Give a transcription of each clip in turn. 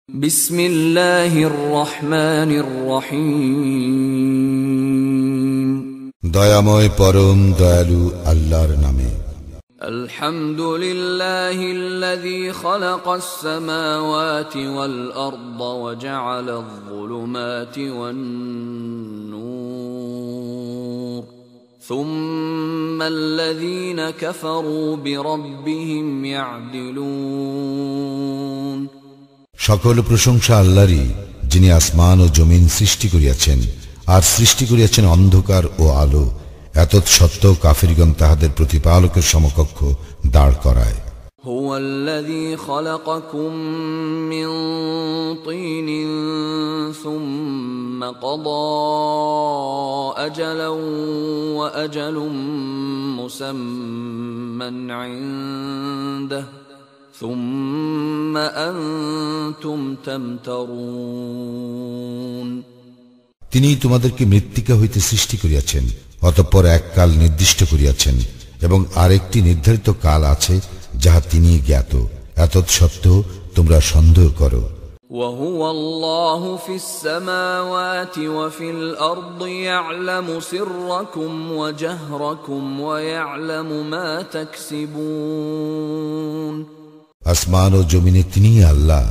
বিসমিল্লাহির রহমানির রহিম। দয়াময় পরম দয়ালু আল্লাহর নামে। আলহামদুলিল্লাহিল্লাযী খালাকাস সামাওয়াতি ওয়াল আরদা ওয়া জাআলায যুলুমাতি ওয়ান নূর সুম্মাল্লাযীনা কাফারু বিরাব্বিহিম ইয়া'দিলুন। সকল প্রশংসা আল্লাহরই, যিনি আসমান ও জমিন সৃষ্টি করিয়াছেন আর সৃষ্টি করিয়াছেন অন্ধকার ও আলো। এতৎসত্ত্বেও কাফিরগণ তাহাদের প্রতিপালকের সমকক্ষ দাঁড় করায়। হুয়াল্লাযী খালাকাকুম মিন তিনিন সুম্মা ক্বাদা আজালান ওয়া আজালুম মুসাম্মান ইনদাহু সুম্মা আনতুম তামতারুন। তিনিই তোমাদেরকে মৃত্তিকা হইতে সৃষ্টি করিয়াছেন, অতঃপর এক কাল নির্দিষ্ট করিয়াছেন এবং আরেকটি নির্ধারিত কাল আছে যাহা তিনি জ্ঞাত। এতৎসত্ত্বেও তোমরা সন্দেহ করো। وهو الله في السماوات وفي الأرض يعلم سركم وجهركم ويعلم ما تكسبون। আসমান ও জমিনে তিনিই আল্লাহ,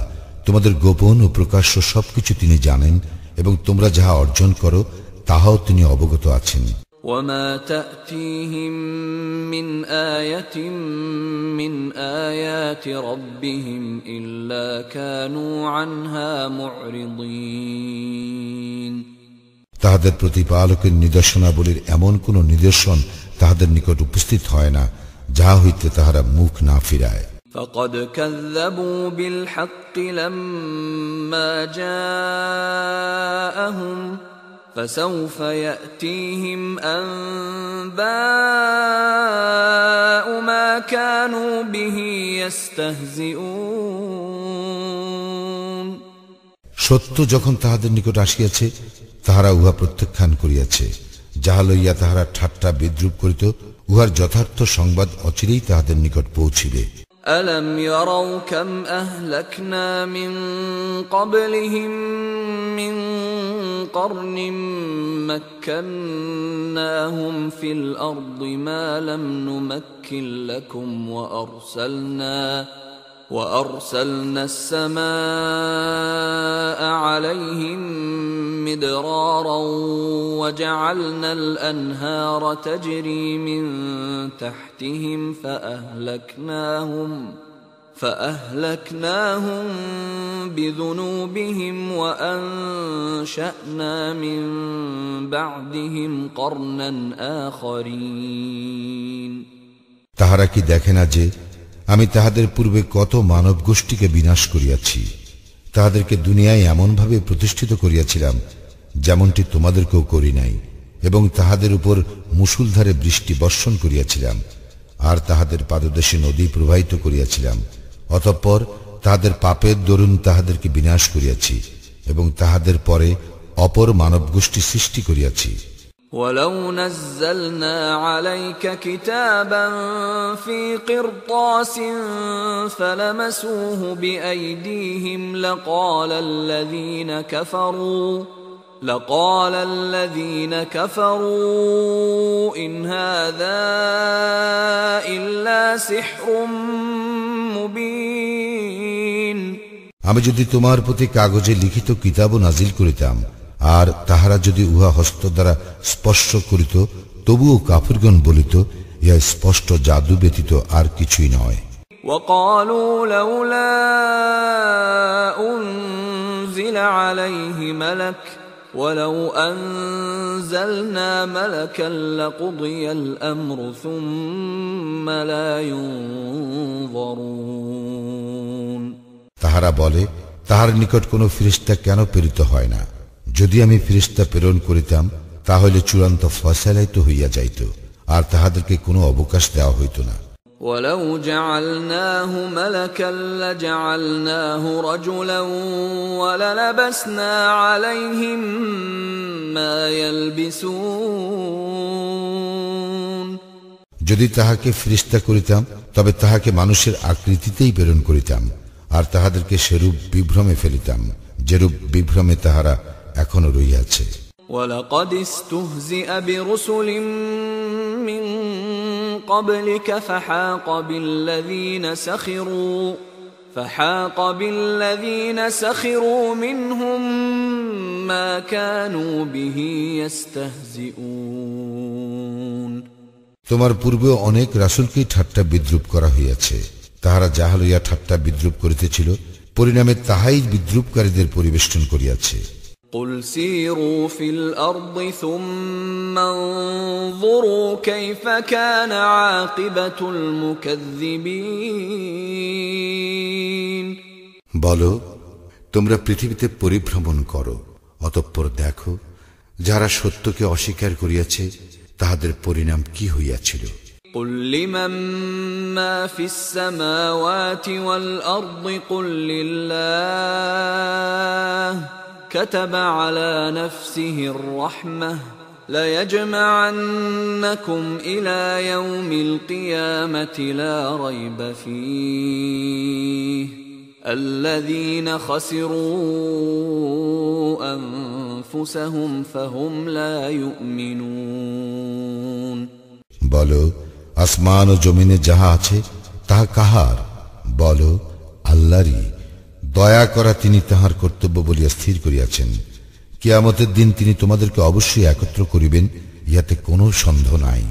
তোমাদের গোপন ও প্রকাশ্য সবকিছু তিনি জানেন এবং তোমরা যাহা অর্জন করো তাহাও তিনি অবগত আছেন। وما تأتيهم من آية من آيات ربهم إلا كانوا عنها معرضين। তাহাদের প্রতিপালকের নিদর্শনাবলীর এমন কোন নিদর্শন তাহাদের নিকট উপস্থিত হয় না যাহা হইতে তাহারা মুখ না ফিরায়। فقد كذبوا بالحق لما جاءهم فسوف يأتيهم أنباء ما كانوا به يستهزئون। সত্য যখন তাহাদের নিকট আসিয়াছে তাহারা উহা প্রত্যাখ্যান করিয়াছে, যাহা লইয়া তাহারা ঠাট্টা বিদ্রূপ করিত, উহার যথার্থ সংবাদ অচিরেই তাহাদের নিকট পৌঁছিবে। ألم يروا كم أهلكنا من قبلهم من قرن مكناهم في الأرض ما لم نمكن لكم وأرسلنا السماء عليهم مدرارا وجعلنا الأنهار تجري من تحتهم فأهلكناهم بذنوبهم وأنشأنا من بعدهم قرنا آخرين। তাহারা কি দেখে না যে আমি তাহাদের পূর্বে কত মানব গোষ্ঠীকে বিনাশ করিয়াছি, তাহাদেরকে দুনিয়ায় এমনভাবে প্রতিষ্ঠিত করিয়াছিলাম যেমনটি তোমাদেরকেও করি নাই, এবং তাহাদের উপর মুষলধারে বৃষ্টি বর্ষণ করিয়াছিলাম, আর তাহাদের পাদদেশে নদী প্রবাহিত করিয়াছিলাম। অতঃপর তাহাদের পাপের দরুন তাহাদেরকে বিনাশ করিয়াছি এবং তাহাদের পরে অপর মানব গোষ্ঠী সৃষ্টি করিয়াছি। ولو نزلنا عليك كتابا في قرطاس فلمسوه بأيديهم لقال الذين كفروا إن هذا إلا سحر مبين। আমি যদি তোমার প্রতি কাগজে লিখিত কিতাবও নাজিল করিতাম আর তাহারা যদি উহা হস্ত দ্বারা স্পর্শ করিত, তবুও কাফিরগণ বলিত, ইহা স্পষ্ট জাদু ব্যতীত আর কিছুই নয়। وقالوا لولا أنزل عليه ملك ولو أنزلنا ملكا لقضي الأمر ثم لا ينظرون। তাহারা বলে, তাহার নিকট কোন ফেরেশতা কেন প্রেরিত হয় না? যদি আমি ফেরেশতা প্রেরণ করিতাম তাহলে চূড়ান্ত ফয়সালাই তো হইয়া যাইত, আর তাহাদেরকে কোনো অবকাশ দেওয়া হইত না। ولو جعلناه ملكا لجعلناه رجلا وللبسنا عليهم ما يلبسون। যদি তাহাকে ফেরেশতা করিতাম তবে তাহাকে মানুষের আকৃতিতেই প্রেরণ করিতাম, আর তাহাদেরকে সেরূপ বিভ্রমে ফেলিতাম যেরূপ বিভ্রমে তাহারা এখনো রইয়াছে। وَلَقَدِ اسْتُهْزِئَ بِرُسُلٍ مِّن قَبْلِكَ فَحَاقَ بِالَّذِينَ سَخِرُوا مِنْهُم مَّا كَانُوا بِهِ يَسْتَهْزِئُونَ। তোমার পূর্বে অনেক রাসূলকেই ঠাট্টা বিদ্রূপ করা হইয়াছে। তাহারা যাহা লইয়া ঠাট্টা বিদ্রূপ করিতেছিল, পরিণামে তাহাই বিদ্রূপকারীদের পরিবেষ্টন করিয়াছে। قُلْ سِيرُوا فِي الْأَرْضِ ثُمَّ انظُرُوا كَيْفَ كَانَ عَاقِبَةُ الْمُكَذِّبِينَ। বলো, তোমরা পৃথিবীতে পরিভ্রমণ করো, অতঃপর দেখো যারা সত্যকে অস্বীকার করিয়াছে তাহাদের পরিণাম কি হইয়াছিল। قُلْ لِمَن مَّا فِي السَّمَاوَاتِ وَالْأَرْضِ قُل لِّلَّهِ كَتَبَ عَلَى نَفْسِهِ الرَّحْمَةَ لَيَجْمَعَنَّكُمْ إِلَى يَوْمِ الْقِيَامَةِ لَا رَيْبَ فِيهِ الَّذِينَ خَسِرُوا أَنفُسَهُمْ فَهُمْ لَا يُؤْمِنُونَ। বলো, আসমান ও জমিনে যাহা আছে তাহা কাহার? বলো, আল্লাহরই। দয়া করা তিনি তাহার কর্তব্য বলিয়া স্থির করিয়াছেন। কিয়ামতের দিন তিনি তোমাদেরকে অবশ্যই একত্র করিবেন, ইহাতে কোনো সন্দেহ নাই।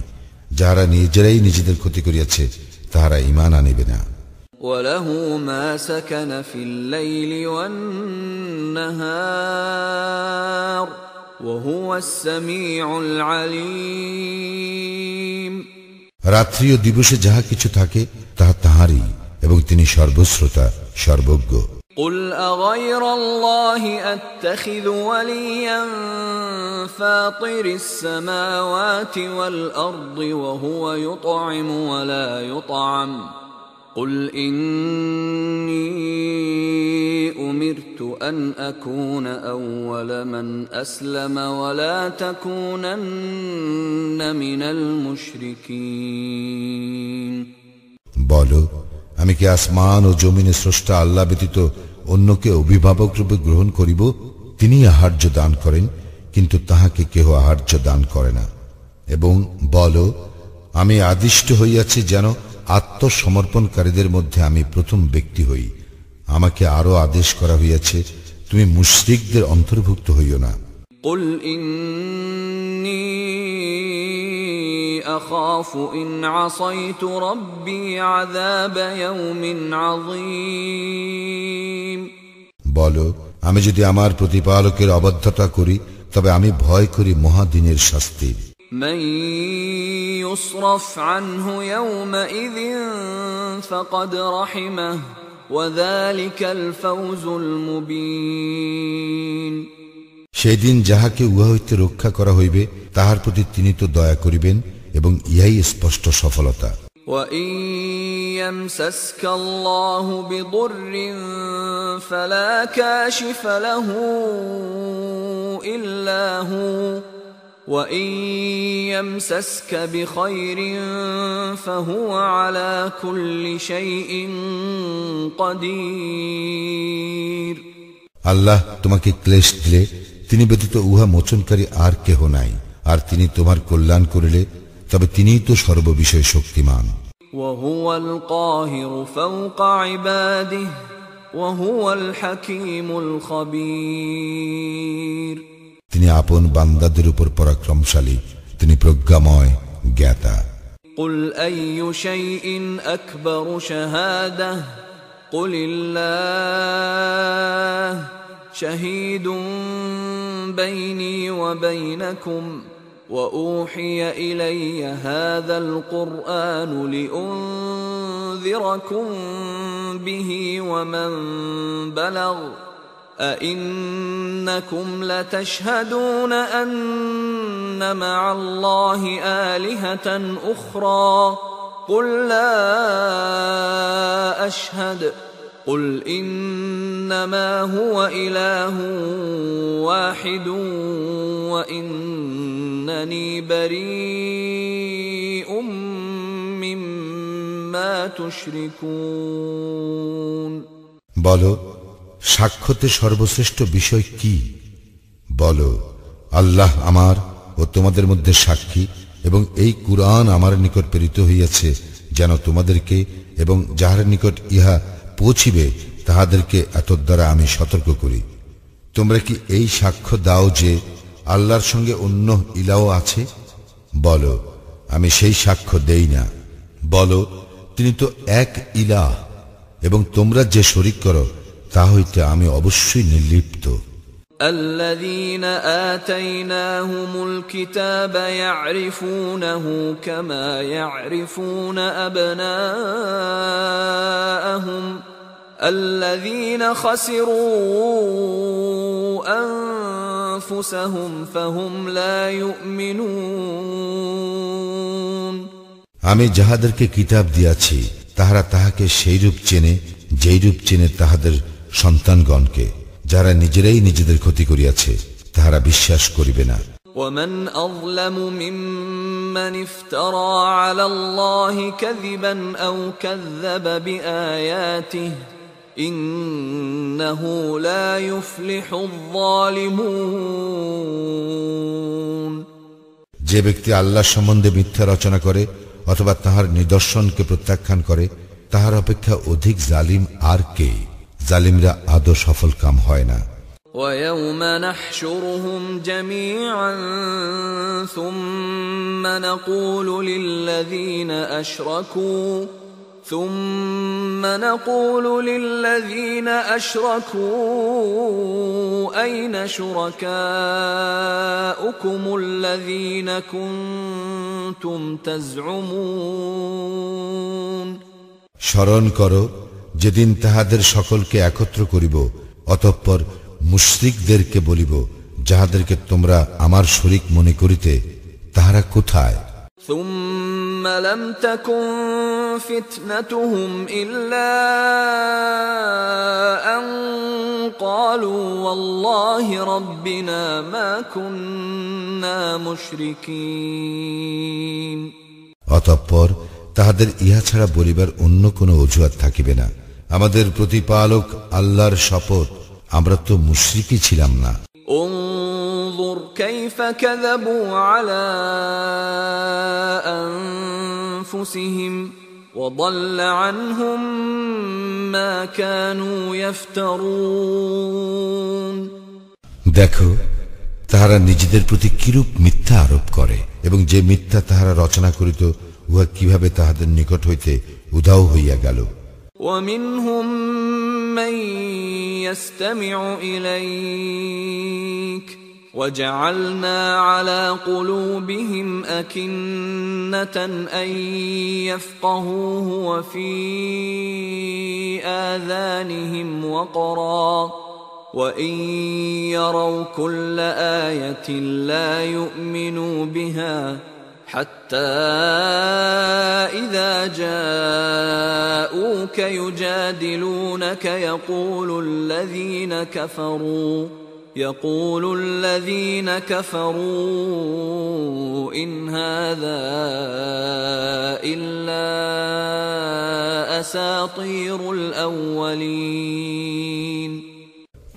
যাহারা নিজেরাই নিজেদের ক্ষতি করিয়াছে তাহারা ঈমান আনিবে না। وَلَهُ مَا سَكَنَ فِي اللَّيْلِ وَالنَّهَارِ وَهُوَ السَّمِيعُ الْعَلِيمُ। রাত্রি ও দিবসে যাহা কিছু থাকে তাহা তাহারই, এবং তিনি সর্বশ্রোতা সর্বজ্ঞ। قُلْ أَغَيْرَ اللَّهِ أَتَّخِذُ وَلِيًّا فَاطِرِ السَّمَاوَاتِ وَالْأَرْضِ وَهُوَ يُطْعِمُ وَلَا يُطْعَمُ قُلْ إِنِّي أُمِرْتُ أَنْ أَكُونَ أَوَّلَ مَنْ أَسْلَمَ وَلَا تَكُونَنَّ مِنَ الْمُشْرِكِينَ। বলো, আমি কি আসমান ও জমিনে স্রষ্টা আল্লাহ ব্যতীত অন্যকে অভিভাবক রূপে গ্রহণ করিব? তিনি আহার্য দান করেন, কিন্তু তাহাকে কেহ আহার্য দান করে না। এবং বলো, আমি আদিষ্ট হইয়াছি যেন আত্মসমর্পণকারীদের মধ্যে আমি প্রথম ব্যক্তি হই। আমাকে আরো আদেশ করা হইয়াছে, তুমি মুশরিকদের অন্তর্ভুক্ত হইও না। قُلْ إِنِّي أَخَافُ إِنْ عَصَيْتُ رَبِّي عَذَابَ يَوْمٍ عَظِيمٍ। বলো, আমি যদি আমার প্রতিপালকের অবাধ্যতা করি তবে আমি ভয় করি মহাদিনের শাস্তির। مَن يُصْرَفْ عَنْهُ يَوْمَئِذٍ فَقَدْ رَحِمَهُ وَذَلِكَ الْفَوْزُ الْمُبِينُ। সেই দিন যাহাকে উহা হইতে রক্ষা করা হইবে তাহার প্রতি তিনি তো দয়া করিবেন, এবং ইহাই স্পষ্ট সফলতা। وَإِن يَمْسَسْكَ اللَّهُ بِضُرٍّ فَلَا كَاشِفَ لَهُ إِلَّا هُوَ وَإِن يَمْسَسْكَ بِخَيْرٍ فَهُوَ عَلَى كُلِّ شَيْءٍ قَدِيرٌ। আল্লাহ তোমাকে ক্লেশ দিলে তিনি ব্যতীত উহা মোচনকারী আর কেহ নাই, আর তিনি তোমার কল্যাণ করিলে তবে তিনিই তো সর্ববিষয়ে শক্তিমান। وَهُوَ الْقَاهِرُ فَوْقَ عِبَادِهِ وَهُوَ الْحَكِيمُ الْخَبِيرُ। তিনি আপন বান্দাদের উপর পরাক্রমশালী, তিনি প্রজ্ঞাময় জ্ঞাতা। قُلْ أَيُّ شَيْءٍ أَكْبَرُ شَهَادَةً قُلِ اللَّهُ شَهِيدٌ بَيْنِي وَبَيْنَكُمْ وَأُوحِيَ إِلَيَّ هَذَا الْقُرْآنُ لِأُنذِرَكُم بِهِ وَمَن بَلَغَ أَئِنَّكُمْ لَتَشْهَدُونَ أَنَّ مَعَ اللَّهِ آلِهَةً أُخْرَى قُل لَّا أَشْهَدُ قُلْ إِنَّمَا هُوَ إِلَٰهٌ وَاحِدٌ وَإِنَّنِي بَرِيءٌ مِّمَّا تُشْرِكُونَ। বলো, সাক্ষ্যতে সর্বশ্রেষ্ঠ বিষয় কি? বলো, আল্লাহ আমার ও তোমাদের মধ্যে সাক্ষী, এবং এই কুরআন আমার নিকট প্রেরিত হইয়াছে যেন তোমাদেরকে এবং যাহার নিকট ইহা পৌঁছিবে তাহাদেরকে এতদ দ্বারা আমি সতর্ক করি। তোমরা কি এই সাক্ষ্য দাও যে আল্লাহর সঙ্গে অন্য ইলাহ আছে? বলো, আমি সেই সাক্ষ্য দেই না। বলো, তিনি তো এক ইলাহ, এবং তোমরা যে শরীক করো তা হইতে আমি অবশ্যই নির্লিপ্ত। الذين آتيناهم الكتاب يعرفونه كما يعرفون أبناءهم الذين خسروا أنفسهم فهم لا يؤمنون। আমি যাহাদেরকে কিতাব দিয়াছি তাহারা তাহাকে সেইরূপ চেনে যেইরূপ চেনে তাহাদের সন্তানগণকে, যারা নিজেরাই নিজেদের ক্ষতি করিয়াছে, তাহারা বিশ্বাস করিবে না। ومن أظلم ممن افترى على الله كذبا أو كذب بآياته إنه لا يفلح الظالمون। যে ব্যক্তি আল্লাহ সম্বন্ধে মিথ্যা রচনা করে অথবা তাহার নিদর্শনকে প্রত্যাখ্যান করে, তাহার অপেক্ষা অধিক জালিম আর কে? জালিমরা আদৌ সফল কাম হয় না। ويوم نحشرهم جميعا ثم نقول للذين أشركوا أين شركاؤكم الذين كنتم تزعمون। স্মরণ করো যেদিন তাহাদের সকলকে একত্র করিব, অতঃপর মুশরিকদেরকে বলিব, যাহাদেরকে তোমরা আমার শরীক মনে করিতে, তাহারা কোথায়? ثم لم تكن فتنتهم إلا أن قالوا والله ربنا ما كنا مشركين। অতঃপর তাহাদের ইহা ছাড়া বলিবার অন্য কোন অজুহাত থাকিবে না, আমাদের প্রতিপালক আল্লাহর শপথ, আমরা তো মুশরিকই ছিলাম না। انظر كيف كذبوا على أنفسهم وضل عنهم ما كانوا يفترون। দেখো তাহারা নিজেদের প্রতি কিরূপ মিথ্যা আরোপ করে, এবং যে মিথ্যা তাহারা রচনা করিত উহা কিভাবে তাহাদের নিকট হইতে উধাও হইয়া গেল। ومنهم من يستمع إليك وجعلنا على قلوبهم أكنة أن يفقهوه وفي آذانهم وقرا وإن يروا كل آية لا يؤمنوا بها حتى إذا جاءوك يجادلونك يقول الذين كفروا إن هذا إلا أساطير الأولين।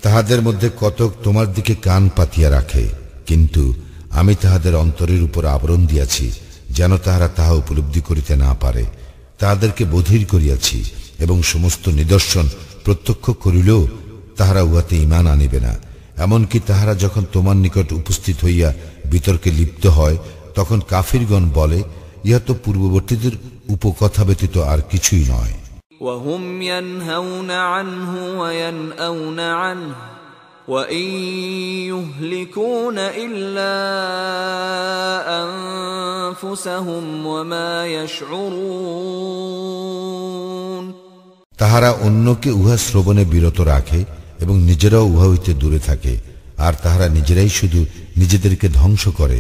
তাহাদের মধ্যে কতক তোমার দিকে কান পাতিয়া রাখে, কিন্তু আমি তাহাদের অন্তরের উপর আবরণ দিয়াছি যেন তাহারা তাহা উপলব্ধি করিতে না পারে। তাহাদেরকে বধির করিয়াছি এবং সমস্ত নিদর্শন প্রত্যক্ষ করিলেও তাহারা উহাতে ঈমান আনিবে না। এমনকি তাহারা যখন তোমার নিকট উপস্থিত হইয়া বিতর্কে লিপ্ত হয়, তখন কাফিরগণ বলে, ইহা তো পূর্ববর্তীদের উপকথা ব্যতীত আর কিছুই নয়। وهم ينهون عنه وينأون عنه وإن يهلكون إلا أنفسهم وما يشعرون। তাহারা অন্যকে উহা শ্রবণে বিরত রাখে এবং নিজেরাও উহা হইতে দূরে থাকে, আর তাহারা নিজেরাই শুধু নিজেদেরকে ধ্বংস করে,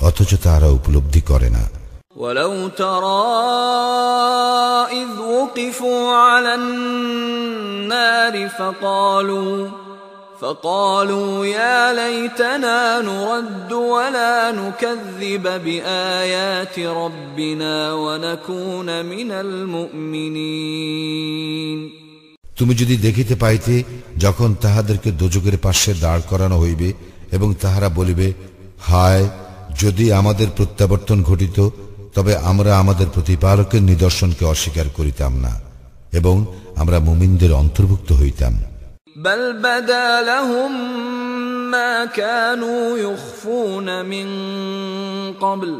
অথচ তাহারা উপলব্ধি করে না। ولو ترى إذ وقفوا على النار فقالوا يا ليتنا نرد ولا نكذب بآيات ربنا ونكون من المؤمنين। তুমি যদি দেখিতে পাইতে যখন তাহাদেরকে দোজখের পাশে দাঁড় করানো হইবে এবং তাহারা বলিবে, হায়, যদি আমাদের প্রত্যাবর্তন ঘটিত, তবে আমরা আমাদের প্রতিপালকের নিদর্শনকে অস্বীকার করিতাম না এবং আমরা মুমিনদের অন্তর্ভুক্ত হইতাম। بل بدا لهم ما كانوا يخفون من قبل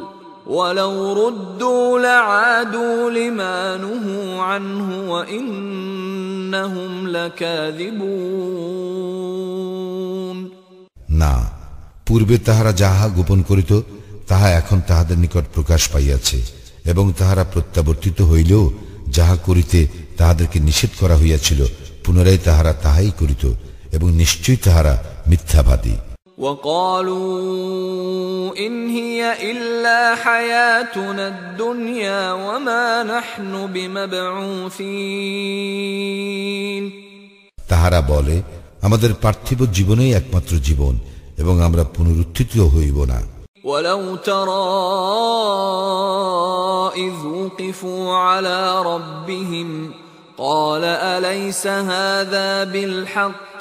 ولو ردوا لعادوا لما نهوا عنه وإنهم لكاذبون। না, পূর্বে তাহারা যাহা গোপন করিত তাহা এখন তাহাদের নিকট প্রকাশ পাইয়াছে, এবং তাহারা প্রত্যাবর্তিত হইলেও যাহা করিতে তাহাদেরকে নিষেধ করা হইয়াছিল পুনরায় তাহারা তাহাই করিত, এবং নিশ্চয়ই তাহারা মিথ্যাবাদী। وقالوا إن هي إلا حياتنا الدنيا وما نحن بمبعوثين। তাহারা বলে, আমাদের পার্থিব জীবনেই একমাত্র জীবন এবং আমরা পুনরুত্থিত হইব না। ولو ترى إذ وقفوا على ربهم قال أليس هذا بالحق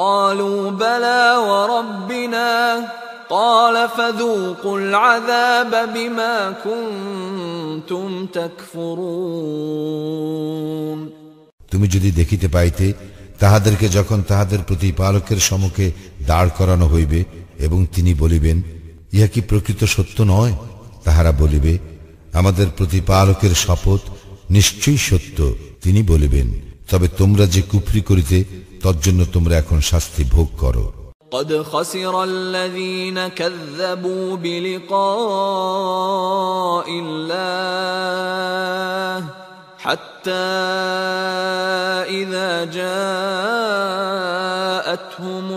قالوا بلى وربنا قال فذوقوا العذاب بما كنتم تكفرون। তুমি যদি দেখিতে পাইতে তাহাদেরকে যখন তাহাদের প্রতিপালকের সম্মুখে দাঁড় করানো হইবে এবং তিনি বলিবেন, ইহা কি প্রকৃত সত্য নয়? তাহারা বলিবে, আমাদের প্রতিপালকের শপথ, নিশ্চয়ই সত্য। তিনি বলিবেন, তবে তোমরা যে কুফরি করিতে তজ্জন্য তোমরা এখন শাস্তি ভোগ করো। قد خسر الذين كذبوا بلقاء الله حتى إذا جاءتهم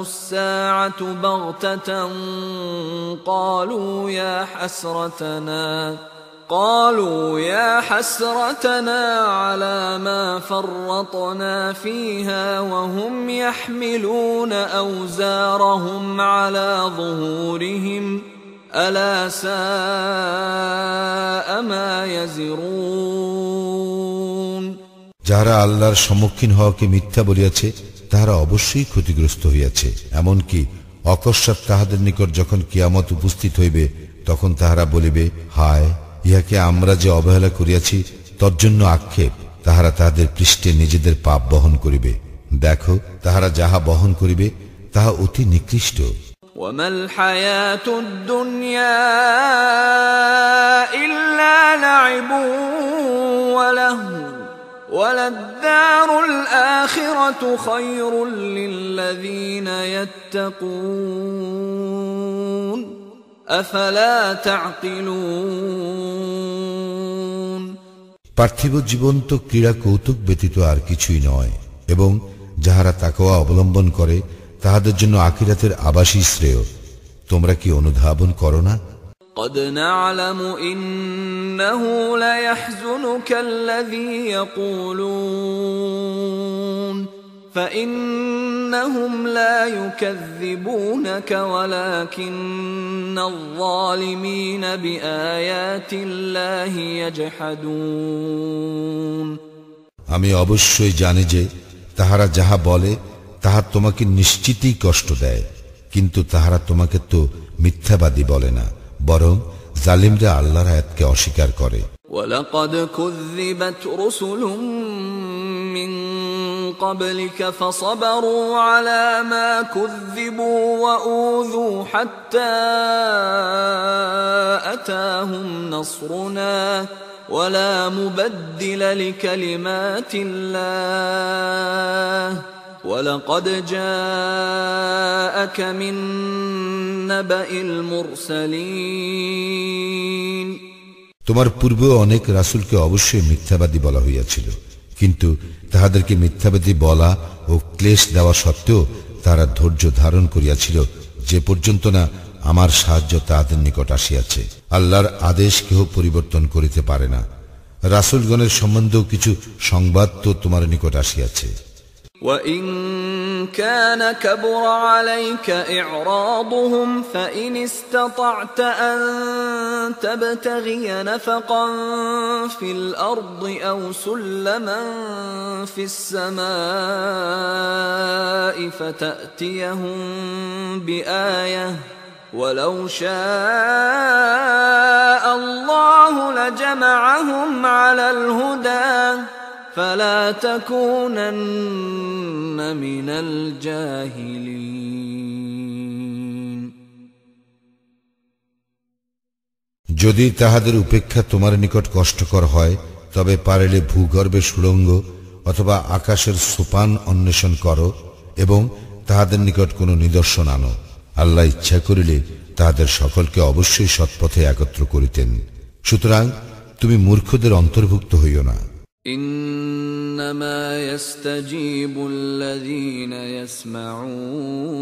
الساعة بغتة قالوا يا حسرتنا على ما فرطنا فيها وهم يحملون أوزارهم على ظهورهم ألا ساء ما يزرون। যাহারা আল্লাহর সম্মুখীন হওয়াকে মিথ্যা বলিয়াছে তাহারা অবশ্যই ক্ষতিগ্রস্ত হইয়াছে। এমনকি অকস্মাৎ তাহাদের নিকট যখন কিয়ামত উপস্থিত হইবে তখন তাহারা বলিবে, হায়, ইহাকে আমরা যে অবহেলা করিয়াছি তজ্জন্য আক্ষেপ। তাহারা তাহাদের পৃষ্ঠে নিজেদের পাপ বহন করিবে। দেখো, তাহারা যাহা বহন করিবে তাহা অতি নিকৃষ্ট। وما الحياة الدنيا إلا لعب ولهو وللدار الآخرة خير للذين يتقون أفلا تعقلون। পার্থিব জীবন তো ক্রীড়া কৌতুক ব্যতীত আর কিছুই নয়, এবং যাহারা তাকওয়া অবলম্বন করে তাহাদের জন্য আখিরাতের আবাসই শ্রেয়। তোমরা কি অনুধাবন করো না? قد نعلم إنه ليحزنك الذي يقولون فإنهم لا يكذبونك ولكن الظالمين بآيات الله يجحدون। আমি অবশ্যই জানি যে তাহারা যাহা বলে তাহা তোমাকে নিশ্চিতই কষ্ট দেয়, কিন্তু তাহারা তোমাকে তো মিথ্যাবাদী বলে না, বরং জালিমরা আল্লাহর আয়াতকে অস্বীকার করে। وَلَقَدْ كُذِّبَتْ رُسُلٌ مِّن قَبْلِكَ فَصَبَرُوا عَلَى مَا كُذِّبُوا وَأُوذُوا حَتَّى أَتَاهُمْ نَصْرُنَا وَلَا مُبَدِّلَ لِكَلِمَاتِ اللَّهِ وَلَقَدْ جَاءَكَ مِن نَّبَإِ الْمُرْسَلِينَ। তোমার পূর্বে অনেক রাসূলকে অবশ্যই মিথ্যাবাদী বলা হইয়াছিল, কিন্তু তাহাদেরকে মিথ্যাবাদী বলা ও ক্লেশ দেওয়া সত্ত্বেও তারা ধৈর্য ধারণ করিয়াছিল, যে পর্যন্ত না আমার সাহায্য তাহাদের নিকট আসিয়াছে। আল্লাহর আদেশ কেহ পরিবর্তন করিতে পারে না। রাসূলগণের সম্বন্ধেও কিছু সংবাদ তো তোমার নিকট আসিয়াছে। وَإِن كَانَ كَبُرَ عَلَيْكَ إِعْرَاضُهُمْ فَإِنِ اسْتَطَعْتَ أَن تَبْتَغِيَ نَفَقًا فِي الْأَرْضِ أَوْ سُلَّمًا فِي السَّمَاءِ فَتَأْتِيَهُم بِآيَةٍ وَلَوْ شَاءَ اللَّهُ لَجَمَعَهُمْ عَلَى الْهُدَى فَلَا تَكُونَنَّ مِنَ الْجَاهِلِينَ যদি তাহাদের উপেক্ষা তোমার নিকট কষ্টকর হয় তবে পারিলে ভূগর্ভে সুড়ঙ্গ অথবা আকাশের সোপান অন্বেষণ করো এবং তাহাদের নিকট কোনো নিদর্শন আনো। আল্লাহ ইচ্ছা করিলে তাহাদের সকলকে অবশ্যই সৎপথে একত্র করিতেন। সুতরাং তুমি মূর্খদের অন্তর্ভুক্ত হইও না। إنما يستجيب الذين يسمعون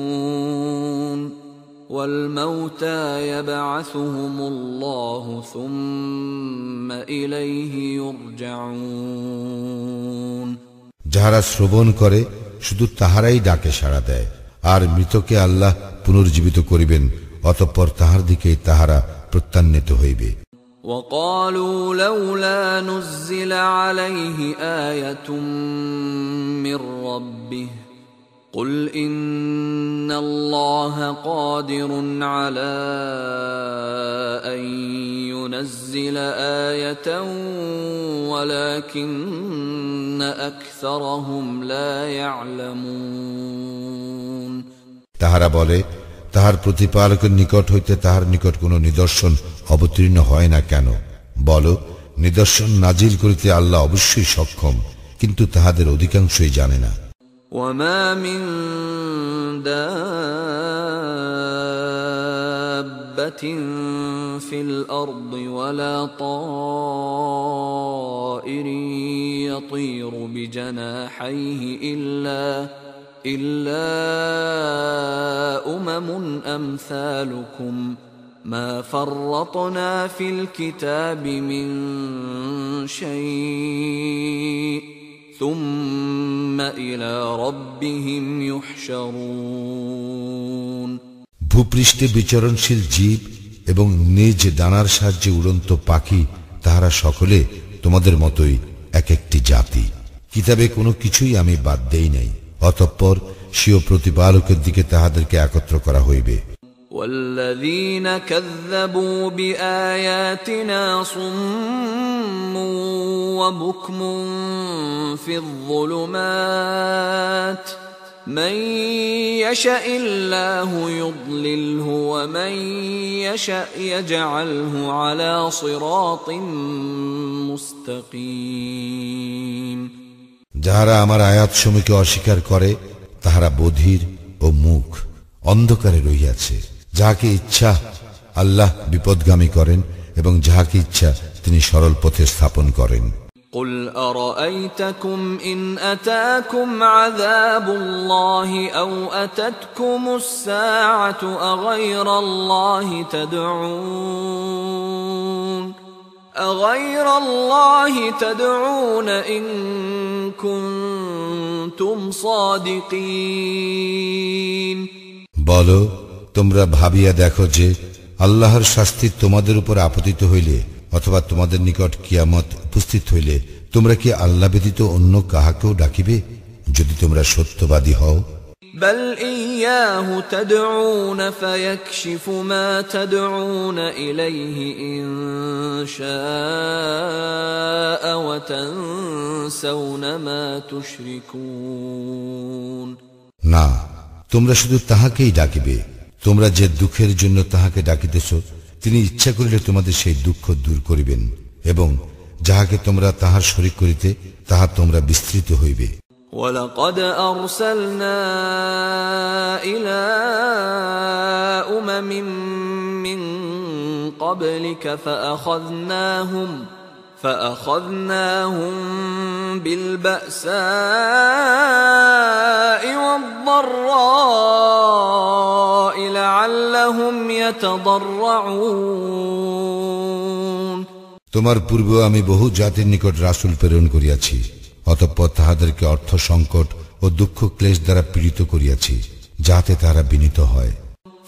والموتى يبعثهم الله ثم إليه يرجعون যাহারা শ্রবণ করে শুধু তাহারাই ডাকে সাড়া দেয়, আর মৃতকে আল্লাহ পুনর্জীবিত করিবেন, অতঃপর তাহার দিকেই তাহারা প্রত্যান্বিত হইবে। وقالوا لولا نزل عليه آية من ربه قل إن الله قادر على أن ينزل آية ولكن أكثرهم لا يعلمون তাহারা বলে, তাহার প্রতিপালকের নিকট হইতে তাহার নিকট কোন নিদর্শন অবতীর্ণ হয় না কেন? বলো, নিদর্শন নাজিল করিতে আল্লাহ অবশ্যই সক্ষম, কিন্তু তাহাদের অধিকাংশই জানে না। وما من دابة في الأرض ولا طائر يطير بجناحيه إلا أمم أمثالكم ما فرطنا في الكتاب من شيء ثم إلى ربهم يحشرون ভূপৃষ্ঠে বিচরণশীল জীব এবং নিজ ডানার সাহায্যে উড়ন্ত পাখি, তাহারা সকলে তোমাদের মতোই এক একটি জাতি। কিতাবে কোনো কিছুই আমি বাদ দেই নাই, অতঃপর স্বীয় প্রতিপালকের দিকে তাহাদেরকে একত্র করা হইবে। والذين كذبوا بآياتنا صم وبكم في الظلمات من يشاء الله يضلله ومن يشاء يجعله على صراط مستقيم যাহারা আমার আয়াতসমূহকে অস্বীকার করে তাহারা বধির ও মুখ অন্ধকারে রহিয়াছে। যাহাকে ইচ্ছা আল্লাহ বিপদগামী করেন এবং যাহাকে ইচ্ছা তিনি সরল পথে স্থাপন করেন। قل أرأيتكم إن أتاكم عذاب الله أو أتتكم الساعة أغير الله تدعون إن كنتم صادقين বলো, তোমরা ভাবিয়া দেখো যে আল্লাহর শাস্তি তোমাদের উপর আপতিত হইলে অথবা তোমাদের নিকট কিয়ামত উপস্থিত হইলে তোমরা কি আল্লাহ ব্যতীত অন্য কাহাকেও ডাকিবে, যদি তোমরা সত্যবাদী হও? بل إياه تدعون فيكشف ما تدعون إليه إن شاء وتنسون ما تشركون না, তোমরা শুধু তাহাকেই ডাকিবে। তোমরা যে দুঃখের জন্য তাহাকে ডাকিতেছ, তিনি ইচ্ছা করিলে তোমাদের সেই দুঃখ দূর করিবেন, এবং যাহাকে তোমরা তাহার শরীক করিতে তাহা তোমরা বিস্তৃত হইবে। وَلَقَدْ أَرْسَلْنَا إِلَى أُمَمٍ مِّن قَبْلِكَ فَأَخَذْنَاهُمْ بِالْبَأْسَاءِ وَالضَّرَّاءِ لَعَلَّهُمْ يَتَضَرَّعُونَ তোমার পূর্বে আমি বহু জাতির নিকট রাসূল প্রেরণ করিয়াছি, অতঃপর তাহাদেরকে অর্থ সংকট ও ও দুঃখ ক্লেশ দ্বারা পীড়িত করিয়াছি, যাতে তারা বিনীত হয়।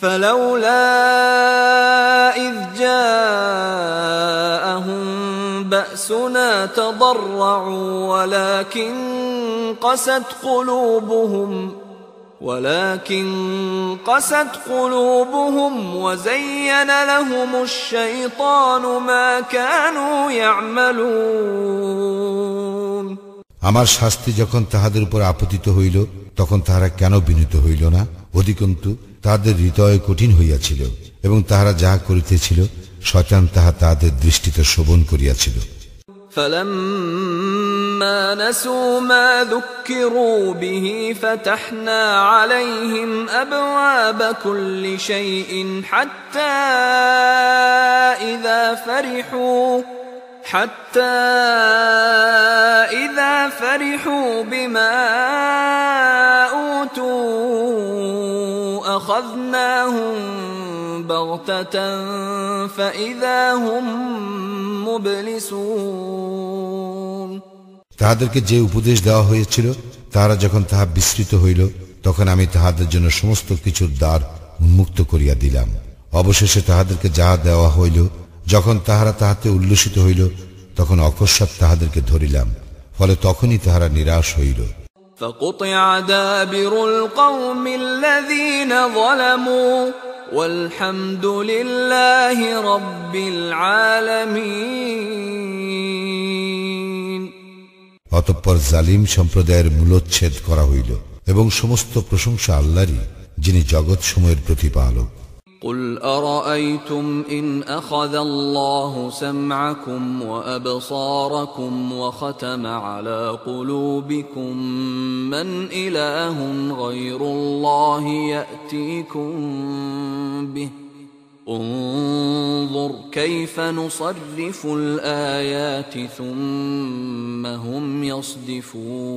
فلولا إذ جاءهم بأسنا تضرعوا ولكن قست قلوبهم وزين لهم الشيطان ما كانوا يعملون। আমার শাস্তি যখন তাহাদের উপর আপতিত হইল, তখন তাহারা কেন বিনীত হইল না? অধিকন্তু তাহাদের হৃদয় কঠিন হইয়াছিল, এবং তাহারা যাহা করিতেছিল শয়তান তাহা তাহাদের দৃষ্টিতে শোভন করিয়াছিল। فلما نسوا ما ذكروا به فتحنا عليهم أبواب كل شيء حتى إذا فرحوا بما أوتوا أخذناهم بغتة فإذا هم مبلسون। তাহাদেরকে যে উপদেশ দেওয়া হয়েছিল, তাহারা যখন তাহা বিস্তৃত হইল, তখন আমি তাহাদের জন্য সমস্ত কিছুর দ্বার উন্মুক্ত করিয়া দিলাম। অবশেষে তাহাদেরকে যাহা দেওয়া হইল, যখন তাহারা তাহাতে উল্লসিত হইল, তখন অকস্মাৎ তাহাদেরকে ধরিলাম, ফলে তখনই তাহারা নিরাশ হইল। فقطع دابر القوم الذين ظلموا والحمد لله رب العالمين। অতঃপর জালিম সম্প্রদায়ের মূলোচ্ছেদ করা হইল, এবং সমস্ত প্রশংসা আল্লাহরই, যিনি জগৎ সমূহের প্রতিপালক। قل أرأيتم إن أخذ الله سمعكم وأبصاركم وختم على قلوبكم من إله غير الله يأتيكم به انظر كيف نصرف الآيات ثم هم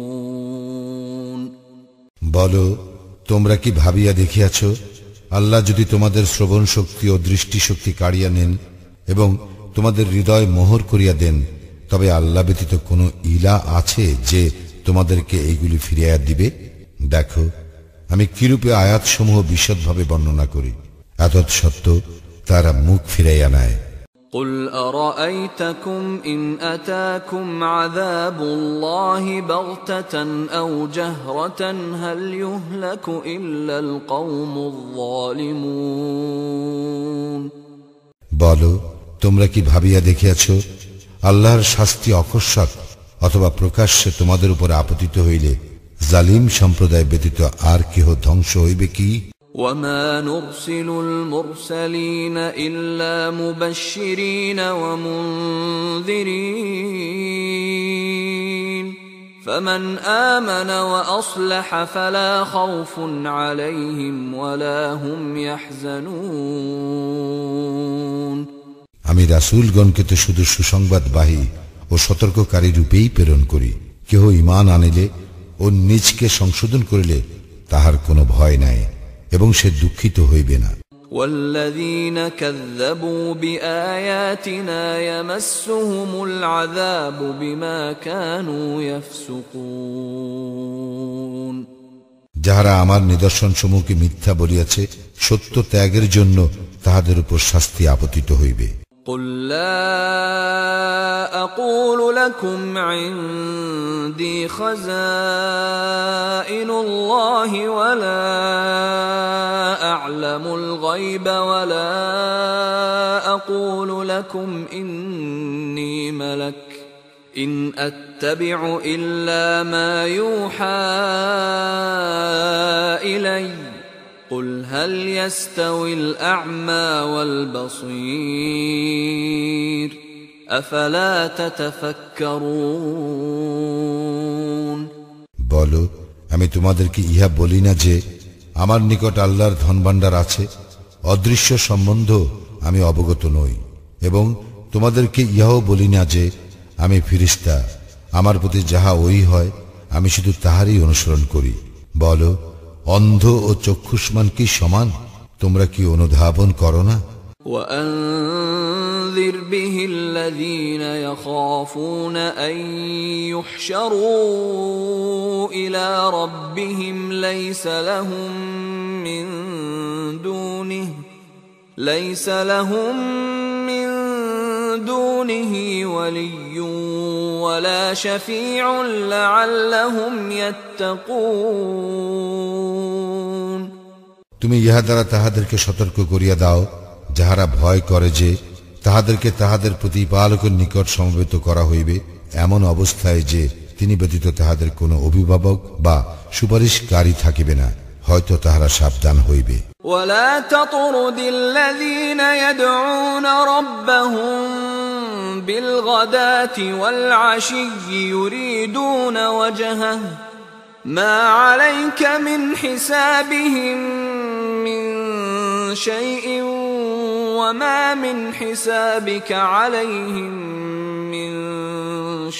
يصدفون। বলো, তোমরা কি ভাবিয়া দেখিয়াছ, আল্লাহ যদি তোমাদের শ্রবণ শক্তি ও দৃষ্টি শক্তি কাড়িয়া নেন এবং তোমাদের হৃদয় মোহর করিয়া দেন, তবে আল্লাহ ব্যতীত কোন ইলা আছে যে তোমাদেরকে এইগুলি ফিরিয়া দিবে? দেখো আমি কিরূপে আয়াতসমূহ বিশদভাবে বর্ণনা করি, এতৎসত্ত্বেও তারা মুখ ফিরাইয়া নেয়। قل أرأيتكم إن أتاكم عذاب الله بغتة أو جهرة هل يهلك إلا القوم الظالمون। বলো, তোমরা কি ভাবিয়া দেখিয়াছ, আল্লাহর শাস্তি অকস্মাৎ অথবা প্রকাশ্যে তোমাদের উপর আপতিত হইলে জালিম সম্প্রদায় ব্যতীত আর কেহ ধ্বংস হইবে কি? وما نرسل المرسلين إلا مبشرين ومنذرين فمن آمن وأصلح فلا خوف عليهم ولا هم يحزنون। আমি রাসূলগণকে তো শুধু সুসংবাদবাহী ও সতর্ককারী রূপেই প্রেরণ করি। কেহ ঈমান আনিলে ও নিজকে সংশোধন করিলে তাহার কোনো ভয় নাই এবং সে দুঃখিত হইবে না। والذين كذبوا بآياتنا يمسهم العذاب بما كانوا يفسقون। যাহারা আমার নিদর্শনসমূহকে মিথ্যা বলিয়াছে, সত্য ত্যাগের জন্য তাহাদের উপর শাস্তি আপতিত হইবে। قل لا أقول لكم عندي خزائن الله ولا أعلم الغيب ولا أقول لكم إني ملك إن أتبع إلا ما يوحى إلي قل هل يستوي الأعمى والبصير أفلا تتفكرون। বলো, আমি তোমাদেরকে ইহা বলি না যে আমার নিকট আল্লাহর ধনভাণ্ডার আছে, অদৃশ্য সম্বন্ধ আমি অবগত নই, এবং তোমাদেরকে ইহাও বলি না যে আমি ফিরিস্তা, আমার প্রতি যাহা ওই হয় আমি শুধু তাহারই অনুসরণ করি। বলো, অন্ধ ও চক্ষুষ্মান কি সমান? তোমরা কি অনুধাবন করো না? وأنذر به الذين يخافون أن يحشروا إلى ربهم ليس لهم من دونه ولي ولا شفيع لعلهم يتقون তুমি ইহা দ্বারা তাহাদেরকে সতর্ক করিয়া দাও যাহারা ভয় করে যে তাহাদেরকে তাহাদের প্রতিপালকের নিকট সমবেত করা হইবে এমন অবস্থায় যে তিনি ব্যতীত তাহাদের কোনো অভিভাবক বা সুপারিশকারী থাকিবে না, হয়তো তাহারা সাবধান হইবে। ولا تطرد الذين يدعون ربهم بالغداة والعشي يريدون وجهه ما عليك من حسابهم من شيء وما من حسابك عليهم من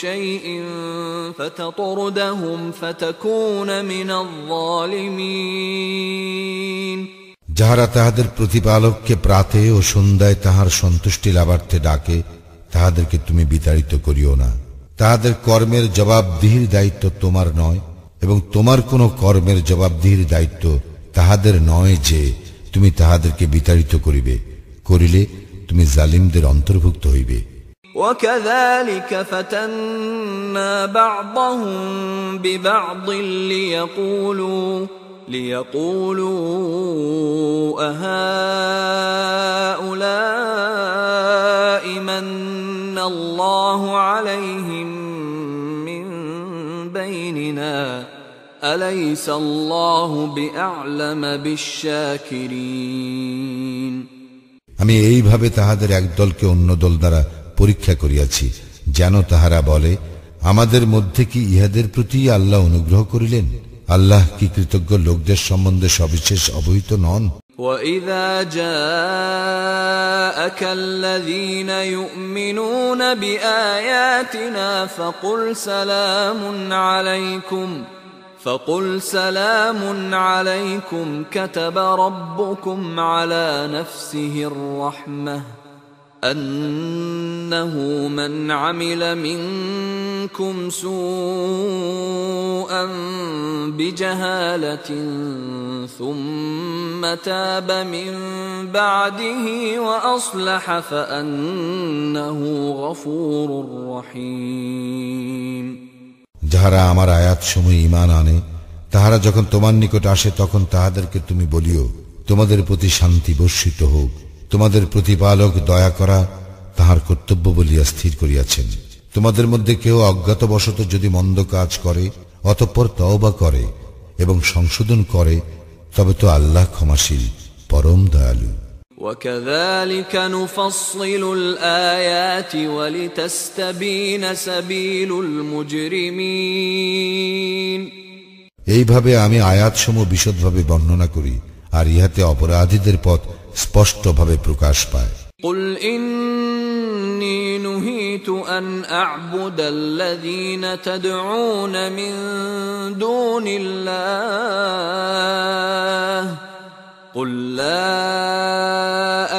شيء فتطردهم فتكون من الظالمين যাহারা তাহাদের প্রতিপালককে প্রাতে ও সন্ধ্যায় তাহার সন্তুষ্টি লাভার্থে ডাকে তাহাদেরকে তুমি বিতাড়িত করিও না। তাহাদের কর্মের জবাবদিহির দায়িত্ব তোমার নয় এবং তোমার কোনো কর্মের জবাবদিহির দায়িত্ব তাহাদের নয় যে তুমি তাহাদেরকে বিতাড়িত করিলে তুমি জালিমদের অন্তর্ভুক্ত হইবে। وكذلك فتنا بعضهم ببعض ليقولوا أهؤلاء من الله عليهم من بيننا أليس الله بأعلم بالشاكرين আমি এইভাবে তাহাদের এক দলকে অন্য দল দ্বারা পরীক্ষা করিয়াছি যেন তাহারা বলে আমাদের মধ্যে কি ইহাদের প্রতি আল্লাহ অনুগ্রহ করিলেন? আল্লাহ কি কৃতজ্ঞ লোকদের সম্বন্ধে সবিশেষ অবহিত নন? وَإِذَا جَاءَكَ الَّذِينَ يُؤْمِنُونَ بِآيَاتِنَا فقل سلام عليكم كتب ربكم على نفسه الرحمة أنه من عمل منكم سوءا بجهالة ثم تاب من بعده وأصلح فأنه غفور رحيم যাহারা আমার আয়াত সমূহ ঈমান আনে তাহারা যখন তোমার নিকট আসে তখন তাহাদেরকে তুমি বলিও তোমাদের প্রতি শান্তি বর্ষিত হোক, তোমাদের প্রতিপালক দয়া করা তাহার কর্তব্য বলিয়া স্থির করিয়াছেন। তোমাদের মধ্যে কেউ অজ্ঞাতবশত যদি মন্দ কাজ করে অতঃপর তওবা করে এবং সংশোধন করে তবে তো আল্লাহ ক্ষমাশীল পরম দয়ালু। وَكَذَلِكَ نُفَصِّلُ الْآيَاتِ وَلِتَسْتَبِينَ سَبِيلُ الْمُجْرِمِينَ এইভাবে আমি আয়াতসমূহ বিশদভাবে বর্ণনা করি আর ইহাতে অপরাধীদের পথ স্পষ্টভাবে প্রকাশ পায়। قُلْ إِنِّي نُهِيتُ أَنْ أَعْبُدَ الَّذِينَ تَدْعُونَ مِن دُونِ اللَّهِ قُلْ لَا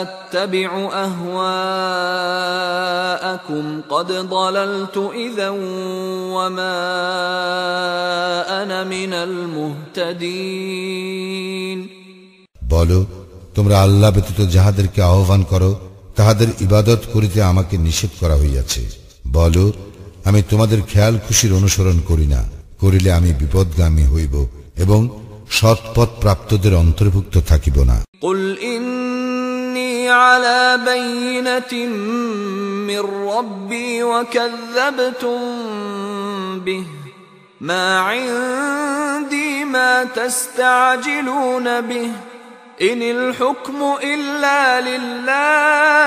أَتَّبِعُ أَهْوَاءَكُمْ قَدْ ضَلَلْتُ إِذًا وَمَا أَنَا مِنَ الْمُهْتَدِينَ বলো তোমরা আল্লাহ ব্যতীত যাহাদেরকে আহ্বান করো তাহাদের ইবাদত করিতে আমাকে নিষেধ করা হইয়াছে। বলো আমি তোমাদের খেয়াল খুশির অনুসরণ করি না, করিলে আমি বিপদগামী হইব এবং সৎপথ প্রাপ্তদের অন্তর্ভুক্ত থাকিব না। قُلْ إِنِّي عَلَى بَيِّنَةٍ مِّن رَّبِّي وَكَذَّبْتُم بِهِ مَا عِندِي مَا تَسْتَعْجِلُونَ بِهِ إِنِ الْحُكْمُ إِلَّا لِلَّهِ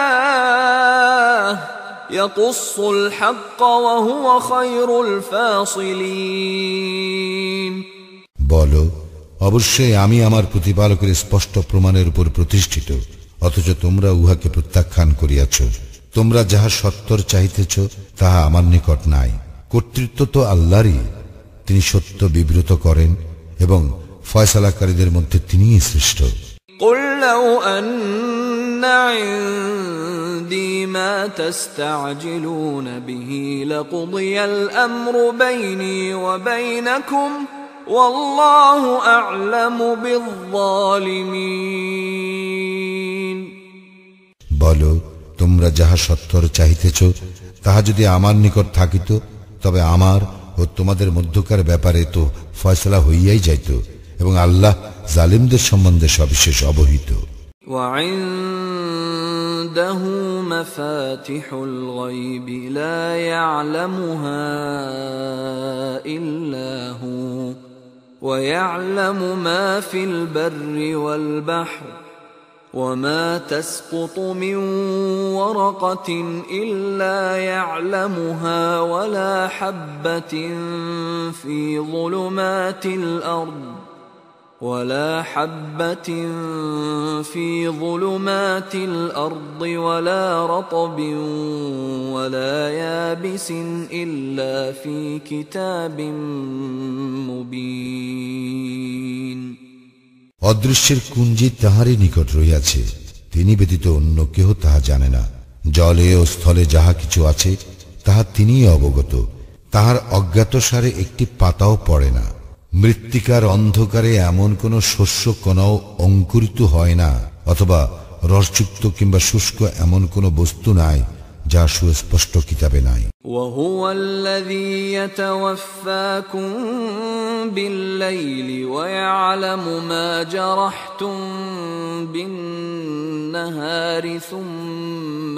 يَقُصُّ الْحَقَّ وَهُوَ خَيْرُ الْفَاصِلِينَ বলো অবশ্যই আমি আমার প্রতিপালকের স্পষ্ট প্রমাণের উপর প্রতিষ্ঠিত, অথচ তোমরা উহাকে প্রত্যাখ্যান করিয়াছ। তোমরা যাহা সত্তর চাহিতেছ তাহা আমার নিকট নাই। কর্তৃত্ব তো আল্লাহরই, তিনি সত্য বিব্রত করেন এবং ফয়সালাকারীদের মধ্যে তিনিই শ্রেষ্ঠ। قُلْ لَوْ أَنَّ عندي ما تستعجلون به لقضي الأمر بيني وبينكم والله أعلم بالظالمين বলো, তোমরা যাহা সত্তর চাহিতেছ তাহা যদি আমার নিকট থাকিত, তবে আমার ও তোমাদের মধ্যকার ব্যাপারে তো ফয়সালা হইয়াই যাইত, এবং আল্লাহ জালিমদের সম্বন্ধে সবিশেষ অবহিত। وعنده مفاتح الغيب لا يعلمها إلا هو ويعلم ما في البر والبحر وما تسقط من ورقة إلا يعلمها ولا حبة في ظلمات الأرض ولا رطب ولا يابس إلا في كتاب مبين অদৃশ্যের কুঞ্জি তাহারই নিকট রইয়াছে, তিনি ব্যতীত অন্য কেহ তাহা জানে না। জলে ও স্থলে যাহা কিছু আছে তাহা তিনিই অবগত, তাহার অজ্ঞাতসারে একটি পাতাও পড়ে না। মৃত্তিকার অন্ধকারে এমন কোন শস্য কণাও অঙ্কুরিত হয় না, অথবা রসযুক্ত কিংবা শুষ্ক এমন কোন বস্তু নাই যা সুস্পষ্ট কিতাবে নাই। وهو الذي يتوفاكم بالليل ويعلم ما جرحتم بالنهار ثم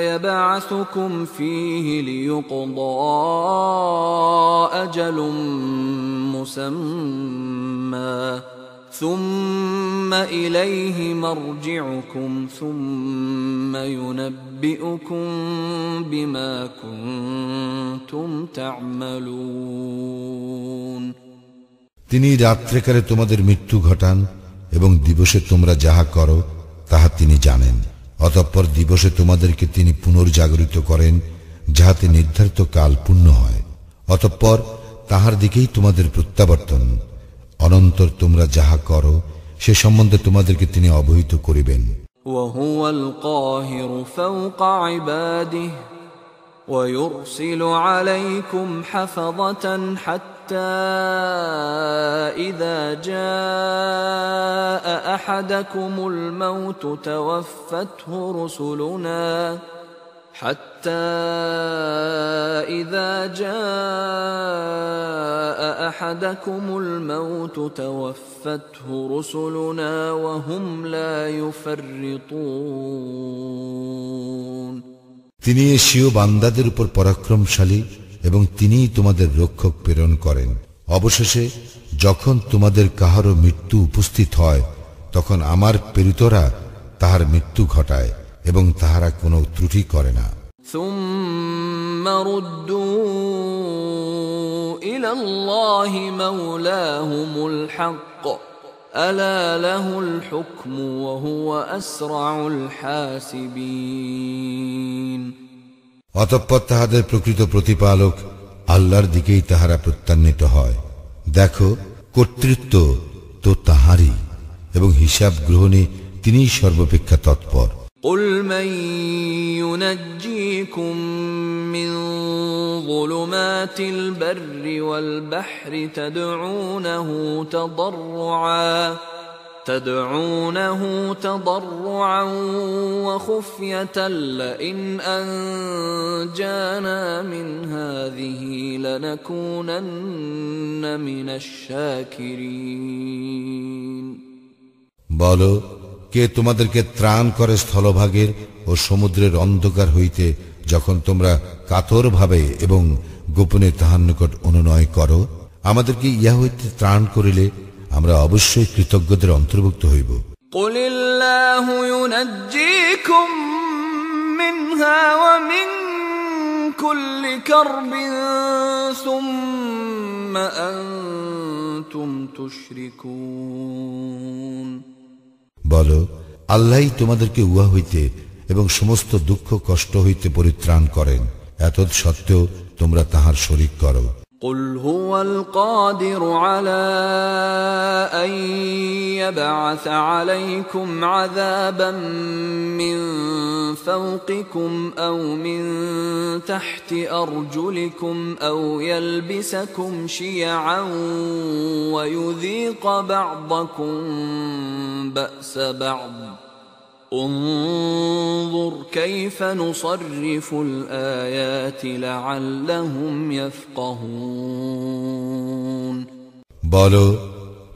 يبعثكم فيه ليقضى أجل مسمى ثم إليه مرجعكم ثم ينبئكم بما كنتم تعملون তিনি রাত্রিকালে তোমাদের মৃত্যু ঘটান এবং দিবসে তোমরা যাহা করো তাহা তিনি জানেন। অতঃপর দিবসে তোমাদেরকে তিনি পুনর্জাগরিত করেন, যাহাতে নির্ধারিত কাল পূর্ণ হয়। অতঃপর তাহার দিকেই তোমাদের প্রত্যাবর্তন। অনন্তর তোমরা যাহা করো সে সম্বন্ধে তোমাদেরকে তিনি অবহিত করিবেন। وهو القاهر فوق عباده ويرسل عليكم حفظة حتى إذا جاء أحدكم الموت توفته رسلنا وهم لا يفرطون তিনি এশীয় বান্দাদের উপর পরাক্রমশালী এবং তিনিই তোমাদের রক্ষক প্রেরণ করেন। অবশেষে যখন তোমাদের কাহারও মৃত্যু উপস্থিত হয় তখন আমার প্রেরিতরা তাহার মৃত্যু ঘটায় এবং তাহারা কোনো ত্রুটি করে না। ثم ردوا إلى الله مولاهم الحق ألا له الحكم وهو أسرع الحاسبين অতঃপর তাহাদের প্রকৃত প্রতিপালক আল্লাহর দিকেই তাহারা প্রত্যান্বিত হয়। দেখো, কর্তৃত্ব তো তাহারই এবং হিসাব গ্রহণে তিনিই সর্বাপেক্ষা তৎপর। قل من ينجيكم من ظلمات البر والبحر تدعونه تضرعا وخفية لئن أنجانا من هذه لنكونن من الشاكرين বলো, কে তোমাদেরকে ত্রাণ করে স্থলভাগের ও সমুদ্রের অন্ধকার হইতে যখন তোমরা কাতর ভাবে এবং গোপনে তাহার নিকট অনুনয় করো? আমাদেরকে ইহা হইতে ত্রাণ করিলে আমরা অবশ্যই কৃতজ্ঞদের অন্তর্ভুক্ত হইব। قل الله ينجيكم منها ومن كل كرب ثم أنتم تشركون বলো, আল্লাহই তোমাদেরকে উহা হইতে এবং সমস্ত দুঃখ কষ্ট হইতে পরিত্রাণ করেন, এতদ সত্ত্বেও তোমরা তাহার শরীক করো। قل هو القادر على أن يبعث عليكم عذابا من فوقكم أو من تحت أرجلكم أو يلبسكم شيعا ويذيق بعضكم بأس بعض انظر كيف نصرف الآيات لعلهم يفقهون বলো,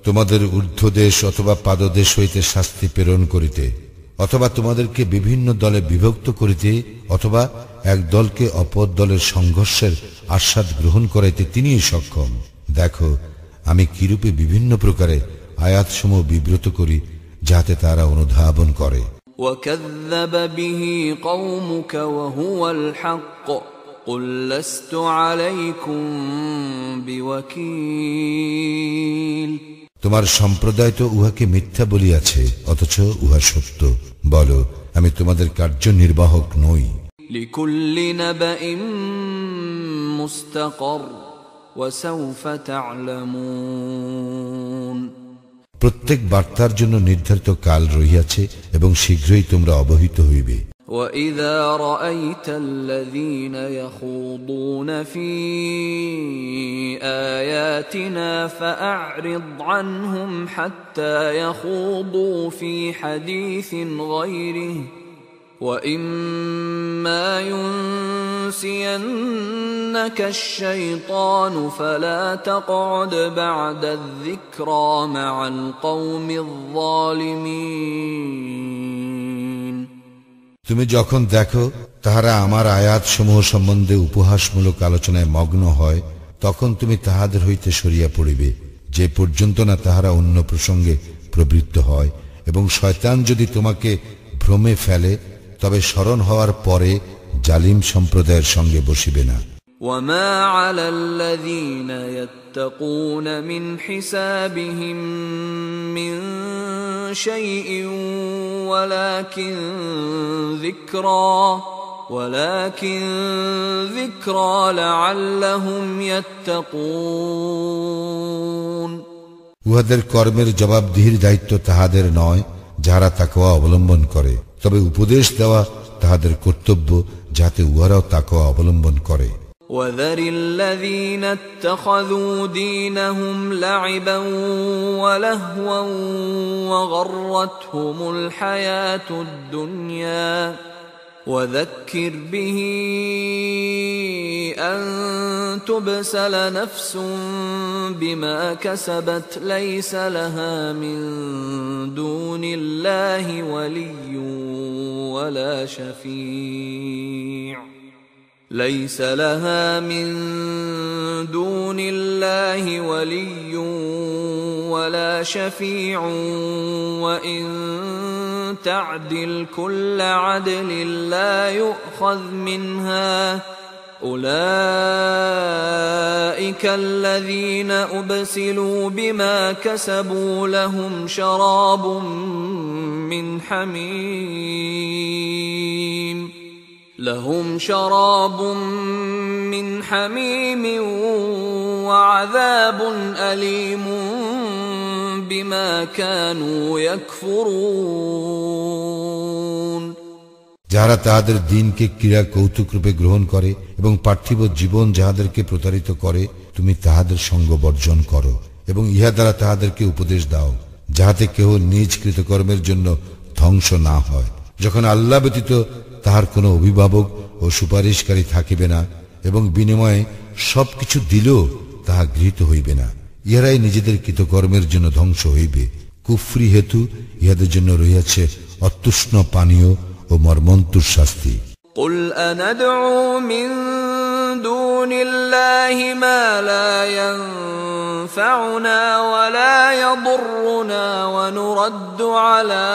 তোমাদের ঊর্ধ্বদেশ অথবা পাদদেশ হইতে শাস্তি প্রেরণ করিতে, অথবা তোমাদেরকে বিভিন্ন দলে বিভক্ত করিতে, অথবা এক দলকে অপর দলের সংঘর্ষের আস্বাদ গ্রহণ করাইতে তিনিই সক্ষম। দেখো আমি কিরূপে বিভিন্ন প্রকারে আয়াতসমূহ বিব্রত করি, যাতে তারা অনুধাবন করে। وكذب به قومك وهو الحق قل لست عليكم بوكيل তোমার সম্প্রদায় তো উহাকে মিথ্যা বলিয়াছে, অথচ উহা সত্য। বলো, আমি তোমাদের কার্যনির্বাহক নই। لكل نبأ مستقر وسوف تعلمون প্রত্যেক বার্তার জন্য নির্ধারিত কাল রহিয়াছে এবং শীঘ্রই তোমরা অবহিত হইবে। وَإِذَا رَأَيْتَ الَّذِينَ يَخُوضُونَ فِي آيَاتِنَا فَأَعْرِضْ عَنْهُمْ حَتَّى يَخُوضُوا فِي حَدِيثٍ غَيْرِهِ وَإِمَّا يُنْسِيَنَّكَ الشَّيْطَانُ فَلَا تَقْعُدْ بَعْدَ الذِّكْرَى مَعَ الْقَوْمِ الظَّالِمِينَ তুমি যখন দেখো তাহারা আমার আয়াতসমূহ সম্বন্ধে উপহাসমূলক আলোচনায় মগ্ন হয়, তখন তুমি তাহাদের হইতে সরিয়া পড়িবে, যে পর্যন্ত না তাহারা অন্য প্রসঙ্গে প্রবৃত্ত হয়। এবং শয়তান যদি তোমাকে ভ্রমে ফেলে, তবে স্মরণ হওয়ার পরে জালিম সম্প্রদায়ের সঙ্গে বসিবে না। وَمَا عَلَى الَّذِينَ يَتَّقُونَ مِنْ حِسَابِهِمْ مِنْ شَيْءٍ وَلَكِنْ ذِكْرَى لَعَلَّهُمْ يَتَّقُونَ উহাদের কর্মের জবাবদিহির দায়িত্ব তাহাদের নয়, যাহারা তাকওয়া অবলম্বন করে, তবে উপদেশ দেওয়া তাহাদের কর্তব্য, যাতে উহারাও তাকওয়া অবলম্বন করে। وَذَرِ الَّذِينَ اتَّخَذُوا دِينَهُمْ لَعِبًا وَلَهْوًا وَغَرَّتْهُمُ الْحَيَاةُ الدُّنْيَا وَذَكِّرْ بِهِ أَن تُبْسَلَ نَفْسٌ بِمَا كَسَبَتْ لَيْسَ لَهَا مِن دُونِ اللَّهِ وَلِيٌّ وَلَا شَفِيعٌ ليس لها من دون الله ولي ولا شفيع وإن تعدل كل عدل لا يؤخذ منها أولئك الذين أبسلوا بما كسبوا لهم شراب من حميم وعذاب أليم بما كانوا يكفرون যাহারা তাহাদের দিনকে ক্রীড়া কৌতুক রূপে গ্রহণ করে এবং পার্থিব জীবন যাহাদেরকে প্রতারিত করে, তুমি তাহাদের সঙ্গ বর্জন করো এবং ইহা দ্বারা তাহাদেরকে উপদেশ দাও, যাহাতে কেহ নিজ কৃতকর্মের জন্য ধ্বংস না হয়। যখন আল্লাহ ব্যতীত তাহার কোনো অভিভাবক ও সুপারিশকারী থাকিবে না এবং বিনিময়ে সবকিছু দিলেও তাহা গৃহীত হইবে না, ইহারাই নিজেদের কৃতকর্মের জন্য ধ্বংস হইবে। কুফরি হেতু ইহাদের জন্য রহিয়াছে অতুষ্ণ পানীয় ও মর্মন্তুর শাস্তি। قل أندعو من دون الله ما لا ينفعنا ولا يضرنا ونرد على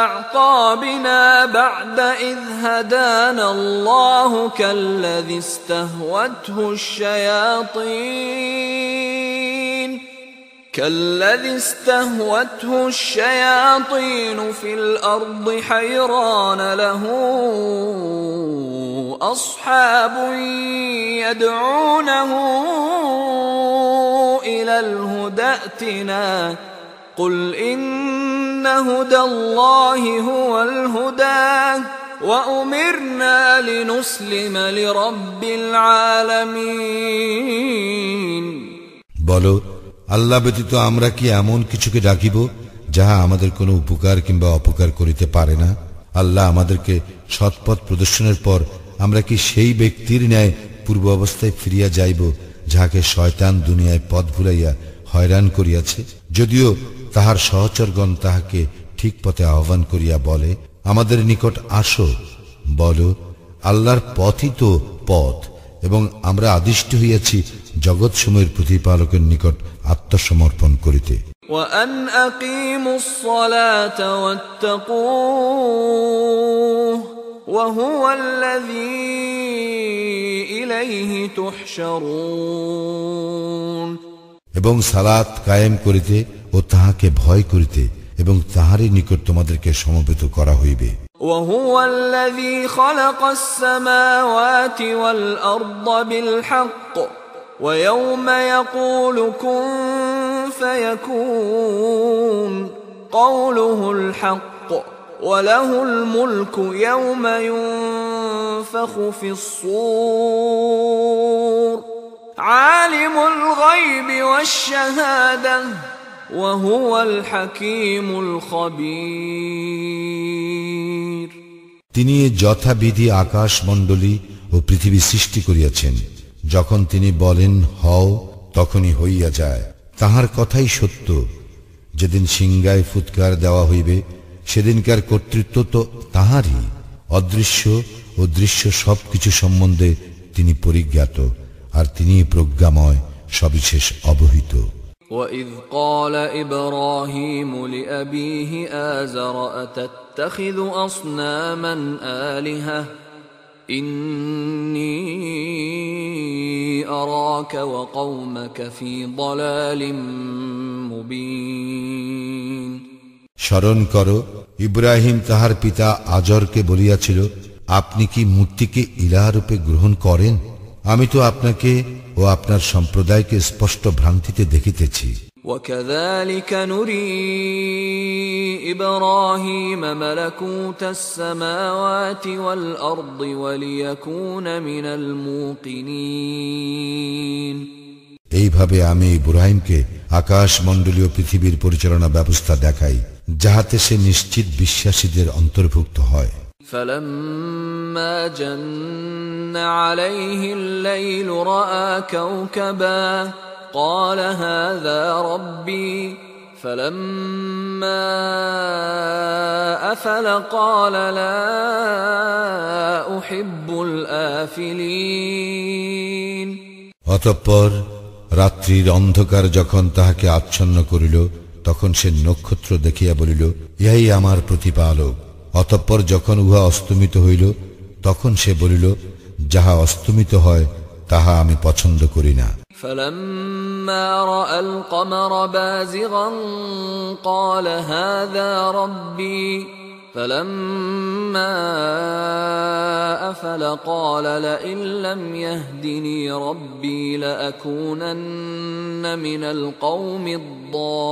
أعقابنا بعد إذ هدانا الله كالذي استهوته الشياطين كالذي استهوته الشياطين في الأرض حيران له أصحاب يدعونه إلى الهدى ائتنا قل إن هدى الله هو الهدى وأمرنا لنسلم لرب العالمين বলো, আল্লাহ ব্যতীত আমরা কি এমন কিছুকে ডাকিব যাহা আমাদের কোনো উপকার কিংবা অপকার করিতে পারে না? আল্লাহ আমাদেরকে সৎপথ প্রদর্শনের পর আমরা কি সেই ব্যক্তির ন্যায় পূর্ব অবস্থায় ফিরিয়া যাইব যাহাকে শয়তান দুনিয়ায় পথ ভুলাইয়া হয়রান করিয়াছে? যদিও তাহার সহচরগণ তাহাকে ঠিক পথে আহ্বান করিয়া বলে, আমাদের নিকট আসো। বলো, আল্লাহর পথই তো পথ, এবং আমরা আদিষ্ট হইয়াছি জগৎসমূহের প্রতিপালকের নিকট আত্মসমর্পণ করিতে। وأن أقيموا الصلاة واتقوه وهو الذي إليه تحشرون। এবং সালাত কায়েম করিতে ও তাহাকে ভয় করিতে এবং তাহারই নিকট তোমাদেরকে সমবেত করা হইবে। وهو الذي خلق السماوات والأرض بالحق ويوم يقول كن فيكون قوله الحق وله الملك يوم ينفخ في الصور عالم الغيب والشهادة وهو الحكيم الخبير। তিনি যথাবিধি আকাশ মণ্ডলী ও পৃথিবী সৃষ্টি করিয়াছেন। যখন তিনি বলেন হও, তখনই হইয়া যায়। তাহার কথাই সত্য। যেদিন সিংহায় ফুৎকার দেওয়া হইবে, সেদিনকার কর্তৃত্ব তো তাহারই। অদৃশ্য ও দৃশ্য সবকিছু সম্বন্ধে তিনি পরিজ্ঞাত, আর তিনি প্রজ্ঞাময়, সবিশেষ অবহিত। وَإِذْ قَالَ إِبْرَاهِيمُ لِأَبِيهِ آزَرَ أَتَتَّخِذُ أَصْنَامًا آلِهَةً إِنِّي أَرَاكَ وَقَوْمَكَ فِي ضَلَالٍ مُبِينٍ। স্মরণ করো, ইব্রাহিম তাহার পিতা আজরকে বলিয়াছিল, আপনি কি মূর্তিকে ইলাহরূপে গ্রহণ করেন? আমি তো আপনাকে ও আপনার সম্প্রদায়কে স্পষ্ট ভ্রান্তিতে দেখিতেছি। وَكَذَلِكَ نُرِي إِبْرَاهِيمَ مَلَكُوتَ السَّمَاوَاتِ وَالْأَرْضِ وَلِيَكُونَ مِنَ الْمُوقِنِينَ। এইভাবে আমি ইব্রাহিমকে আকাশ মণ্ডলীয় পৃথিবীর পরিচালনা ব্যবস্থা দেখাই, যাহাতে সে নিশ্চিত বিশ্বাসীদের অন্তর্ভুক্ত হয়। فَلَمَّا جَنَّ عَلَيْهِ اللَّيْلُ رَأَى كَوْكَبًا قَالَ هَذَا رَبِّي فَلَمَّا أَفَلَ قَالَ لَا أُحِبُّ الْآفِلِينَ। অতঃপর রাত্রির অন্ধকার যখন তাহাকে আচ্ছন্ন করিল, তখন সে নক্ষত্র দেখিয়া বলিল, ইহাই আমার প্রতিপালক। অতঃপর যখন উহা অস্তমিত হইল, তখন সে বলিল, যাহা অস্তমিত হয় তাহা আমি পছন্দ করি না। فَلَمَّا رَأَى الْقَمَرَ بَازِغًا قَالَ هَذَا رَبِّي فَلَمَّا أَفَلَ قَالَ لَئِن لَّمْ يَهْدِنِي رَبِّي لَأَكُونَنَّ مِنَ الْقَوْمِ الضَّالِّينَ।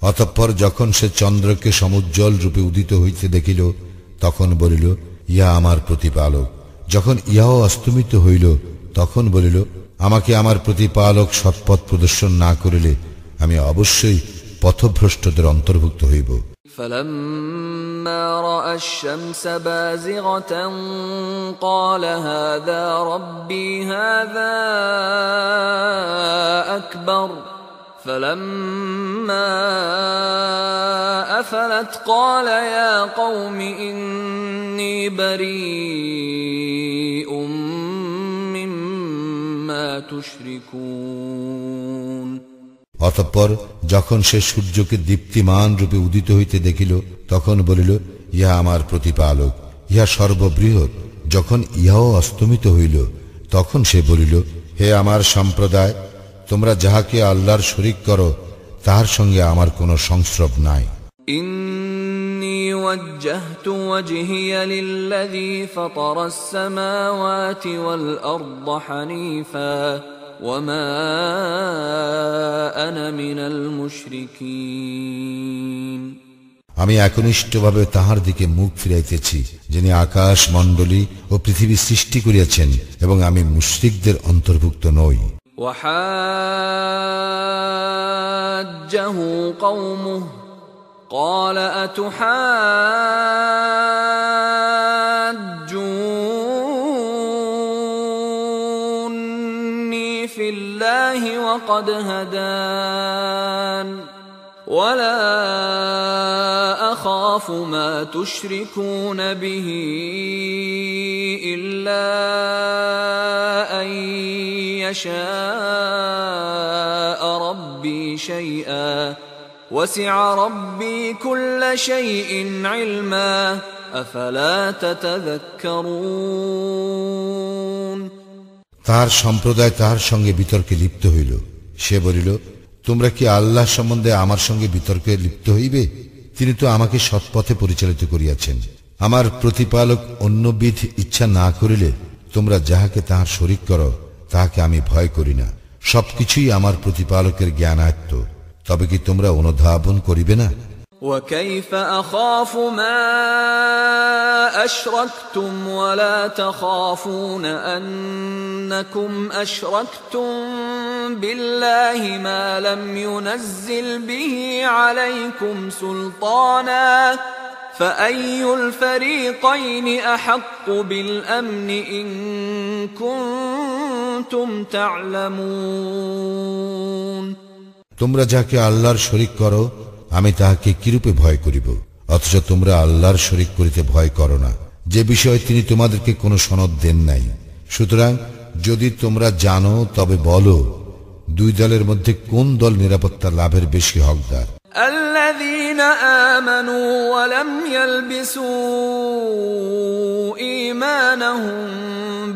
অতঃপর যখন সে চন্দ্রকে সমুজ্জ্বল রূপে উদিত হইতে দেখিল, তখন বলিল, ইহা আমার প্রতিপালক। যখন ইহাও অস্তমিত হইল, তখন বলিল, আমাকে আমার প্রতিপালক সৎপথ প্রদর্শন না করিলে আমি অবশ্যই পথভ্রষ্টদের অন্তর্ভুক্ত হইব। فَلَمَّا رَأَى الشَّمْسَ بَازِغَةً قَالَ هَذَا رَبِّي هَذَا أَكْبَرُ فَلَمَّا أَفَلَتْ قَالَ يَا قَوْمِ إِنِّي بَرِيءٌ مِّمَّا تُشْرِكُونَ। অতঃপর যখন সে সূর্যকে দীপ্তিমান রূপে উদিত হইতে দেখিল, তখন বলিল, ইহা আমার প্রতিপালক, ইহা সর্ববৃহৎ। যখন ইহাও অস্তমিত হইল, তখন সে বলিল, হে আমার সম্প্রদায়, তোমরা যাহাকে আল্লাহর শরীক করো তাহার সঙ্গে আমার কোনো সংস্রব নাই। ইন্নী ওয়াজ্জাহতু ওয়াজহিয়া লিল্লাযী ফাতারাস সামাওয়াতি ওয়াল আরদা হানিফা ওয়া মা আনা মিনাল মুশরিকিন। আমি একনিষ্ঠভাবে তাহার দিকে মুখ ফিরাইতেছি, যিনি আকাশ মণ্ডলী ও পৃথিবী সৃষ্টি করিয়াছেন, এবং আমি মুশরিকদের অন্তর্ভুক্ত নই। ওয়াহাজ্জাহু কওমুহু قال أتحاجوني في الله وقد هدان ولا أخاف ما تشركون به إلا أن يشاء ربي شيئا وسع ربي كل شيء علما أفلا تتذكرون। তার সম্প্রদায় তাহার সঙ্গে বিতর্কে লিপ্ত হইল। সে বলিল, তোমরা কি আল্লাহ সম্বন্ধে আমার সঙ্গে বিতর্কে লিপ্ত হইবে? তিনি তো আমাকে সৎপথে পরিচালিত করিয়াছেন। আমার প্রতিপালক অন্যবিধ ইচ্ছা না করিলে তোমরা যাহাকে তাহার শরীক করো তাহাকে আমি ভয় করি না। সবকিছুই আমার প্রতিপালকের জ্ঞানায়ত্ত। তবে কি তোমরা অনুধাবন করিবে না? وكيف أخاف ما أشركتم ولا تخافون أنكم أشركتم بالله ما لم ينزل به عليكم سلطانا فأي الفريقين أحق بالأمن إن كنتم تعلمون। তোমরা যাকে আল্লাহর শরীক করো আমি তাহাকে কিরূপে ভয় করিব, অথচ তোমরা আল্লাহর শরীক করিতে ভয় করো না, যে বিষয়ে তিনি তোমাদেরকে কোনো সনদ দেন নাই। সুতরাং যদি তোমরা জানো তবে বলো, দুই দলের মধ্যে কোন দল নিরাপত্তা লাভের বেশি হকদার? الذين آمنوا ولم يلبسوا إيمانهم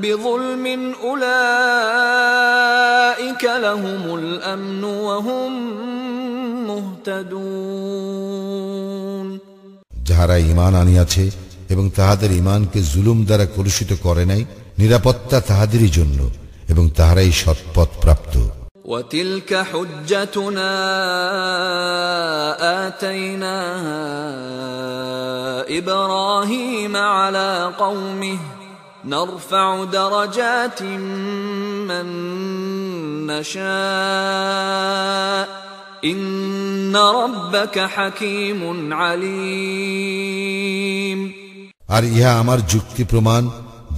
بظلم أولئك لهم الأمن وهم مهتدون। যাহারা ঈমান আনিয়াছে এবং তাহাদের ঈমানকে জুলুম দ্বারা কলুষিত করে নাই, নিরাপত্তা তাহাদেরই জন্য এবং তাহারাই সৎপথ প্রাপ্ত। وتلك حجتنا آتيناها إبراهيم على قومه نرفع درجات من نشاء إن ربك حكيم عليم। আর ইহা আমার যুক্তি প্রমাণ,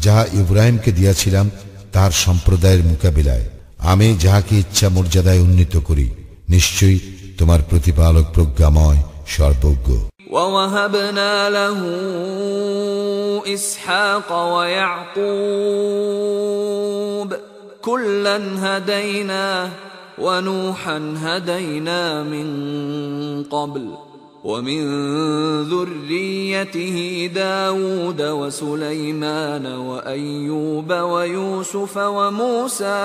যাহা ইব্রাহিমকে দিয়াছিলাম তার সম্প্রদায়ের মোকাবিলায়। আমি যাহাকে ইচ্ছা মর্যাদায় উন্নীত করি, নিশ্চয়ই তোমার প্রতিপালক প্রজ্ঞাময়, সর্বজ্ঞ। ووهبنا له إسحاق ويعقوب كلا هدينا ونوحا هدينا من قبل ومن ذريته داود وسليمان وأيوب ويوسف وموسى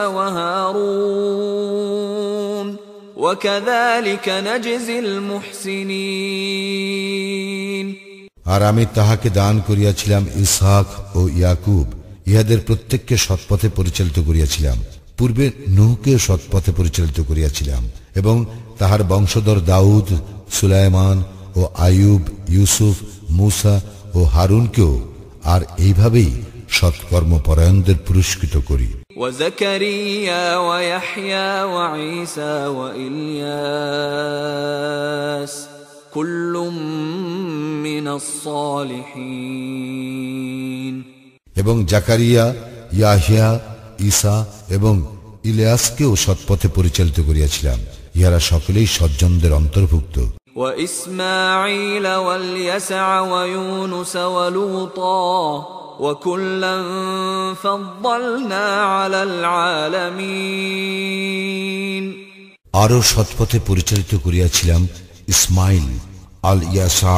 وهارون وكذلك نجزي المحسنين। আর আমি তাহাকে দান করিয়াছিলাম ইসহাক ও ইয়াকুব, ইহাদের প্রত্যেককে সৎপথে পরিচালিত করিয়াছিলাম। পূর্বে নূহকে সৎপথে পরিচালিত করিয়াছিলাম এবং তাহার বংশধর দাউদ, সুলাইমান ও আইয়ুব, ইউসুফ, মূসা ও হারুনকেও আর এইভাবেই সৎকর্মপরায়ণদের পুরস্কৃত করি। وزكريا ويحيى وعيسى وإلياس كل من الصالحين। এবং জাকারিয়া, ইয়াহিয়া, ঈসা এবং ইলিয়াসকেও সৎপথে পরিচালিত করিয়াছিলাম। ইহারা সকলেই সজ্জনদের অন্তর্ভুক্ত। وإسماعيل واليسع ويونس ولوطا وكلا فضلنا على العالمين। আরো সৎপথে পরিচালিত করিয়াছিলাম ইসমাইল, আল ইয়াসা,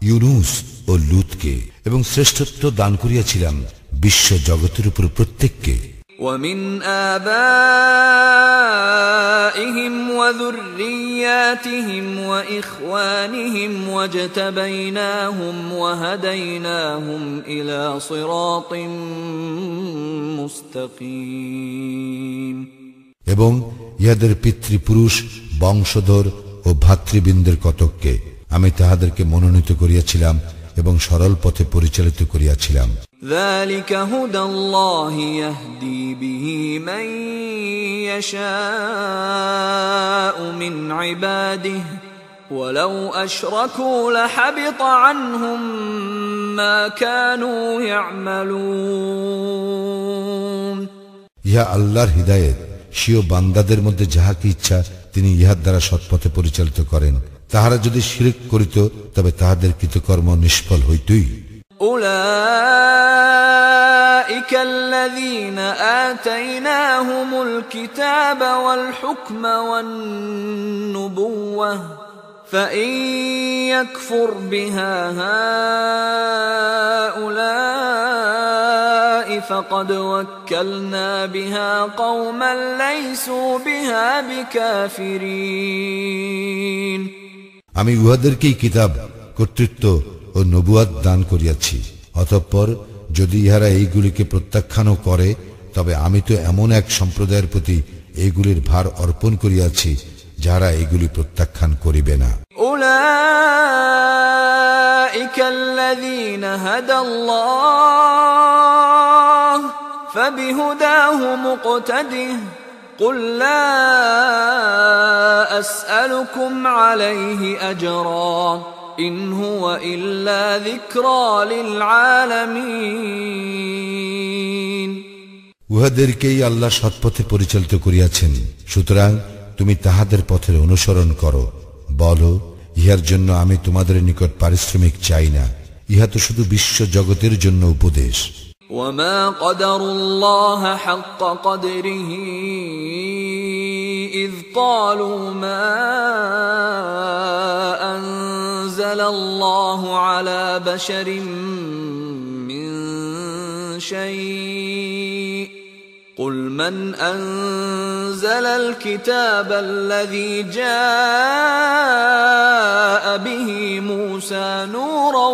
ইউনুস ও লুতকে, এবং শ্রেষ্ঠত্ব দান করিয়াছিলাম বিশ্ব জগতের উপর প্রত্যেককে। ومن آبائهم وذرياتهم وإخوانهم واجتبيناهم وهديناهم إلى صراط مستقيم এবং ইহাদের পিতৃপুরুষ বংশধর ও ভাতৃবৃন্দের কতককে আমি তাহাদেরকে মনোনীত করিয়াছিলাম এবং সরল পথে পরিচালিত করিয়াছিলাম। ذلك هدى الله يهدي به من يشاء من عباده ولو أشركوا لحبط عنهم ما كانوا يعملون ইহা আল্লাহর হিদায়াত, স্বীয় বান্দাদের মধ্যে যাহাকে ইচ্ছা তিনি ইহার দ্বারা সৎপথে পরিচালিত করেন। তাহারা যদি শিরক করিত তবে তাহাদের কৃতকর্ম নিষ্ফল হইতই। أولئك الذين آتيناهم الكتاب والحكم والنبوة فإن يكفر بها هؤلاء فقد وكلنا بها قوما ليسوا بها بكافرين আমি উহাদেরকেই কিতাব, কর্তৃত্ব ও নবুয়াত দান করিয়াছি। অতঃপর যদি ইহারা এইগুলিকে প্রত্যাখ্যানও করে তবে আমি তো এমন এক সম্প্রদায়ের প্রতি এইগুলির ভার অর্পণ করিয়াছি যারা এইগুলি প্রত্যাখ্যান করিবে না। উলাইকা আল্লাযীনা হাদাল্লাহ ফাবিহুদাহু মুকতাদিহ قل لا أسألكم عليه أجرا إن هو إلا ذكرى للعالمين উহাদেরকেই আল্লাহ সৎপথে পরিচালিত করিয়াছেন, সুতরাং তুমি তাহাদের পথের অনুসরণ করো। বলো, ইহার জন্য আমি তোমাদের নিকট পারিশ্রমিক চাই না, ইহা তো শুধু বিশ্ব জগতের জন্য উপদেশ। وما قدروا الله حق قدره إذ قالوا ما أنزل الله على بشر من شيء قل من أنزل الكتاب الذي جاء به موسى نورا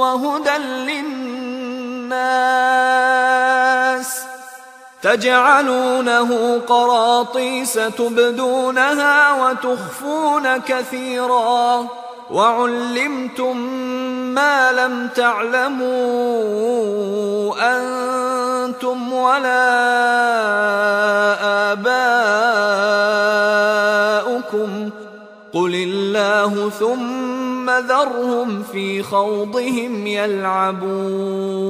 وهدى للناس تجعلونه قراطيس تبدونها وتخفون كثيرا وعلمتم ما لم تعلموا أنتم ولا آباؤكم قل الله ثم ذرهم في خوضهم يلعبون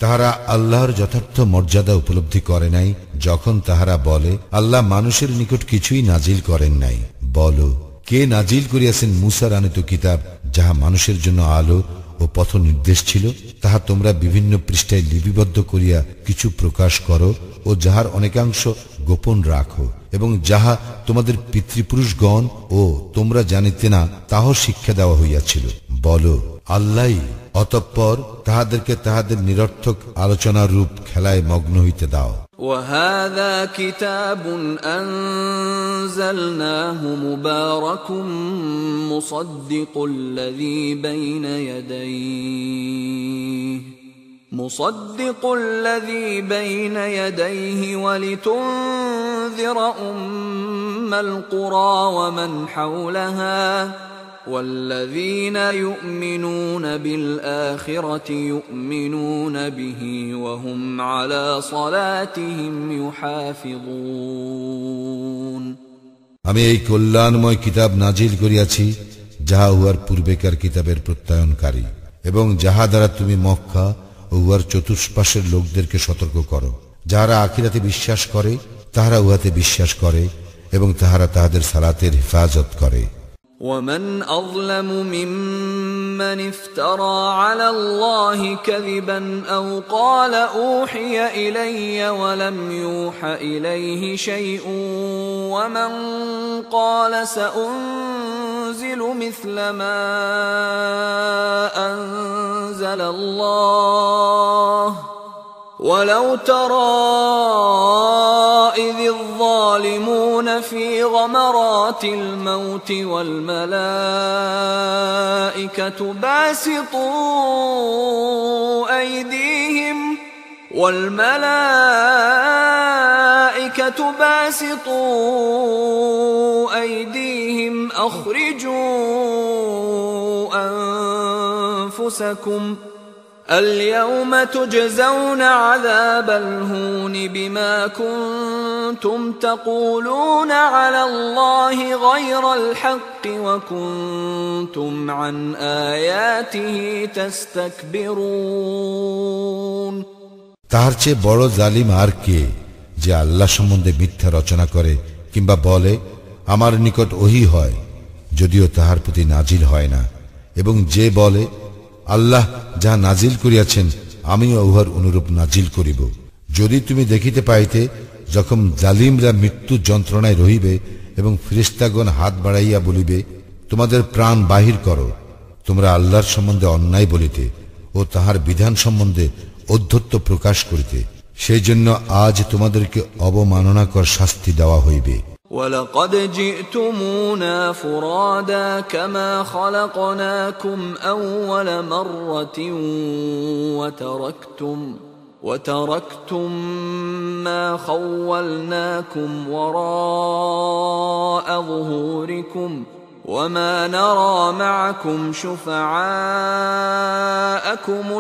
তাহারা আল্লাহর যথার্থ মর্যাদা উপলব্ধি করে নাই যখন তাহারা বলে আল্লাহ মানুষের নিকট কিছুই নাজিল করেন নাই। বলো, কে নাজিল করিয়াছেন মুসার আনিত কিতাব, যাহা মানুষের জন্য আলো ও পথ নির্দেশ ছিল? তাহা তোমরা বিভিন্ন পৃষ্ঠায় লিপিবদ্ধ করিয়া কিছু প্রকাশ করো ও যাহার অনেকাংশ গোপন রাখো, এবং যাহা তোমাদের পিতৃপুরুষগণ ও তোমরা জানিতে না তাহ শিক্ষা দেওয়া হইয়াছিল। বলো, আল্লাহই। অতঃপর তাহাদেরকে তাহাদের নিরর্থক আলোচনার রূপ খেলায় মগ্ন হইতে দাও। وهذا كتاب أنزلناه مبارك مصدق الذي بين يديه ولتنذر أم القرى ومن حولها والذين يؤمنون بالآخرة يؤمنون به وهم على صلاتهم يحافظون আমি এই কল্যাণময় কিতাব নাজিল করিয়াছি যাহা উহার পূর্বেকার কিতাবের প্রত্যয়নকারী, এবং যাহা দ্বারা তুমি মক্কা ও উহার চতুষ্পাশের লোকদেরকে সতর্ক করো। যাহারা আখিরাতে বিশ্বাস করে তাহারা উহাতে বিশ্বাস করে এবং তাহারা তাহাদের সালাতের হেফাজত করে। ومن أظلم ممن افترى على الله كذبا أو قال أوحي إلي ولم يوح إليه شيء ومن قال سأنزل مثل ما أنزل الله ولو ترى إذ الظالمون في غمرات الموت والملائكة باسطوا أيديهم أخرجوا أنفسكم اليوم تجزون عذاب الهون بما كنتم تقولون على الله غير الحق وكنتم عن آياته تستكبرون তাহার চেয়ে বড় জালিম আর কে, যে আল্লাহ সম্বন্ধে মিথ্যা রচনা করে কিংবা বলে আমার নিকট ওহী হয়, যদিও তাহার প্রতি নাজিল হয় না, এবং যে বলে আল্লাহ যাহা নাজিল করিয়াছেন আমিও উহার অনুরূপ নাজিল করিব। যদি তুমি দেখিতে পাইতে যখন জালিমরা মৃত্যু যন্ত্রণায় রহিবে এবং ফেরেশতাগণ হাত বাড়াইয়া বলিবে তোমাদের প্রাণ বাহির করো, তোমরা আল্লাহর সম্বন্ধে অন্যায় বলিতে ও তাহার বিধান সম্বন্ধে অধ্যত্ব প্রকাশ করিতে, সেই জন্য আজ তোমাদেরকে অবমাননাকর শাস্তি দেওয়া হইবে। وَلَقَدْ جِئْتُمُونَا فُرَادَى كَمَا خَلَقْنَاكُمْ أَوَّلَ مَرَّةٍ وَتَرَكْتُمْ مَا خَوَّلْنَاكُمْ وَرَاءَ ظُهُورِكُمْ وَمَا نَرَى مَعَكُمْ شُفَعَاءَكُمُ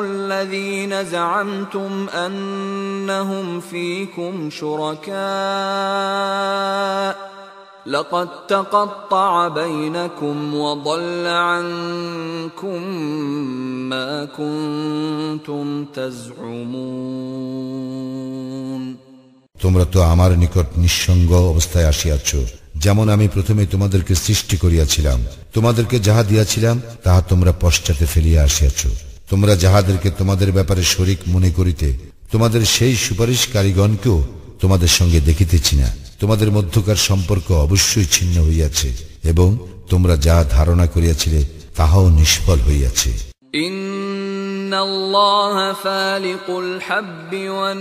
الَّذِينَ زَعَمْتُمْ أَنَّهُمْ فِيكُمْ شُرَكَاءُ لَقَدْ تَقَطَّعَ بَيْنَكُمْ وَضَلَّ عَنكُمْ مَا كُنتُمْ تَزْعُمُونَ তোমরা তো আমার নিকট নিঃসঙ্গ অবস্থায় আসিয়াছ, যেমন আমি প্রথমে তোমাদেরকে সৃষ্টি করিয়াছিলাম, তোমাদেরকে যাহা দিয়াছিলাম তাহা তোমরা পশ্চাতে ফেলিয়া আসিয়াছ। তোমরা যাহাদেরকে তোমাদের ব্যাপারে শরীক মনে করিতে, তোমাদের সেই সুপারিশকারীগণকেও তোমাদের সঙ্গে দেখিতেছি না। তোমাদের মধ্যকার সম্পর্ক অবশ্যই ছিন্ন হইয়াছে এবং তোমরা যাহা ধারণা করিয়াছিলে তাহাও নিষ্ফল হইয়াছে। ইন্নাল্লাহা ফালিকুল হাব্বি ওয়ান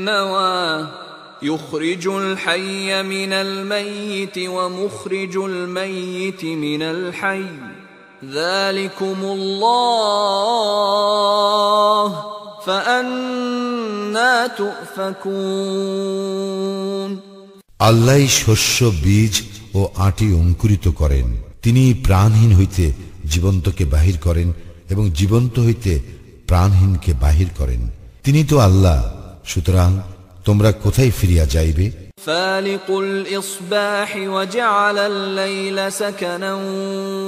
নাওয়া يخرج الحي من الميت ومخرج الميت من الحي ذلكم الله فأنى تؤفكون আল্লাহই শস্য বীজ ও আটি অঙ্কুরিত করেন, তিনি প্রাণহীন হইতে জীবন্তকে বাহির করেন এবং জীবন্ত হইতে প্রাণহীনকে বাহির করেন। তিনি তো আল্লাহ, সুতরাং তোমরা কোথায় ফিরিয়া যাইবে? ফালিকুল ইসবাহি ওয়া জাআলাল লাইলা সাকানান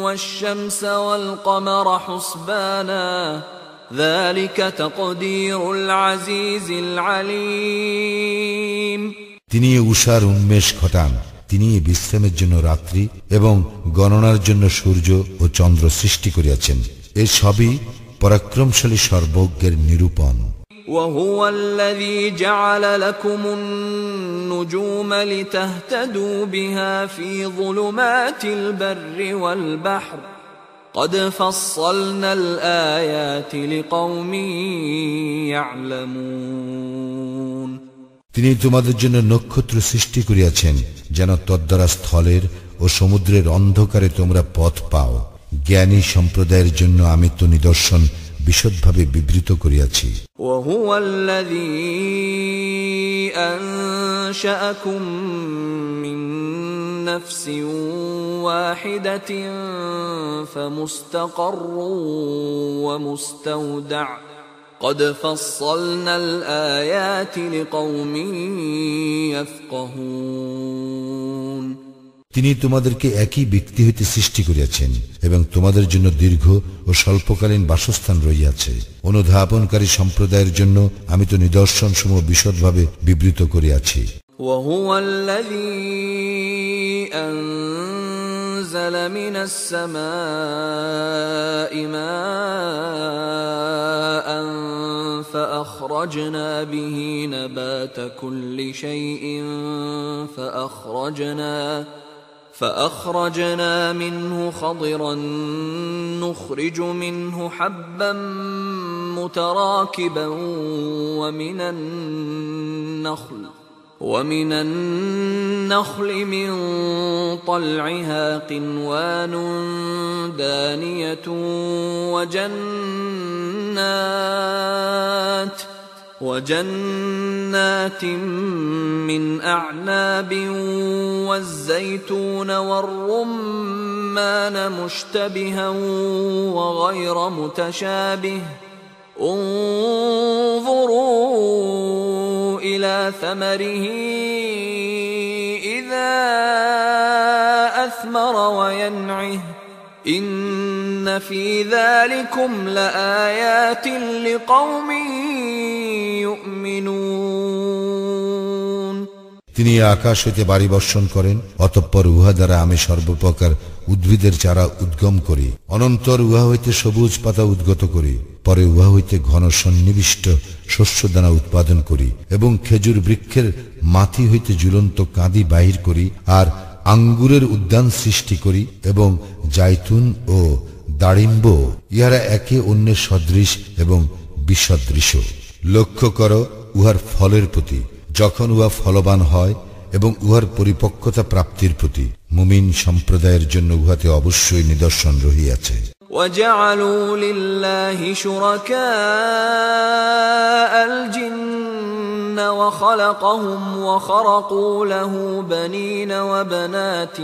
ওয়াশ-শামসা ওয়াল কমারা হুসবানা যালিকা তাকদীরুল আজিজিল আলীম। তিনি উষার উন্মেষ ঘটান, তিনি বিশ্রামের জন্য রাত্রি এবং গণনার জন্য সূর্য ও চন্দ্র সৃষ্টি করিয়াছেন, এ সবই পরাক্রমশালী সর্বজ্ঞের নিরূপণ। وهو الذي جعل لكم النجوم لتهتدوا بها في ظلمات البر والبحر قد فصلنا الآيات لقوم يعلمون তিনি তোমাদের জন্য নক্ষত্র সৃষ্টি করিয়াছেন যেন তদ্বারা স্থলের ও সমুদ্রের অন্ধকারে তোমরা পথ পাও। জ্ঞানী সম্প্রদায়ের জন্য আমি তো নিদর্শন বিশদভাবে বিবৃত করিয়াছি। وهو الذي أنشأكم من نفس واحدة فمستقر ومستودع قد فصلنا الآيات لقوم يفقهون তিনি তোমাদেরকে একই ব্যক্তি হইতে সৃষ্টি করিয়াছেন এবং তোমাদের জন্য দীর্ঘ ও স্বল্পকালীন বাসস্থান রহিয়াছে। অনুধাবনকারী সম্প্রদায়ের জন্য আমি তো নিদর্শন সমূহ বিশদভাবে বিবৃত করিয়াছি। وهو الذي أنزل من السماء ماء فأخرجنا به نبات كل شيء فأخرجنا منه خضرا نخرج منه حبا متراكبا ومن النخل من طلعها قنوان دانية وجنات من أعناب والزيتون والرمان مشتبها وغير متشابه انظروا إلى ثمره إذا أثمر وينعه إن في ذلكم لآيات لقوم يؤمنون তিনি আকাশ হইতে বাড়ি বর্ষণ করেন, অতঃপর উহা দ্বারা আমি সর্বপ্রকার উদ্ভিদের চারা উদ্গম করি, অনন্তর উহা হইতে সবুজ পাতা উদ্গত করি, পরে উহা হইতে ঘন সন্নিবিষ্ট শস্যদানা উৎপাদন করি এবং খেজুর বৃক্ষের মাথি হইতে ঝুলন্ত কাঁদি বাহির করি, আর আঙ্গুরের উদ্যান সৃষ্টি করি এবং জাইতুন ও দাড়িম্ব, ইহারা একে অন্যের সদৃশ এবং বিসদৃশ। লক্ষ্য করো উহার ফলের প্রতি, যখন উহা ফলবান হয়, এবং উহার পরিপক্কতা প্রাপ্তির প্রতি। মুমিন সম্প্রদায়ের জন্য উহাতে অবশ্যই নিদর্শন রহিয়াছে। وَجَعَلُوا لِلَّهِ شُرَكَاءَ الْجِنَّ وَخَلَقَهُمْ وَخَرَقُوا لَهُ بَنِينَ وَبَنَاتٍ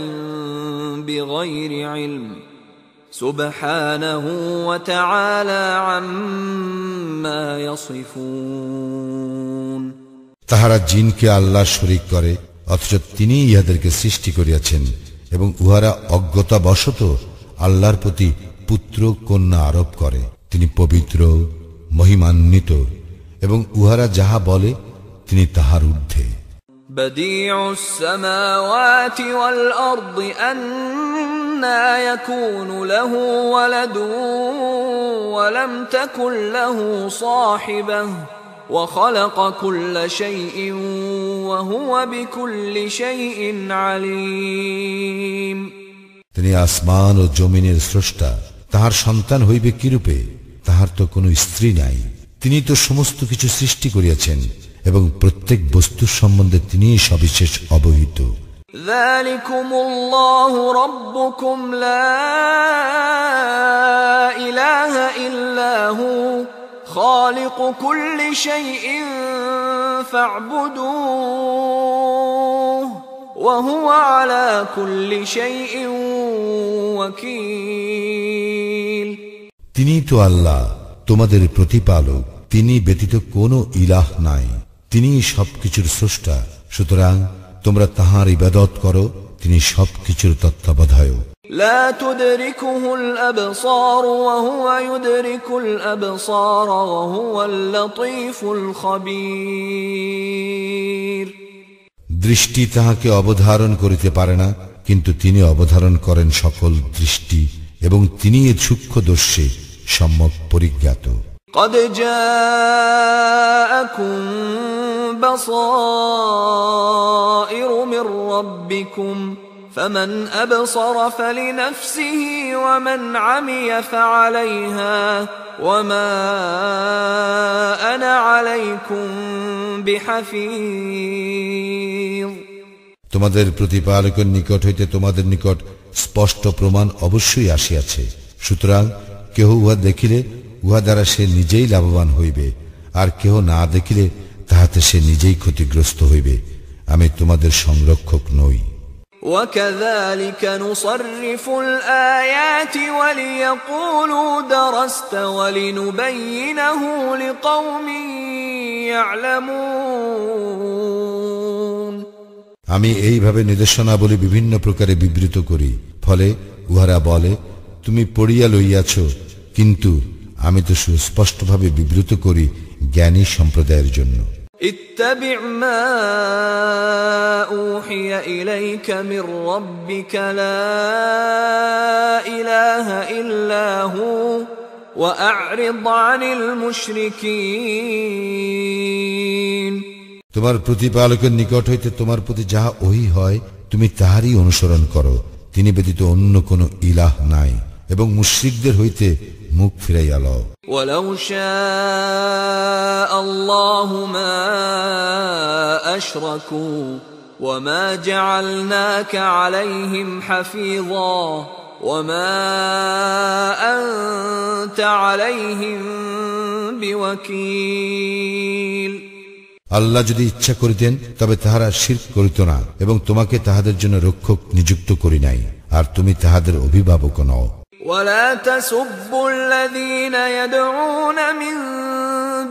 بِغَيْرِ عِلْمٍ سُبْحَانَهُ وَتَعَالَى عَمَّا يَصِفُونَ। তাহারা জিনকে আল্লাহ শরীক করে, অথচ তিনি ইহাদেরকে সৃষ্টি করিয়াছেন, এবং উহারা অজ্ঞতাবশত আল্লাহর প্রতি পুত্র কন্যা আরোপ করে। তিনি পবিত্র, মহিমান্বিত, এবং উহারা যাহা বলে তিনি তাহার ঊর্ধ্বে। বদিউস সামাওয়াতি ওয়াল আরদি আন্না ইয়াকুনু লাহু ওয়ালাদুন ওয়া লাম তাকুন লাহু সাহিবাহ ওয়া খালাকা কুল্লা শাইইন ওয়া হুয়া বিকুল্লি শাইইন আলীম। তিনি আসমান ও জমিনের স্রষ্টা, তাহার সন্তান হইবে কিরূপে? তাহার তো কোনো স্ত্রী নাই। তিনি তো সমস্ত কিছু সৃষ্টি করিয়াছেন এবং প্রত্যেক বস্তুর সম্বন্ধে তিনি সবিশেষ অবহিত। যালিকুমুল্লাহু রাব্বুকুম লা ইলাহা ইল্লা হু খালিকু কুল্লি শাইইন ফা'বুদুহু ওয়া হুয়া আলা কুল্লি শাইইন ওয়াকিল। তিনি তো আল্লাহ, তোমাদের প্রতিপালক, তিনি ব্যতীত কোনো ইলাহ নাই, তিনি সবকিছুর স্রষ্টা, সুতরাং তোমরা তাহার ইবাদত করো, তিনি সবকিছুর তত্ত্বাবধায়ক। লা তুদরিকুহুল আবসার ওয়া হুয়া ইউদরিকুল আবসার ওয়া হুয়াল লাতীফুল খাবীর। দৃষ্টি তাহাকে অবধারণ করিতে পারে না, কিন্তু তিনি অবধারণ করেন সকল দৃষ্টি, এবং তিনি এর সূক্ষ্মদর্শী, সম্যক পরিজ্ঞাত। قد جاءكم بصائر من ربكم فمن أبصر فلنفسه ومن عمي فعليها وما أنا عليكم بحفيظ। তোমাদের প্রতিপালকের নিকট হইতে তোমাদের নিকট স্পষ্ট প্রমাণ অবশ্যই আসিয়াছে, সুতরাং কেহ উহা দেখিলে উহা দ্বারা সে নিজেই লাভবান হইবে, আর কেহ না দেখিলে তাহাতে সে নিজেই ক্ষতিগ্রস্ত হইবে। আমি তোমাদের সংরক্ষক নই। وَكَذَلِكَ نُصَرِّفُ الْآيَاتِ وَلِيَقُولُوا دَرَسْتَ وَلِنُبَيِّنَهُ لِقَوْمٍ يَعْلَمُونَ। আমি এইভাবে নির্দেশনাবলী বিভিন্ন প্রকারে বিবৃত করি, ফলে উহারা বলে, তুমি পড়িয়া লইয়াছ, কিন্তু আমি তো সুস্পষ্টভাবে বিবৃত করি জ্ঞানী সম্প্রদায়ের জন্য। ইত্তাবি' মা উহিয়া ইলাইকা মির রাব্বিকা লা ইলাহা ইল্লা হু ওয়া আ'রিদ আনিল মুশরিকিন। তোমার প্রতিপালকের নিকট হইতে তোমার প্রতি যাহা ওহী হয় তুমি তাহারই অনুসরণ করো, তিনি ব্যতীত অন্য কোনো ইলাহ নাই, এবং মুশরিকদের হইতে মুখ ফিরাইয়া লও। ولو شاء الله ما أشركوا وما جعلناك عليهم حفيظا وما أنت عليهم بوكيل। আল্লাহ যদি ইচ্ছা করিতেন তবে তাহারা শিরক করিত না এবং তোমাকে তাহাদের জন্য রক্ষক নিযুক্ত করি নাই, আর তুমি তাহাদের অভিভাবক নও। ولا تسبوا الذين يدعون من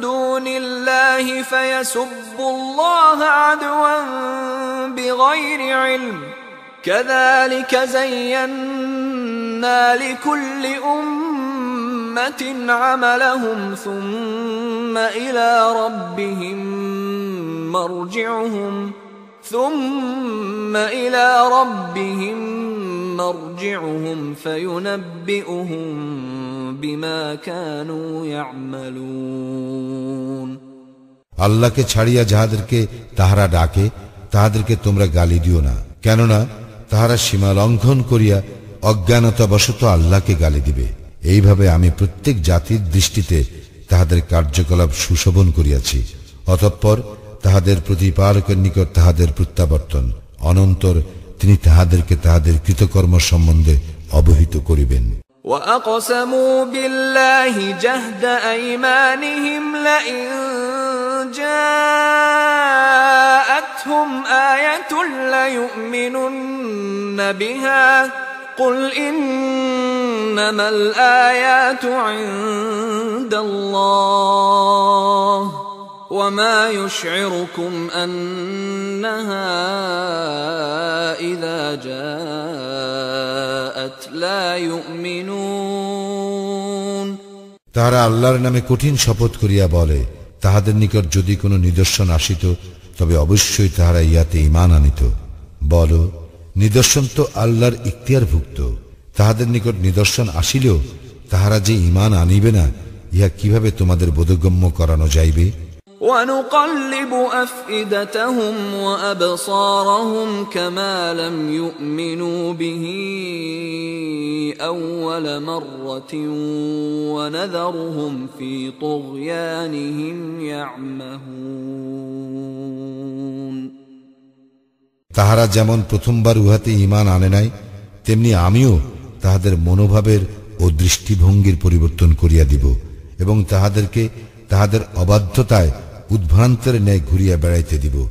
دون الله فيسبوا الله عدوا بغير علم كذلك زينا لكل أمة عملهم ثم إلى ربهم مرجعهم فينبئهم بما كانوا يعملون। আল্লাহকে ছাড়িয়া যাহাদেরকে তাহারা ডাকে তাহাদেরকে তোমরা গালি দিও না, কেননা তাহারা সীমা লঙ্ঘন করিয়া অজ্ঞানতাবশত আল্লাহকে গালি দিবে। এইভাবে আমি প্রত্যেক জাতির দৃষ্টিতে তাহাদের কার্যকলাপ সুশোভন করিয়াছি। অতঃপর তাহাদের প্রতিপালকের নিকট তাহাদের প্রত্যাবর্তন, অনন্তর তিনি তাহাদেরকে তাহাদের কৃতকর্ম সম্বন্ধে অবহিত করিবেন। وَأَقْسَمُوا بِاللَّهِ جَهْدَ أَيْمَانِهِمْ لَئِن جَاءَتْهُمْ آيَةٌ لَّيُؤْمِنُنَّ بِهَا قُلْ إِنَّمَا الْآيَاتُ عِندَ اللَّهِ وَمَا يُشْعِرُكُمْ أَنَّهَا إِذَا جَاءَتْ لَا يُؤْمِنُونَ। তাহারা আল্লাহর নামে কঠিন শপথ করিয়া বলে, তাহাদের নিকট যদি কোনো নিদর্শন আসিত তবে অবশ্যই তাহারা ইহাতে ঈমান আনিত। বল, নিদর্শন তো আল্লাহর ইখতিয়ারভুক্ত। তাহাদের নিকট নিদর্শন আসিলেও তাহারা যে ঈমান আনিবে না, ইহা কিভাবে তোমাদের বোধগম্য করানো যাইবে? وَنُقَلِّبُ أَفْئِدَتَهُمْ وَأَبْصَارَهُمْ كَمَا لَمْ يُؤْمِنُوا بِهِ أَوَّلَ مَرَّةٍ وَنَذَرُهُمْ فِي طُغْيَانِهِمْ يَعْمَهُونَ। তাহারা যেমন প্রথমবার উহাতে ঈমান আনে নাই, তেমনি আমিও তাহাদের মনোভাবের ও দৃষ্টিভঙ্গির পরিবর্তন করিয়া দিব এবং তাহাদেরকে তাহাদের অবাধ্যতায় উদ্ভ্রান্তের ন্যায় ঘুরিয়া বেড়াইতে দিব।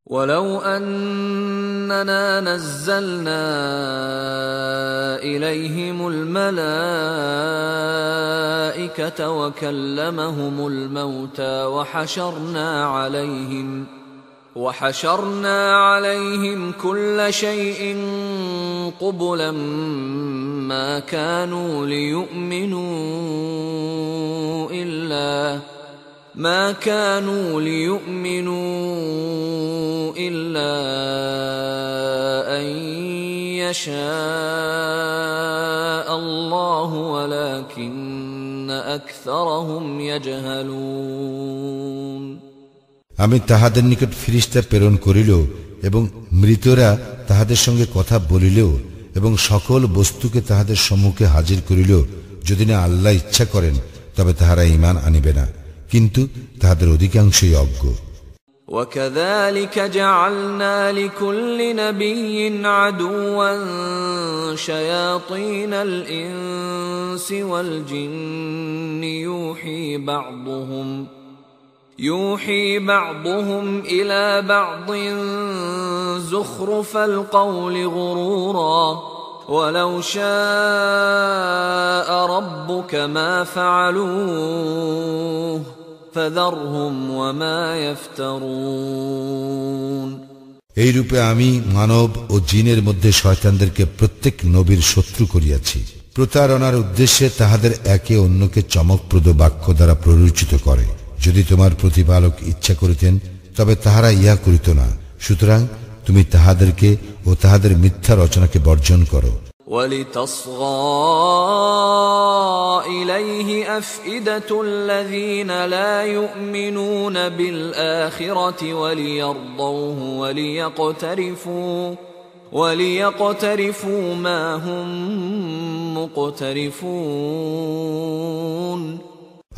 وَلَوْ أَنَّنَا نَزَّلْنَا إِلَيْهِمُ الْمَلَائِكَةَ وَكَلَّمَهُمُ الْمَوْتَى وَحَشَرْنَا عَلَيْهِمْ كُلَّ شَيْءٍ قُبُلًا ما كانوا ليؤمنوا إلا أن يشاء الله ولكن أكثرهم يجهلون। আমি তাহাদের নিকট ফিরিস্তা প্রেরণ করিল এবং মৃতরা তাহাদের সঙ্গে কথা বলিলেও এবং সকল বস্তুকে তাহাদের সম্মুখে হাজির করিল, যদি না আল্লাহ ইচ্ছা করেন তবে তাহারা ঈমান আনিবে না, কিন্তু তাহাদের অধিকাংশই অজ্ঞ। وَكَذَلِكَ جَعَلْنَا لِكُلِّ نَبِيٍّ عَدُوًّا شَيَاطِينَ الْإِنسِ وَالْجِنِّ يُوحِي بَعْضُهُمْ إِلَى بَعْضٍ زُخْرُفَ الْقَوْلِ غُرُورًا وَلَوْ شَاءَ رَبُّكَ مَا فَعَلُوهُ فَذَرْهُمْ وَمَا يَفْتَرُونَ। এই রূপে আমি মানব ও জিনের মধ্যে শয়তানদেরকে প্রত্যেক নবীর শত্রু করিয়াছি, প্রতারণার উদ্দেশ্যে তাহাদের একে অন্যকে চমকপ্রদ বাক্য দ্বারা প্ররোচিত করে। যদি তোমার প্রতিপালক ইচ্ছা করিতেন তবে তাহারা ইহা করিত না। সুতরাং তুমি তাহাদেরকে ও তাহাদের মিথ্যা রচনাকে বর্জন করো। وَلِتَصْغَى إِلَيْهِ أَفْئِدَةُ الَّذِينَ لَا يُؤْمِنُونَ بِالْآخِرَةِ وَلِيَرْضَوْهُ وَلِيَقْتَرِفُوا مَا هُمْ مقترفون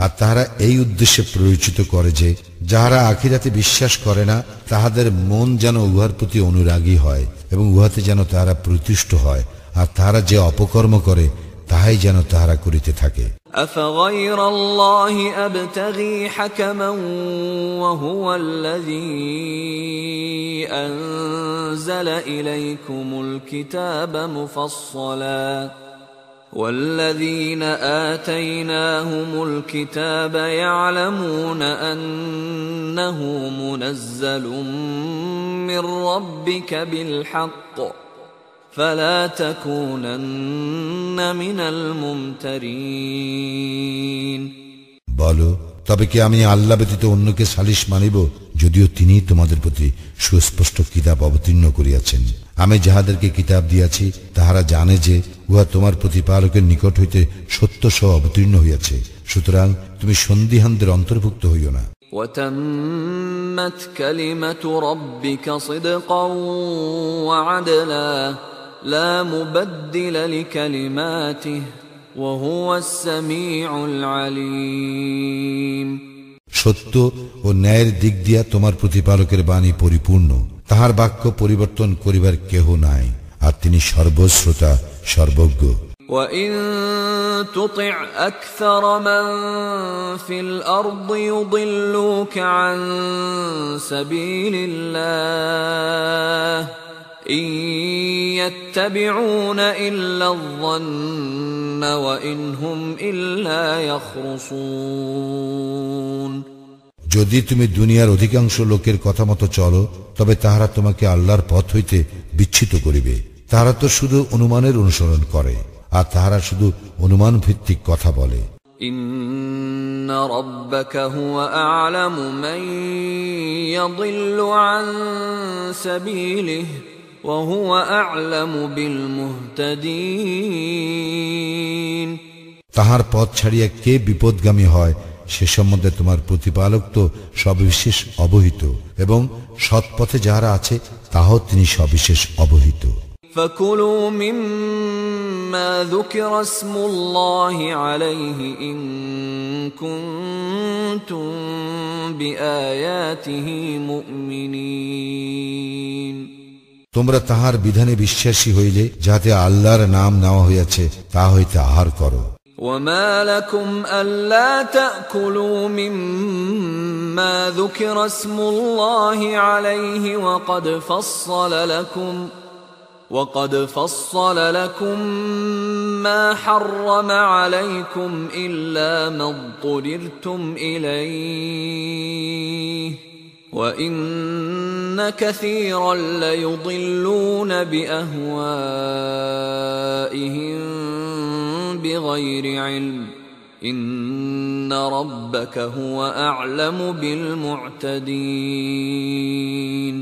আর তাহারা এই উদ্দেশ্যে প্ররোচিত করে যে যাহারা আখিরাতে বিশ্বাস করে না তাহাদের মন যেন উহার প্রতি অনুরাগী হয় এবং উহাতে যেন তাহারা প্রতুষ্ট হয়, আর তাহারা যে অপকর্ম করে তাহাই যেন তাহারা করিতে থাকে। أفغير الله أبتغي حكما وهو الذي أنزل إليكم الكتاب مفصلا والذين آتيناهم الكتاب يعلمون أنه منزل من ربك بالحق فلا تكونن من الممترين বলো, তবে কি আমি আল্লাহ ব্যতীত অন্যকে সালিস মানিব, যদিও তিনি তোমাদের প্রতি সুস্পষ্ট কিতাব অবতীর্ণ করিয়াছেন। আমি যাহাদেরকে কিতাব দিয়াছি তাহারা জানে যে উহা তোমার প্রতিপালকের নিকট হইতে সত্য সহ অবতীর্ণ হইয়াছে, সুতরাং তুমি সন্দিহানদের অন্তর্ভুক্ত হইও না। وتمت كلمة ربك صدقا وعدلا لا مبدل لكلماته وهو السميع العليم সত্য ও ন্যায়ের দিক দিয়া তোমার প্রতিপালকের বাণী পরিপূর্ণ, তাহার বাক্য পরিবর্তন করিবার কেহ নাই, আর তিনি সর্বশ্রোতা সর্বজ্ঞ। وَإِن تُطِعْ أَكْثَرَ مَن فِي الْأَرْضِ يُضِلُّوكَ عَن سَبِيلِ اللَّهِ إِن يَتَّبِعُونَ إِلَّا الظَّنَّ وَإِنْ هُمْ إِلَّا يَخْرُصُونَ যদি তুমি দুনিয়ার অধিকাংশ লোকের কথা মতো চলো তবে তাহারা তোমাকে আল্লাহর পথ হইতে বিচ্ছিত করিবে। তাহারা তো শুধু অনুমানের অনুসরণ করে, আর তাহারা শুধু অনুমান ভিত্তিক কথা বলে। إن ربك هو أعلم من يضل عن سبيله وهو أعلم بالمهتدين তাহার পথ ছাড়িয়া কে বিপদগামী হয় সে সম্বন্ধে তোমার প্রতিপালক তো সবিশেষ অবহিত, এবং সৎ পথে যাহারা আছে তাহাও তিনি সবিশেষ অবহিত। فكلوا مما ذكر اسم الله عليه إن كنتم بآياته مؤمنين তোমরা তাহার বিধানে বিশ্বাসী হইলে যাতে আল্লাহর নাম নেওয়া হইয়াছে তা হইতে আহার করো। وما لكم ألا تأكلوا مما ذكر اسم الله عليه وقد فصل لكم ما حرم عليكم إلا ما اضطررتم إليه وإن كثيرا ليضلون بأهوائهم بغير علم إن ربك هو أعلم بالمعتدين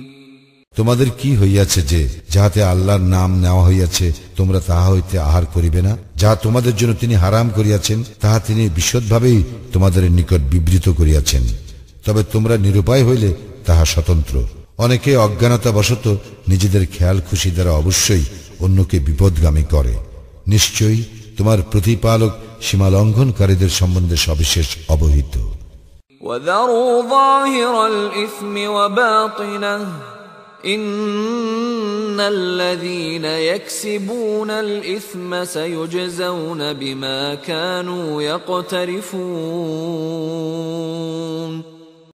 তোমাদের কি হইয়াছে যে যাহাতে আল্লাহর নাম নেওয়া হইয়াছে তোমরা তাহা হইতে আহার করিবে না? যাহা তোমাদের জন্য তিনি হারাম করিয়াছেন তাহা তিনি বিশদভাবেই তোমাদের নিকট বিবৃত করিয়াছেন, তবে তোমরা নিরুপায় হইলে তাহা স্বতন্ত্র। অনেকে অজ্ঞানতাবশত নিজেদের খেয়াল খুশি দ্বারা অবশ্যই অন্যকে বিপদগামী করে। নিশ্চয়ই তোমার প্রতিপালক সীমালঙ্ঘনকারীদের সম্বন্ধে সবিশেষ অবহিত। وَذَرُوا ظَاهِرَ الْإِثْمِ وَبَاطِنَهُ إِنَّ الَّذِينَ يَكْسِبُونَ الْإِثْمَ سَيُجْزَوْنَ بِمَا كَانُوا يَقْتَرِفُونَ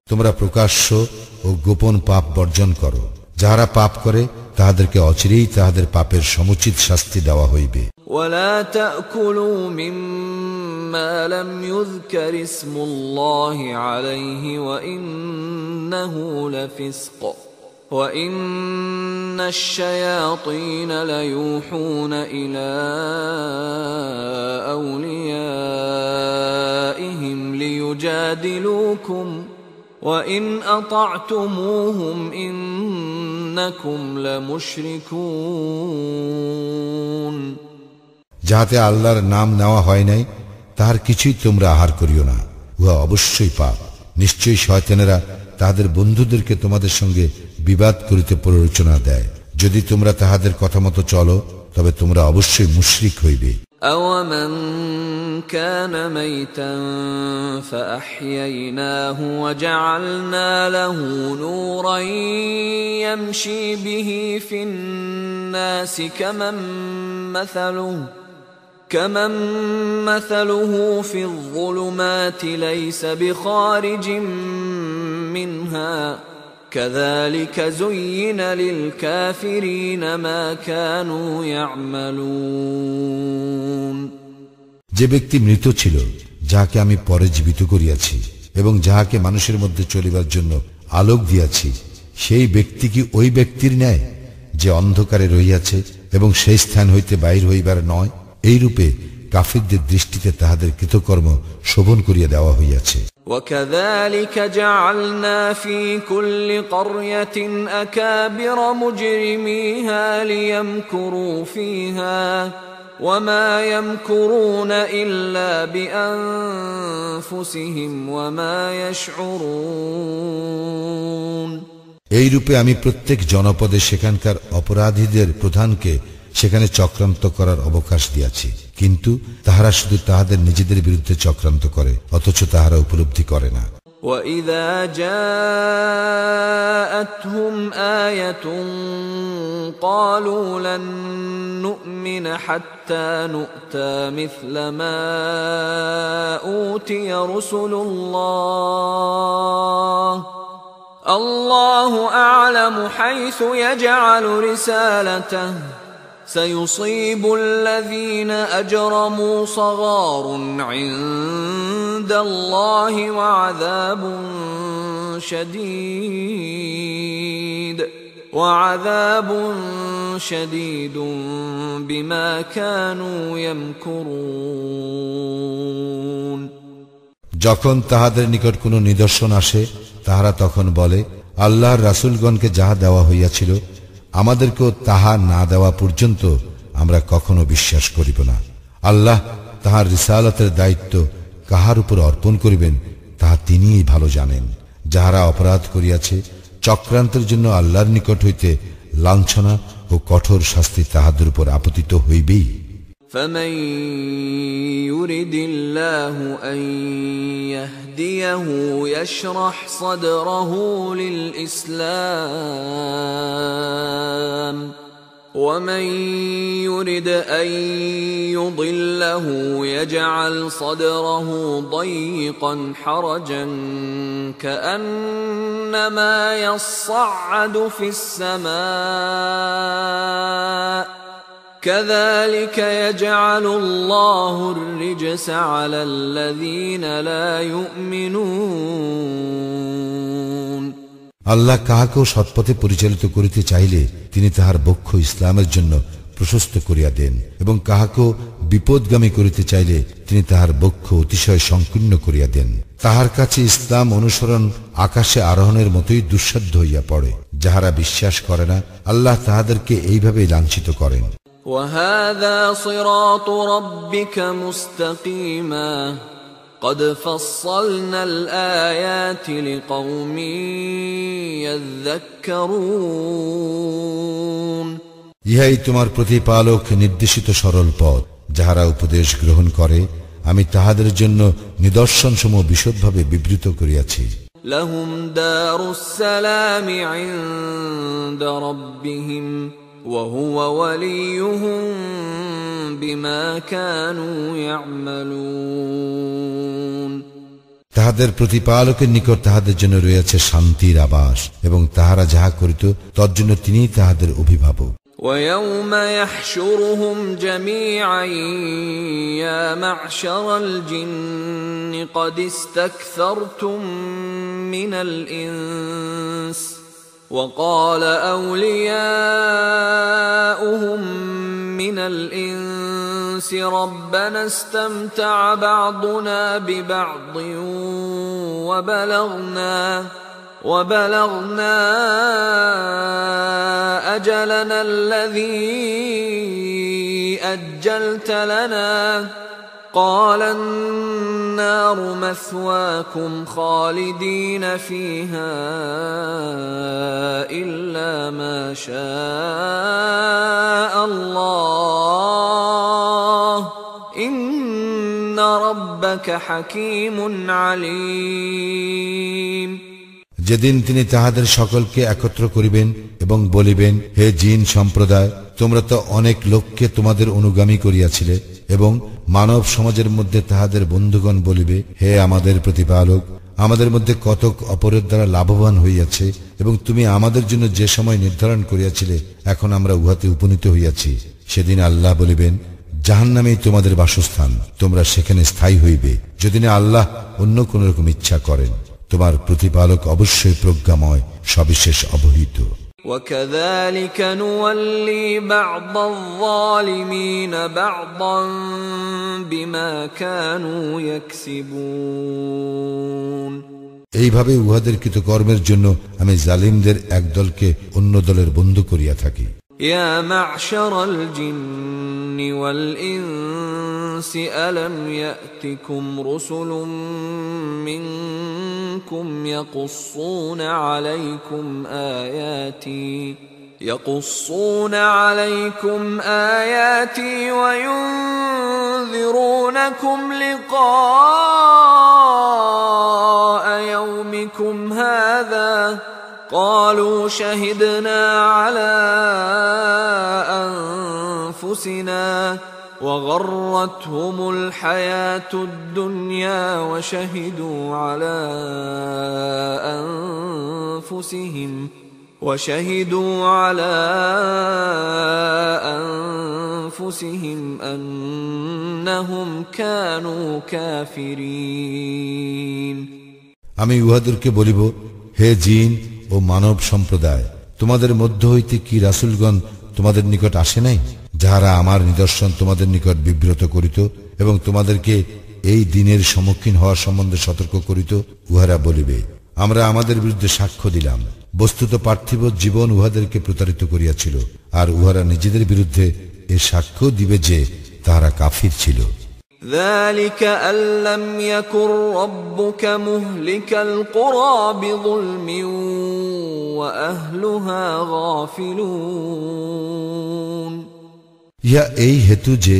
তোমরা প্রকাশ্য ও গোপন পাপ বর্জন করো। যাহারা পাপ করে তাহাদেরকে অচিরেই তাহাদের পাপের সমুচিত শাস্তি দেওয়া হইবে। وَلَا تَأْكُلُوا مِمَّا لَمْ يُذْكَرِ اسْمُ اللَّهِ عَلَيْهِ وَإِنَّهُ لَفِسْقٌ وَإِنَّ الشَّيَاطِينَ لَيُوحُونَ إِلَى أَوْلِيَائِهِمْ لِيُجَادِلُوكُمْ وَإِنْ أَطَعْتُمُوهُمْ إِنَّكُمْ لَمُشْرِكُونَ যাহাতে আল্লাহর নাম নেওয়া হয় নাই তাহার কিছুই তোমরা আহার করিও না, উহা অবশ্যই পাপ। নিশ্চয়ই শয়তানেরা তাহাদের বন্ধুদেরকে তোমাদের সঙ্গে বিবাদ করিতে প্ররোচনা দেয়। যদি তোমরা তাহাদের কথা মতো চলো তবে তোমরা অবশ্যই মুশরিক হইবে। أَوَمَنْ كَانَ مَيْتًا فَأَحْيَيْنَاهُ وَجَعَلْنَا لَهُ نُورًا يَمْشِي بِهِ فِي النَّاسِ كَمَنْ مَثَلُهُ فِي الظُّلُمَاتِ لَيْسَ بِخَارِجٍ مِنْهَا كَذَلِكَ زُيِّنَ لِلْكَافِرِينَ مَا كَانُوا يَعْمَلُونَ। যে ব্যক্তি মৃত ছিল, যাহাকে আমি পরে জীবিত করিয়াছি এবং যাহাকে মানুষের মধ্যে চলিবার জন্য আলোক দিয়াছি, সেই ব্যক্তি কি ওই ব্যক্তির ন্যায় যে অন্ধকারে রহিয়াছে এবং সেই স্থান হইতে বাহির হইবার নয়? এইরূপে কাফিরদের দৃষ্টিতে তাহাদের কৃতকর্ম শোভন করিয়া দেওয়া হইয়াছে। وَكَذَلِكَ جَعَلْنَا فِي كُلِّ قَرْيَةٍ أَكَابِرَ مُجْرِمِيهَا لِيَمْكُرُوا فِيهَا وَمَا يَمْكُرُونَ إِلَّا بِأَنفُسِهِمْ وَمَا يَشْعُرُونَ। এইরূপে আমি প্রত্যেক জনপদে সেখানকার অপরাধীদের প্রধানকে সেখানে চক্রান্ত করার অবকাশ দিয়াছি, কিন্তু তাহারা শুধু তাহাদের নিজেদের বিরুদ্ধে চক্রান্ত করে, অথচ তাহারা উপলব্ধি করে না। وَإِذَا جَاءَتْهُمْ آيَةٌ قَالُوا لَن نُّؤْمِنَ حَتَّى نُؤْتَىٰ مِثْلَ مَا أُوتِيَ رُسُلُ اللَّهِ اللَّهُ أَعْلَمُ حَيْثُ يَجْعَلُ رِسَالَتَهُ سَيُصِيبُ الَّذِينَ أَجْرَمُوا صَغَارٌ عِندَ اللَّهِ وَعَذَابٌ شَدِيدٌ بِمَا كَانُوا يَمْكُرُونَ। যখন তাহাদের নিকট কোনো নিদর্শন আসে, তাহারা তখন বলে, আল্লাহর রাসূলগণকে যাহা দেওয়া হইয়াছিল আমাদেরকেও তাহা না দেওয়া পর্যন্ত আমরা কখনো বিশ্বাস করিব না। আল্লাহ তাহার রিসালাতের দায়িত্ব কাহার উপর অর্পণ করিবেন তাহা তিনিই ভালো জানেন। যাহারা অপরাধ করিয়াছে, চক্রান্তের জন্য আল্লাহর নিকট হইতে লাঞ্ছনা ও কঠোর শাস্তি তাহাদের উপর আপতিত হইবেই। فَمَن يُرِدِ اللَّهُ أَن يَهْدِيَهُ يَشْرَحْ صَدْرَهُ لِلْإِسْلَامِ وَمَن يُرِدْ أَن يُضِلَّهُ يَجْعَلْ صَدْرَهُ ضَيِّقًا حَرَجًا كَأَنَّمَا يَصَّعَّدُ فِي السَّمَاءِ كَذَلِكَ يَجْعَلُ اللَّهُ الرِّجْسَ عَلَى الَّذِينَ لَا يُؤْمِنُونَ। আল্লাহ কাহাকেও সৎপথে পরিচালিত করিতে চাইলে তিনি তাহার বক্ষ ইসলামের জন্য প্রশস্ত করিয়া দেন, এবং কাহাকেও বিপদগামী করিতে চাইলে তিনি তাহার বক্ষ অতিশয় সংকীর্ণ করিয়া দেন। তাহার কাছে ইসলাম অনুসরণ আকাশে আরোহণের মতোই দুঃসাধ্য হইয়া পড়ে। যাহারা বিশ্বাস করে না, আল্লাহ তাহাদেরকে এইভাবেই লাঞ্ছিত করেন। وَهَذَا صِرَاطُ رَبِّكَ مُسْتَقِيمًا قَدْ فَصَّلْنَا الْآيَاتِ لِقَوْمٍ يَذَّكَّرُونَ। ইহাই তোমার প্রতিপালক নির্দেশিত সরল পথ। যাহারা উপদেশ গ্রহণ করে, আমি তাহাদের জন্য নিদর্শনসমূহ বিশদভাবে বিবৃত করিয়াছি। لَهُمْ دَارُ السَّلَامِ عِندَ رَبِّهِمْ وَهُوَ وَلِيُّهُم بِمَا كَانُوا يَعْمَلُونَ। তাহাদের প্রতিপালকের নিকট তাহাদের জন্য রয়েছে শান্তির আবাস, এবং তাহারা যাহা করিত তজ্জন্য তিনিই তাহাদের অভিভাবক। وَيَوْمَ يَحْشُرُهُمْ جَمِيعًا يَا مَعْشَرَ الْجِنِّ قَدِ اسْتَكْثَرْتُم مِّنَ الْإِنسِ وَقَالَ أَوْلِيَاؤُهُم مِّنَ الْإِنسِ رَبَّنَا اسْتَمْتَعَ بَعْضُنَا بِبَعْضٍ وَبَلَغْنَا أَجَلَنَا الَّذِي أَجَّلْتَ لَنَا قَالَ النَّارُ مَثْوَاكُمْ خَالِدِينَ فِيهَا إِلَّا مَا شَاءَ اللَّهُ إن ربك حكيم عليم যেদিন তিনি তাহাদের সকলকে একত্র করিবেন এবং বলিবেন, হে জিন সম্প্রদায়, তোমরা তো অনেক লোককে তোমাদের অনুগামী করিয়াছিলে, এবং মানব সমাজের মধ্যে তাহাদের বন্ধুগণ বলিবে, হে আমাদের প্রতিপালক, আমাদের মধ্যে কতক অপরের দ্বারা লাভবান হইয়াছে, এবং তুমি আমাদের জন্য যে সময় নির্ধারণ করিয়াছিলে এখন আমরা উহাতে উপনীত হইয়াছি। সেদিন আল্লাহ বলিবেন, জাহান্নামেই তোমাদের বাসস্থান, তোমরা সেখানে স্থায়ী হইবে, যদি না আল্লাহ অন্য কোন রকম ইচ্ছা করেন। তোমার প্রতিপালক অবশ্যই প্রজ্ঞাময়, সবিশেষ অবহিত। وكذلك نولي بعض الظالمين بعضا بما كانوا يكسبون এইভাবে উহাদের কৃতকর্মের জন্য আমি জালিমদের এক দলকে অন্য দলের বন্ধু করিয়া থাকি। يا معشر الجن والإنس ألم يأتكم رسل منكم يقصون عليكم آياتي وينذرونكم لقاء يومكم هذا قالوا شهدنا على أنفسنا وغرتهم الحياة الدنيا وشهدوا على أنفسهم أنهم كانوا كافرين আমি উহাদেরকে বলিব, হে জিন ও মানব সম্প্রদায়, তোমাদের মধ্য হইতে কি রাসূলগণ তোমাদের নিকট আসে নাই, যাহারা আমার নিদর্শন তোমাদের নিকট বিব্রত করিত এবং তোমাদেরকে এই দিনের সম্মুখীন হওয়ার সম্বন্ধে সতর্ক করিত? উহারা বলিবে, আমরা আমাদের বিরুদ্ধে সাক্ষ্য দিলাম। বস্তুত পার্থিব জীবন উহাদেরকে প্রতারিত করিয়াছিল, আর উহারা নিজেদের বিরুদ্ধে এ সাক্ষ্য দিবে যে তাহারা কাফির ছিল। ذلك أن لم يكن ربك مهلك القرى بظلم وأهلها غافلون ইহা এই হেতু যে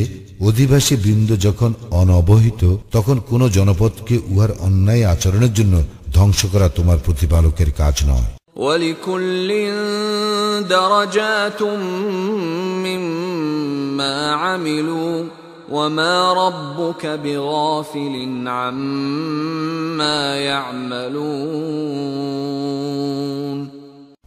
অধিবাসী বৃন্দ যখন অনবহিত তখন কোন জনপদকে উহার অন্যায় আচরণের জন্য ধ্বংস করা তোমার প্রতিপালকের কাজ নয়। وَلِكُلٍّ دَرَجَاتٌ مِّمَّا عَمِلُوا وَمَا رَبُّكَ بِغَافِلٍ عَمَّا يَعْمَلُونَ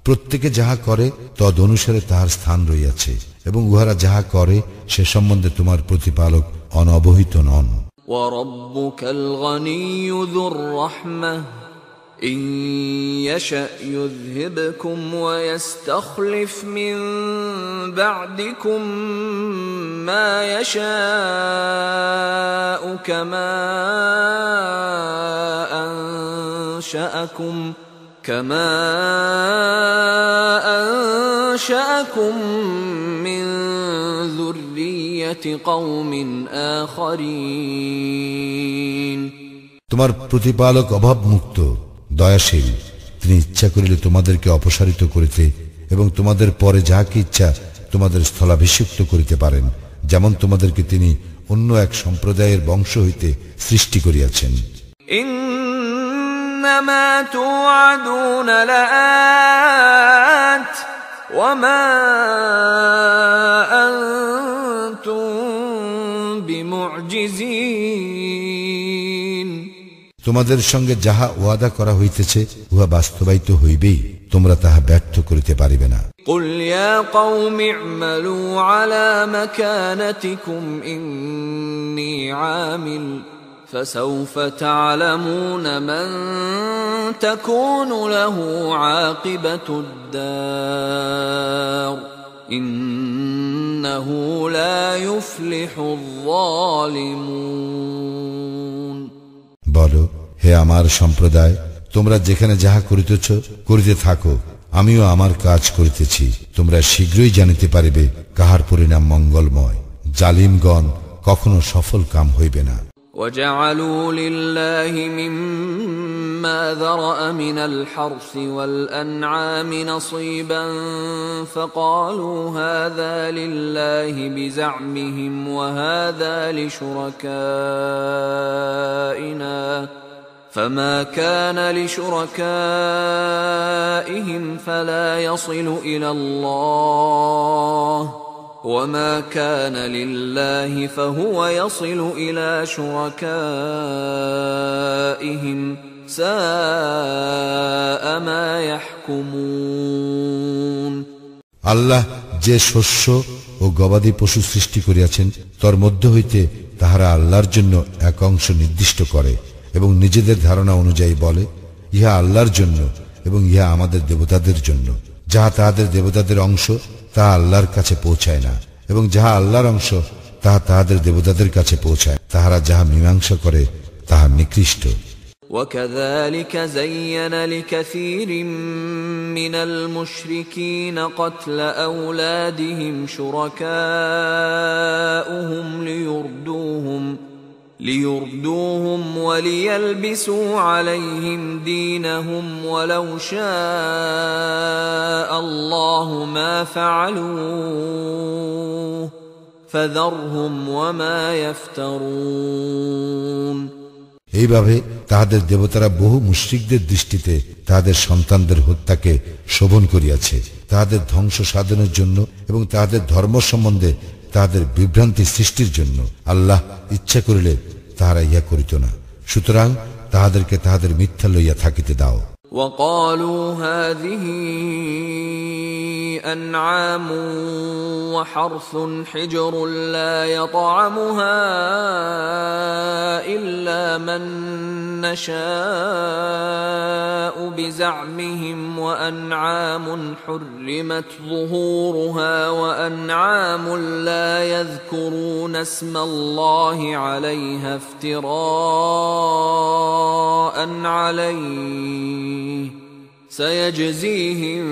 প্রত্যেকে যাহা করে তদ অনুসারে তাহার স্থান রইয়াছে, এবং উহারা যাহা করে সে সম্বন্ধে তোমার প্রতিপালক অনবহিত নন। وَرَبُّكَ الْغَنِيُّ ذُو الرَّحْمَةِ إِن يَشَأْ يُذْهِبْكُمْ وَيَسْتَخْلِفْ مِن بَعْدِكُم مَّا يَشَاءُ كَمَا أَنشَأَكُم مِّن ذُرِّيَّةِ قَوْمٍ آخَرِينَ তোমার প্রতিপালক অভাব মুক্ত, দয়াশীল। তিনি ইচ্ছা করিলে তোমাদেরকে অপসারিত করিতে এবং তোমাদের পরে যাহাকে ইচ্ছা তোমাদের স্থলাভিষিক্ত করিতে পারেন, যেমন তোমাদেরকে তিনি অন্য এক সম্প্রদায়ের বংশ হইতে সৃষ্টি করিয়াছেন। ইন্নামা তুআদুন লাআত ওয়া মা আনতুম বিমুজিজিন তোমাদের সঙ্গে যাহা ওয়াদা করা হইতেছে উহা বাস্তবায়িত হইবেই, তোমরা তাহা ব্যর্থ করিতে পারিবে না। কুল ইয়া কওমি ই'মালু আলা মাকানাতিকুম ইন্নী আমিল ফাসাউফা তা'লামুনা মান তাকুনু লাহু আকিবাতুদ দার ইন্নাহু লা ইউফলিহুয যালিমুন। বলো, হে আমার সম্প্রদায়, তোমরা যেখানে যাহা করিতেছ করিতে থাকো, আমিও আমার কাজ করিতেছি। তোমরা শীঘ্রই জানিতে পারিবে কাহার পরিণাম মঙ্গলময়। জালিমগণ কখনো সফল কাম হইবে না। وجعلوا لله مما ذرأ من الحرث والأنعام نصيبا فقالوا هذا لله بزعمهم وهذا لشركائنا فما كان لشركائهم فلا يصل إلى الله وما كان لله فهو يصل إلى شركائهم ساء ما يحكمون আল্লাহ যে শস্য ও গবাদি পশু সৃষ্টি করিয়াছেন তার মধ্য হইতে তাহারা আল্লাহর জন্য এক অংশ নির্দিষ্ট করে এবং নিজেদের ধারণা অনুযায়ী বলে ইহা আল্লাহর জন্য এবং ইহা আমাদের দেবতাদের জন্য। যাহা তাহাদের দেবতাদের অংশ তাহা আল্লাহর কাছে পৌঁছায় না এবং যাহা আল্লাহর অংশ তাহা তাহাদের দেবতাদের কাছে পৌঁছায়। তাহারা যাহা মীমাংসা করে তাহা নিকৃষ্ট। وكذلك زين لكثير من المشركين قتل أولادهم شركاؤهم ليردوهم وليلبسوا عليهم دينهم ولو شاء الله ما فعلوه فذرهم وما يفترون এইভাবে তাহাদের দেবতারা বহু মুশরিকদের দৃষ্টিতে তাহাদের সন্তানদের হত্যাকে শোভন করিয়াছে তাহাদের ধ্বংস সাধনের জন্য এবং তাহাদের ধর্ম সম্বন্ধে তাহাদের বিভ্রান্তি সৃষ্টির জন্য। আল্লাহ ইচ্ছা করিলে তাহারা ইহা করিত না, সুতরাং তাহাদেরকে তাহাদের মিথ্যা লইয়া থাকিতে দাও। وقالوا هذه أنعام وحرث حجر لا يطعمها إلا من نشاء بزعمهم وأنعام حرمت ظهورها وأنعام لا يذكرون اسم الله عليها افتراء عليه سيجزيهم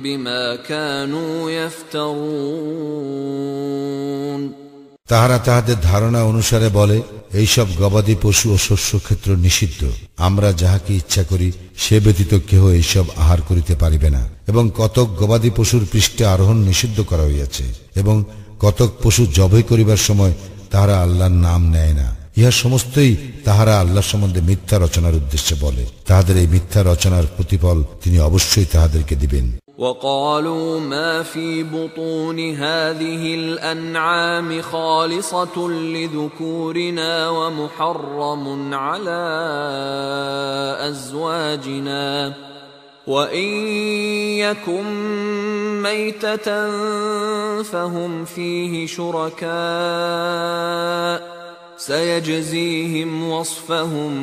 بما كانوا يفترون তাহারা তাহাদের ধারণা অনুসারে বলে এইসব গবাদি পশু ও শস্য ক্ষেত্র নিষিদ্ধ, আমরা যাহাকে ইচ্ছা করি সে ব্যতীত কেহ এইসব আহার করিতে পারিবে না। এবং কতক গবাদি পশুর পৃষ্ঠে আরোহণ নিষিদ্ধ করা হইয়াছে এবং কতক পশু জবাই করিবার সময় তাহারা আল্লাহর নাম নেয় না। ইহা সমস্তই তাহারা আল্লাহ সম্বন্ধে মিথ্যা রচনার উদ্দেশ্যে বলে। তাহাদের এই মিথ্যা রচনার প্রতিফল তিনি অবশ্যই তাহাদেরকে দিবেন। وقالوا ما في بطون هذه الأنعام خالصة لذكورنا ومحرم على أزواجنا وإن يكن ميتة فهم فيه شركاء سيجزيهم وصفهم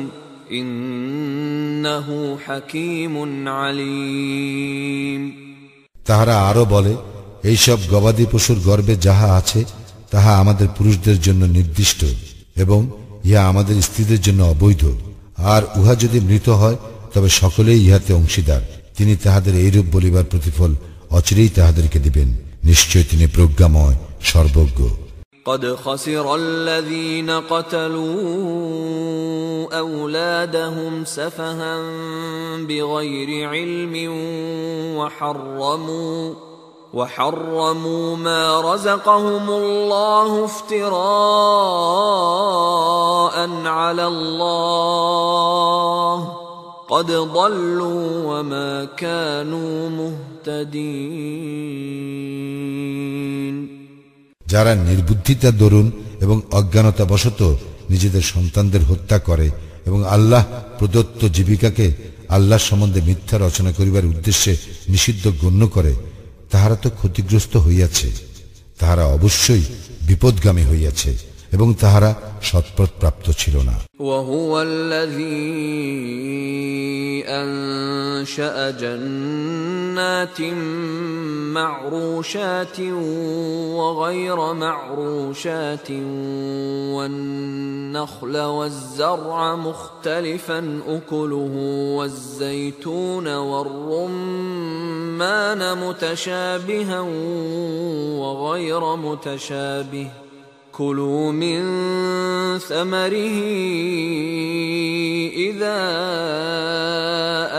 إنه حكيم عليم তাহারা আরো বলে এইসব গবাদি পশুর গর্ভে যাহা আছে তাহা আমাদের পুরুষদের জন্য নির্দিষ্ট এবং ইহা আমাদের স্ত্রীদের জন্য অবৈধ, আর উহা যদি মৃত হয় তবে সকলেই ইহাতে অংশীদার। তিনি তাহাদের এইরূপ বলিবার প্রতিফল অচিরেই তাহাদেরকে দিবেন, নিশ্চয় তিনি প্রজ্ঞাময় সর্বজ্ঞ। قد خسر الذين قتلوا أولادهم سفها بغير علم وحرموا ما رزقهم الله افتراء على الله قد ضلوا وما كانوا مهتدين যারা নির্বুদ্ধিতা দরুন এবং অজ্ঞানতা বশত নিজেদের সন্তানদের হত্যা করে এবং আল্লাহ প্রদত্ত জীবিকাকে আল্লাহ সম্বন্ধে মিথ্যা রচনা করিবার উদ্দেশ্যে নিষিদ্ধ গণ্য করে, তাহারা তো ক্ষতিগ্রস্ত হইয়াছে, তাহারা অবশ্যই বিপদগামী হইয়াছে এবং তাহারা সৎপথ প্রাপ্ত ছিল না। وهو الذي أنشأ جنات معروشات وغير معروشات والنخل والزرع مختلفا أكله والزيتون والرمان متشابها وغير متشابه كلوا من ثمره إذا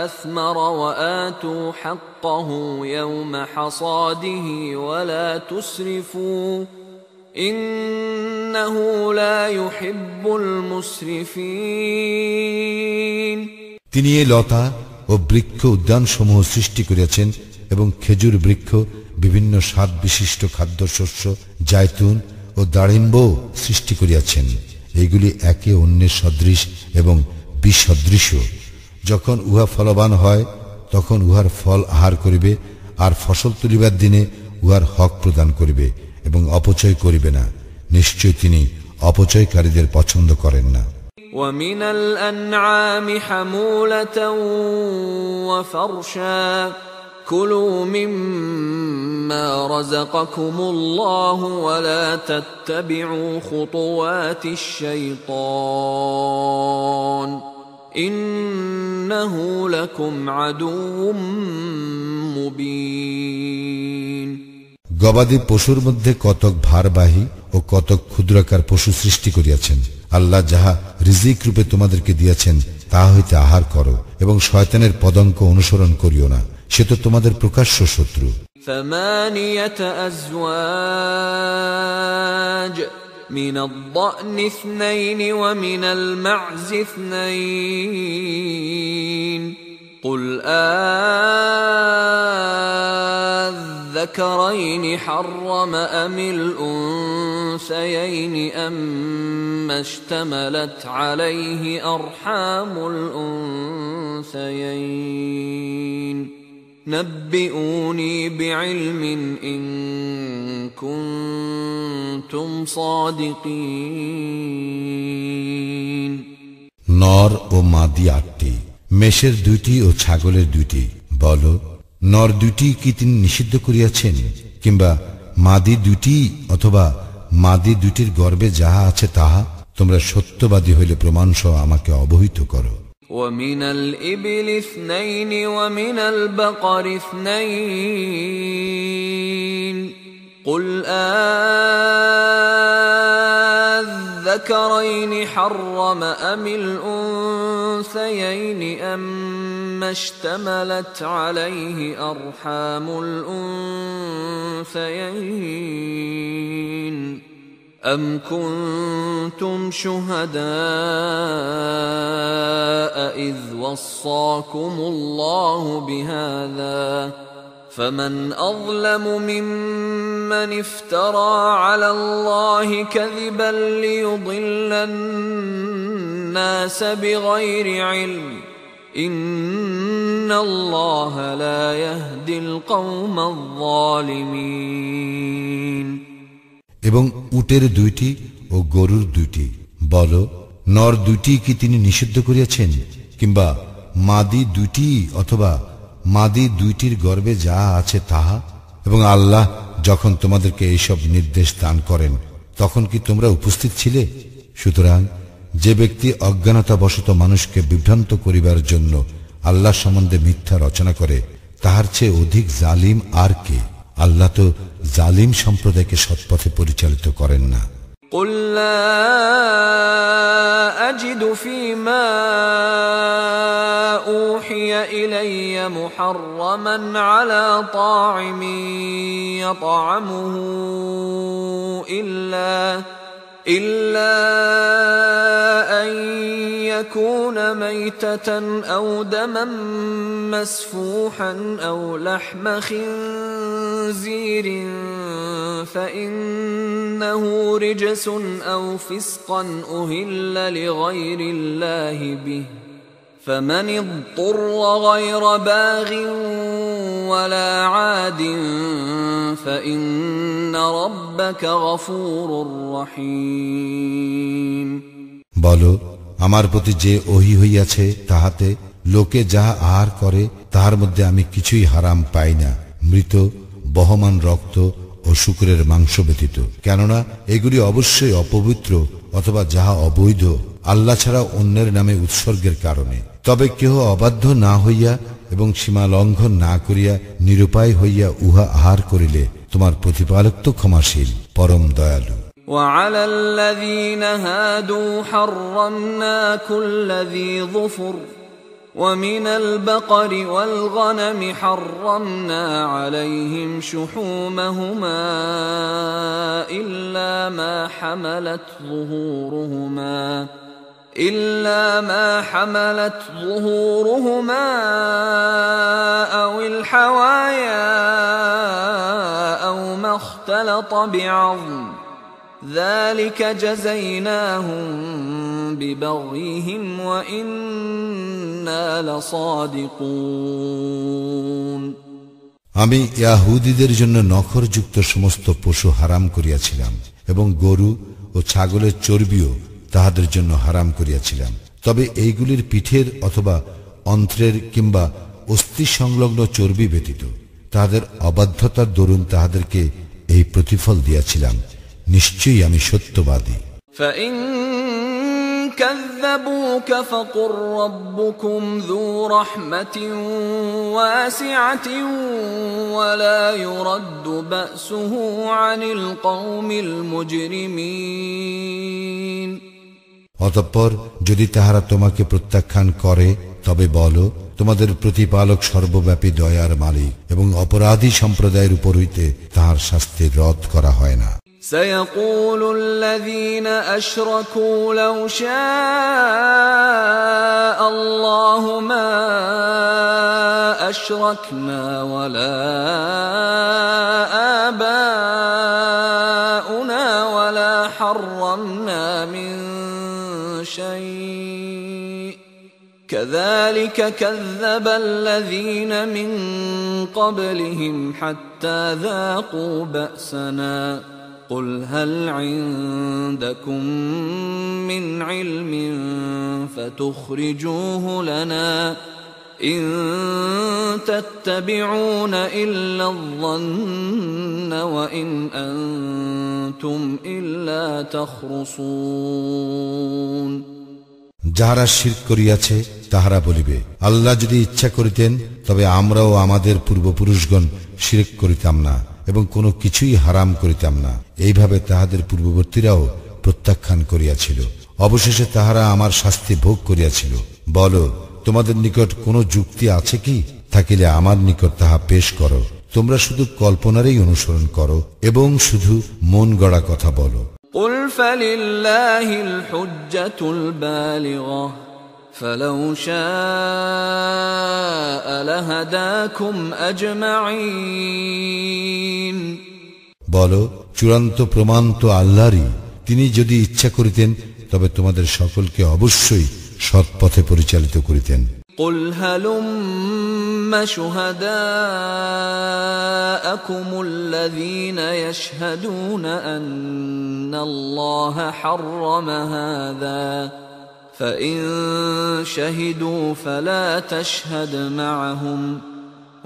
أثمر وآتوا حقه يوم حصاده ولا تسرفوا إنه لا يحب المسرفين তিনি এই লতা ও বৃক্ষ উদ্যান সমূহ সৃষ্টি করিয়াছেন এবং খেজুর বৃক্ষ, বিভিন্ন স্বাদ বিশিষ্ট খাদ্যশস্য, জায়তুন ও দাড়িম্ব সৃষ্টি করিয়াছেন। এইগুলি একে অন্যের সদৃশ এবং বিসদৃশ। যখন উহা ফলবান হয় তখন উহার ফল আহার করিবে, আর ফসল তুলিবার দিনে উহার হক প্রদান করিবে এবং অপচয় করিবে না। নিশ্চয় তিনি অপচয়কারীদের পছন্দ করেন না। ومن الأنعام حمولة وفرشا كلوا مما رزقكم الله ولا تتبعوا خطوات الشيطان إنه لكم عدو مبين গবাদি পশুর মধ্যে কতক ভারবাহী ও কতক ক্ষুদ্রাকার পশু সৃষ্টি করিয়াছেন। আল্লাহ যাহা রিজিক রূপে তোমাদেরকে দিয়াছেন তাহা হইতে আহার করো এবং শয়তানের পদাঙ্ক অনুসরণ করিও না, সে তো তোমাদের প্রকাশ্য শত্রু। ثمانية أزواج من الضأن اثنين ومن المعز اثنين قل الذكرين حرم أم الأنثيين أما اشتملت عليه أرحام الأنثيين نبئوني بعلم إن كنتم صادقين নর ও মাদি 8টি, মেষের 2টি ও ছাগলের 2টি। বলো, নর 2টি কি তিনি নিষিদ্ধ করিয়াছেন, কিংবা মাদি 2টি অথবা মাদি 2টির গর্ভে যাহা আছে তাহা? তোমরা সত্যবাদী হইলে প্রমাণ সহ আমাকে অবহিত করো। ومن الإبل اثنين ومن البقر اثنين قل الذكرين حرم أم الأنثيين أما اشتملت عليه أرحام الأنثيين أم كنتم شهداء إذ وصاكم الله بهذا فمن أظلم ممن افترى على الله كذبا ليضل الناس بغير علم إن الله لا يهدي القوم الظالمين এবং উটের 2টি ও গরুর 2টি। বলো, নর 2টি কি তিনি নিষিদ্ধ করিয়াছেন, কিংবা মাদি 2টি অথবা মাদি 2টির গর্ভে যা আছে তাহা? এবং আল্লাহ যখন তোমাদেরকে এইসব নির্দেশ দান করেন তখন কি তোমরা উপস্থিত ছিলে? সুতরাং যে ব্যক্তি অজ্ঞানতাবশত মানুষকে বিভ্রান্ত করিবার জন্য আল্লাহ সম্বন্ধে মিথ্যা রচনা করে তাহার চেয়ে অধিক জালিম আর কে? আল্লাহ তো জালিম সম্প্রদায়কে সৎপথে পরিচালিত করেন না। قل لا أجد فيما أوحي إلي محرما على طاعم يطعمه إلا أن يكون ميتة أو دما مسفوحا أو لحم خنزير فإنه رجس أو فسقا أهل لغير الله به فمن اضطر غير باغ ولا عاد فإن ربك غفور رحيم বলো, আমার প্রতি যে ওহী হইয়াছে তাহাতে লোকে যাহা আহার করে তাহার মধ্যে আমি কিছুই হারাম পাই না, মৃত বহমান রক্ত ও শুকরের মাংস ব্যতীত, কেননা এগুলি অবশ্যই অপবিত্র অথবা যাহা অবৈধ আল্লাহ ছাড়া অন্যের নামে উৎসর্গের কারণে। তবে কেহ অবাধ্য না হইয়া এবং সীমা লঙ্ঘন না করিয়া নিরুপায় হইয়া উহা আহার করিলে তোমার প্রতিপালক তো ক্ষমাশীল, পরম দয়ালু। وعلى الذين هادوا حرمنا كل ذي ظفر ومن البقر والغنم حرمنا عليهم شحومهما إلا ما حملت ظهورهما أو الحوايا أو ما اختلط بعظم ذلك جزيناهم ببغيهم وإنا لصادقون আমি ইয়াহুদীদের জন্য নখরযুক্ত সমস্ত পশু হারাম করিয়াছিলাম এবং গরু ও ছাগলের চর্বিও তাহাদের জন্য হারাম করিয়াছিলাম। তবে এইগুলির পিঠের অথবা অন্ত্রের কিংবা অস্থি সংলগ্ন চর্বি ব্যতীত তাহাদের অবাধ্যতার দরুন তাহাদেরকে এই প্রতিফল দিয়াছিলাম। নিশ্চয়ই আমি সত্যবাদী। فإن كذبوك فقل ربكم ذو رحمة واسعة ولا يرد بأسه عن القوم المجرمين অতঃপর যদি তাহারা তোমাকে প্রত্যাখ্যান করে তবে বলো, তোমাদের প্রতিপালক সর্বব্যাপী দয়ার মালিক এবং অপরাধী সম্প্রদায়ের উপর হইতে তাহার শাস্তির রদ করা হয় না। سيقول الذين أشركوا لو شاء الله ما أشركنا ولا آباؤنا ولا حرمنا من شيء كذلك كذب الذين من قبلهم حتى ذاقوا بأسنا قل هل عندكم من علم فتخرجوه لنا إن تتبعون إلا الظن وإن أنتم إلا تخرصون যাহারা শিরক করিয়াছে তাহারা বলিবে, আল্লাহ যদি ইচ্ছা করিতেন তবে আমরাও আমাদের পূর্বপুরুষগণ শিরক করিতাম না এবং কোনো কিছুই হারাম করিতাম না। এইভাবে তাহাদের পূর্ববর্তীরাও প্রত্যাখ্যান করিয়াছিল, অবশেষে তাহারা আমার শাস্তি ভোগ করিয়াছিল। বলো, তোমাদের নিকট কোনো যুক্তি আছে কি? থাকিলে আমার নিকট তাহা পেশ করো। তোমরা শুধু কল্পনারই অনুসরণ করো এবং শুধু মন গড়া কথা বলো। قل فلله الحجة البالغة فلو شاء لهداكم أجمعين বলো, চূড়ান্ত প্রমাণ তো আল্লাহরই। তিনি যদি ইচ্ছা করিতেন তবে তোমাদের সকলকে অবশ্যই সৎ পথে পরিচালিত করিতেন। قل هلم شهداءكم الذين يشهدون أن الله حرم هذا فإن شهدوا فلا تشهد معهم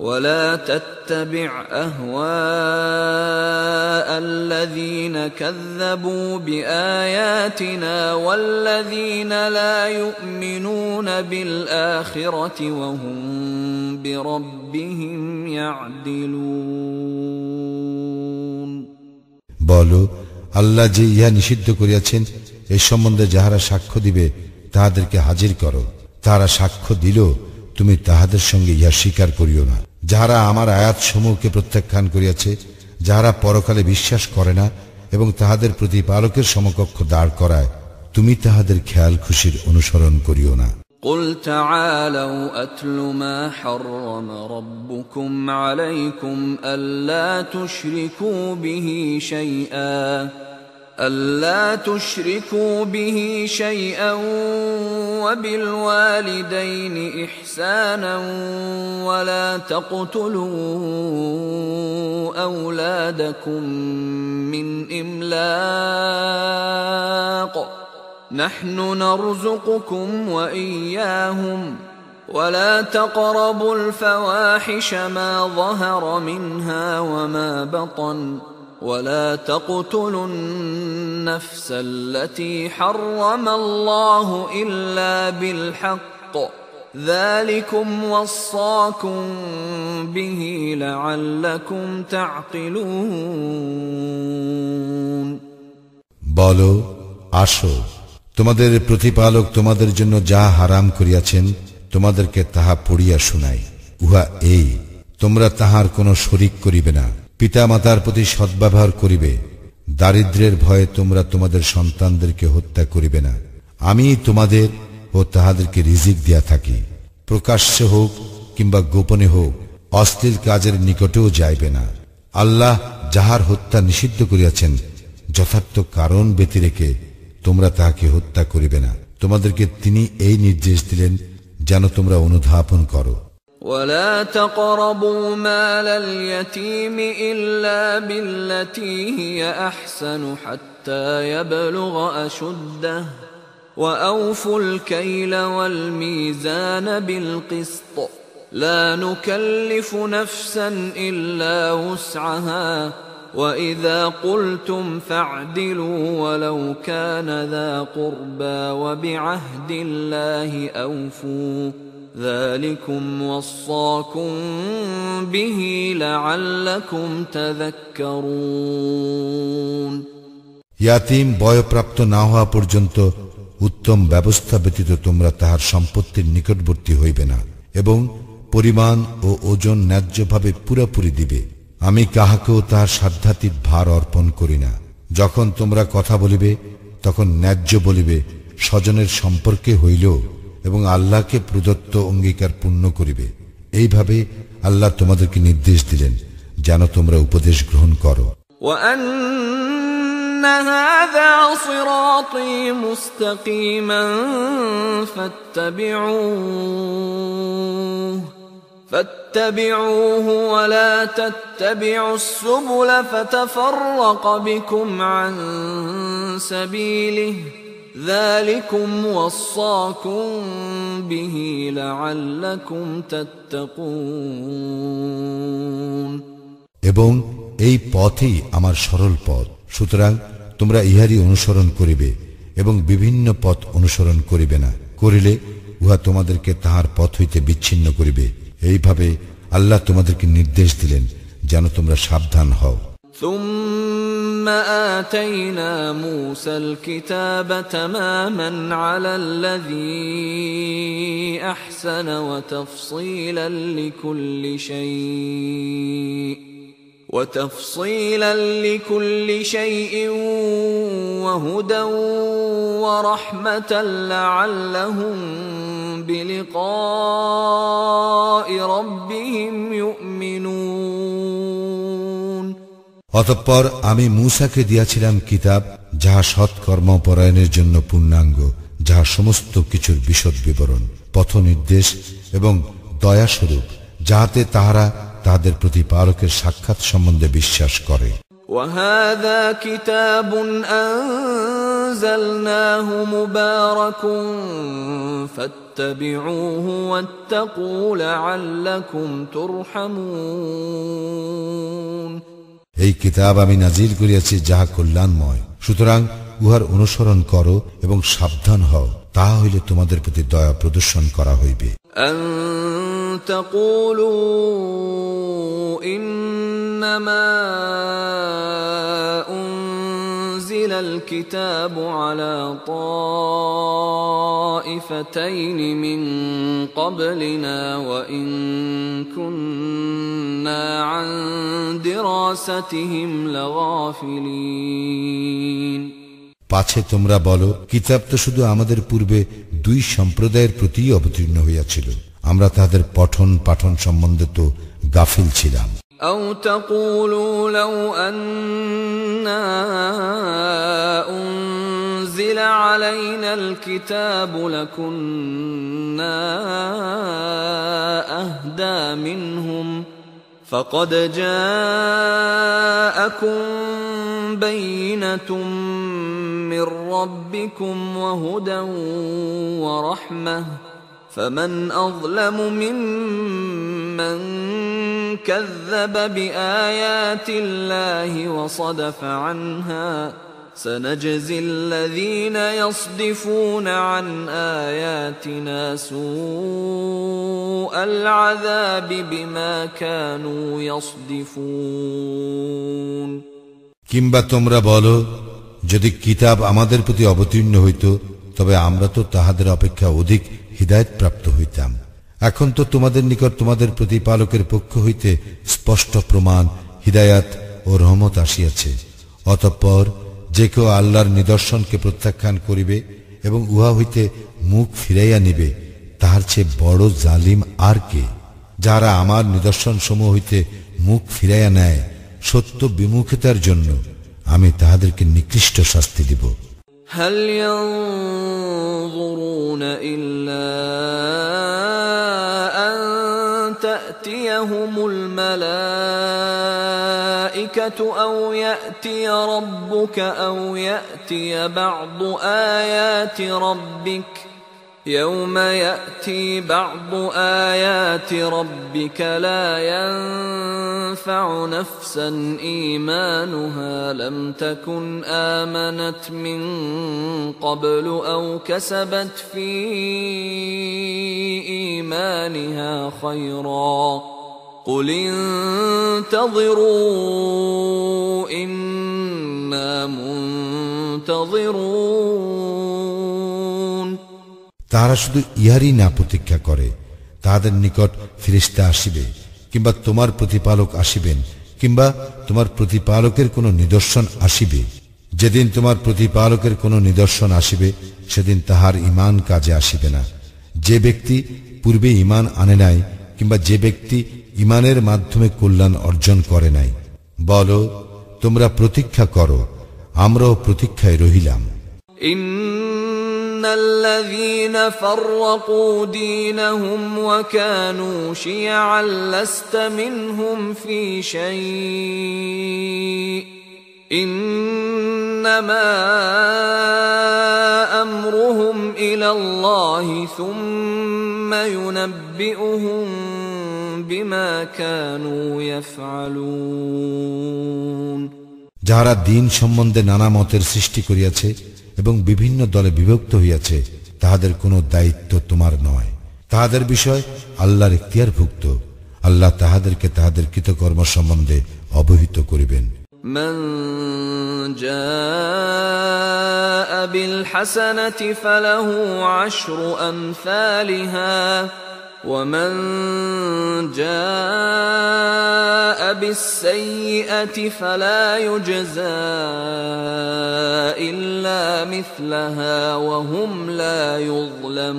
ولا تتبع أهواء الذين كذبوا بآياتنا والذين لا يؤمنون بالآخرة وهم بربهم يعدلون বলো, আল্লাহ যে ইহা নিষিদ্ধ করিয়াছেন এই সম্বন্ধে যাহারা সাক্ষ্য দিবে তাহাদেরকে হাজির করো। তাহারা সাক্ষ্য দিল, তুমি তাহাদের সঙ্গে ইহা স্বীকার করিও না। যাহারা আমার আয়াত সমূহকে প্রত্যাখ্যান করিয়াছে, যাহারা পরকালে বিশ্বাস করে না এবং তাহাদের প্রতিপালকের সমকক্ষ দাঁড় করায়, তুমি তাহাদের খেয়াল খুশির অনুসরণ করিও না। قل تعالوا أتل ما حرم ربكم عليكم ألا تشركوا به شيئا وبالوالدين إحسانا ولا تقتلوا أولادكم من إملاق نحن نرزقكم وإياهم ولا تقربوا الفواحش ما ظهر منها وما بطن ولا تقتلوا النفس التي حرم الله إلا بالحق ذلكم وصاكم به لعلكم تعقلون বলো, আসো, তোমাদের প্রতিপালক তোমাদের জন্য যা হারাম করিয়াছেন তোমাদেরকে তাহা পড়িয়া শুনাই। উহা এই, তোমরা তাহার কোনো শরিক করিবে না, পিতা মাতার প্রতি সদ্ব্যবহার করিবে, দারিদ্র্যের ভয়ে তোমরা তোমাদের সন্তানদেরকে হত্যা করিবে না। আমি তোমাদের ও তাহাদেরকে রিজিক দিয়া থাকি, প্রকাশ্যে হোক কিংবা গোপনে হোক, অশ্লীল কাজের নিকটেও যাইবে না। আল্লাহ যাহার হত্যা নিষিদ্ধ করিয়াছেন যথার্থ কারণ ব্যতি রেখে তোমরা তাহাকে হত্যা করিবে না। তোমাদেরকে তিনি এই নির্দেশ দিলেন যেন তোমরা অনুধাবন করো। ولا تقربوا مال اليتيم إلا بالتي هي أحسن حتى يبلغ أشده وأوفوا الكيل والميزان بالقسط لا نكلف نفسا إلا وسعها وإذا قلتم فاعدلوا ولو كان ذا قربى وبعهد الله أوفوا ذلكم وصاكم به لعلكم تذكرون ইয়াতীম বয়প্রাপ্ত না হওয়া পর্যন্ত উত্তম ব্যবস্থা ব্যতীত তোমরা তাহার সম্পত্তির নিকটবর্তী হইবে না এবং পরিমাণ ও ওজন ন্যায্যভাবে পুরাপুরি দিবে। আমি কাহাকেও তাহার সাধ্যাতীত ভার অর্পণ করি না। যখন তোমরা কথা বলিবে তখন ন্যায্য বলিবে, স্বজনের সম্পর্কে হইল, এবং আল্লাহকে প্রদত্ত অঙ্গীকার পূর্ণ করিবে। এইভাবে আল্লাহ তোমাদেরকে নির্দেশ দিলেন যেন তোমরা উপদেশ গ্রহণ করো। وأن هذا صراطي مستقيما فاتبعوه ولا تتبعوا السبل فتفرق بكم عن سبيله ذلكم وصاكم به لعلكم تتقون এবং এই পথই আমার সরল পথ, সুতরাং তোমরা ইহারই অনুসরণ করিবে এবং বিভিন্ন পথ অনুসরণ করিবে না, করিলে উহা তোমাদেরকে তাহার পথ হইতে বিচ্ছিন্ন করিবে। এইভাবে আল্লাহ তোমাদেরকে নির্দেশ দিলেন যেন তোমরা সাবধান হও। ثم آتينا موسى الكتاب تماما على الذي أحسن وتفصيلا لكل شيء وهدى ورحمة لعلهم بلقاء ربهم يؤمنون অতঃপর আমি মূসাকে দিয়াছিলাম কিতাব, যাহা সৎকর্মপরায়ণের জন্য পূর্ণাঙ্গ, যাহা সমস্ত কিছুর বিশদ বিবরণ, পথ নির্দেশ এবং দয়াস্বরূপ, যাহাতে তাহারা তাদের প্রতিপালকের সাক্ষাৎ সম্বন্ধে বিশ্বাস করে। وهذا كتاب أنزلناه مبارك فاتبعوه واتقوا لعلكم ترحمون এই কিতাব আমি নাজিল করিয়াছি যাহা কল্যাণময়, সুতরাং উহার অনুসরণ করো এবং সাবধান হও, তাহা হইলে তোমাদের প্রতি দয়া প্রদর্শন করা হইবে। أن تقولوا إنما أنزل الكتاب على طائفتين من قبلنا وإن كنا عن دراستهم لغافلين পাছে তোমরা বলো, কিতাব তো শুধু আমাদের পূর্বে দুই সম্প্রদায়ের প্রতি অবতীর্ণ হইয়াছিল, আমরা তাদের পঠন পাঠন সম্বন্ধে তো গাফিল ছিলাম। أو تقولوا لو أنا أنزل علينا الكتاب لكنا أهدى منهم فقد جاءكم بينة من ربكم وهدى ورحمة فمن أظلم ممن كذب بآيات الله وصدف عنها سنجزي الذين يصدفون عن آياتنا سوء العذاب بما كانوا يصدفون কিংবা তোমরা বলো, যদি কিতাব আমাদের প্রতি অবতীর্ণ হইত তবে আমরা তো তাহাদের অপেক্ষা অধিক হিদায়াত প্রাপ্ত হইতাম। এখন তো তোমাদের নিকট তোমাদের প্রতিপালকের পক্ষ হইতে স্পষ্ট প্রমাণ, হিদায়াত ও রহমত আসিয়াছে। অতঃপর যে কেউ আল্লাহর নিদর্শনকে প্রত্যাখ্যান করিবে এবং উহা হইতে মুখ ফিরাইয়া নিবে, তাহার চেয়ে বড় জালিম আর কে? যারা আমার নিদর্শন সমূহ হইতে মুখ ফিরাইয়া নেয়, সত্য বিমুখিতার জন্য আমি তাহাদেরকে নিকৃষ্ট শাস্তি দিব। هل ينظرون إلا أن تأتيهم الملائكة أو يأتي ربك أو يأتي بعض آيات ربك يوم يأتي بعض آيات ربك لا ينفع نفسا إيمانها لم تكن آمنت من قبل أو كسبت في إيمانها خيرا قل انتظروا إنا منتظرون। তাহারা শুধু ইহারই না প্রতীক্ষা করে, তাহাদের নিকট ফেরেশতা আসিবে, কিংবা তোমার প্রতিপালক আসিবেন, কিংবা তোমার প্রতিপালকের কোন নিদর্শন আসিবে। যেদিন তোমার প্রতিপালকের কোন নিদর্শন আসিবে, সেদিন তাহার ঈমান কাজে আসিবে না। যে ব্যক্তি পূর্বে ঈমান আনে নাই, কিংবা যে ব্যক্তি ঈমানের মাধ্যমে কল্যাণ অর্জন করে নাই। বলো, তোমরা প্রতীক্ষা করো, আমরাও প্রতীক্ষায় রহিলাম। الذين فرقوا دينهم وكانوا شيعا لست منهم في شيء إنما أمرهم إلى الله ثم ينبئهم بما كانوا يفعلون। যারা দিন সম্বন্ধে নানা মতের সৃষ্টি করিয়াছে এবং বিভিন্ন দলে বিভক্ত হইয়াছে, তাহাদের কোনো দায়িত্ব তোমার নয়। তাহাদের বিষয় আল্লাহর ইখতিয়ারভুক্ত। আল্লাহ তাহাদেরকে তাহাদের কৃতকর্ম সম্বন্ধে অবহিত করিবেন। মান জাআ বিল হাসানাতি ফালাহু আশরু আমসালিহা ومن جاء بالسيئة فلا يجزى إلا مثلها وهم لا يظلمون।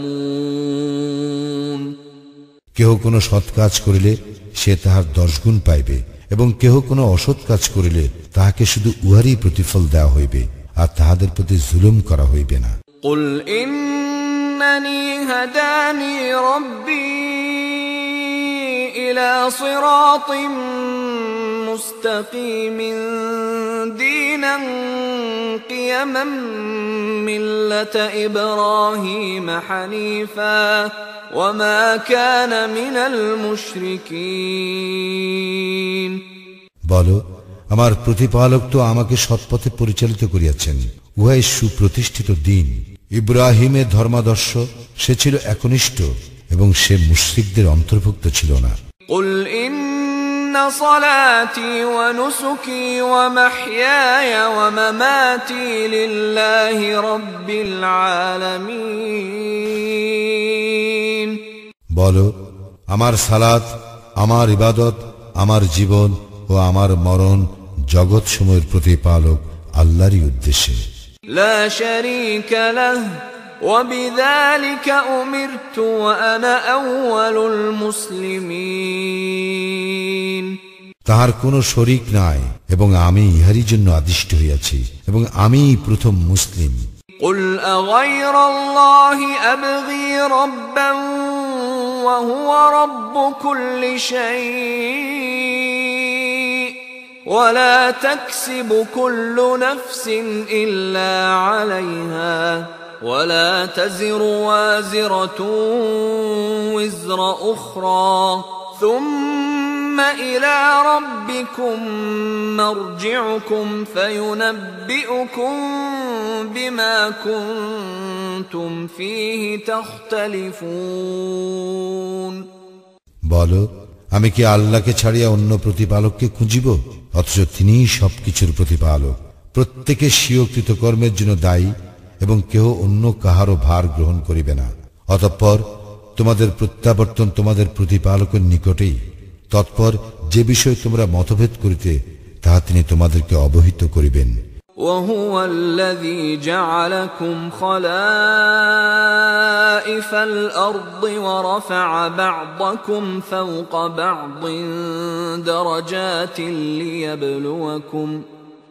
কেহ কোনো সৎ কাজ করিলে সে তাহার 10 গুণ পাইবে, এবং কেহ কোনো অসৎ কাজ করিলে তাহাকে শুধু উহারই প্রতিফল দেওয়া হইবে, আর তাহাদের প্রতি জুলুম করা হইবে না। قل إنني هداني ربي إلى صراط مستقيم دينا قيما ملة إبراهيم حنيفا وما كان من المشركين। বলো, আমার প্রতিপালক তো আমাকে সৎপথে পরিচালিত করিয়াছেন, উহাই সুপ্রতিষ্ঠিত দিন। ইব্রাহিমের ধর্মাদর্শ, সে ছিল একনিষ্ঠ এবং সে মুশরিকদের অন্তর্ভুক্ত ছিল না। قل إن صلاتي ونسكي ومحياي ومماتي لله رب العالمين। বলো, আমার সালাত, আমার ইবাদত, আমার জীবন ও আমার মরণ জগৎ সমূহের প্রতিপালক আল্লাহরই উদ্দেশ্যে। لا شريك له وبذلك أمرت وأنا أول المسلمين। তাহার কোনো শরীক নাই এবং আমি ইহারই জন্য আদিষ্ট হইয়াছি এবং আমিই প্রথম মুসলিম। قل أغير الله أبغي ربا وهو رب كل شيء ولا تكسب كل نفس إلا عليها ولا تزر وازرة وزر أخرى ثم إلى ربكم مرجعكم فينبئكم بما كنتم فيه تختلفون। বলো, আমি কি আল্লাহকে ছাড়িয়া অন্য প্রতিপালককে খুঁজিব? অথচ তিনিই সবকিছুর প্রতিপালক। প্রত্যেকে স্বীয় কৃতকর্মের জন্য দায়ী এবং কেহ অন্য কাহারও ভার গ্রহণ করিবে না। অতঃপর তোমাদের প্রত্যাবর্তন তোমাদের প্রতিপালকের নিকটেই। তৎপর যে বিষয়ে তোমরা মতভেদ করিতে তাহা তিনি তোমাদেরকে অবহিত করিবেন। وهو الذي جعلكم خلائف الأرض ورفع بعضكم فوق بعض درجات ليبلوكم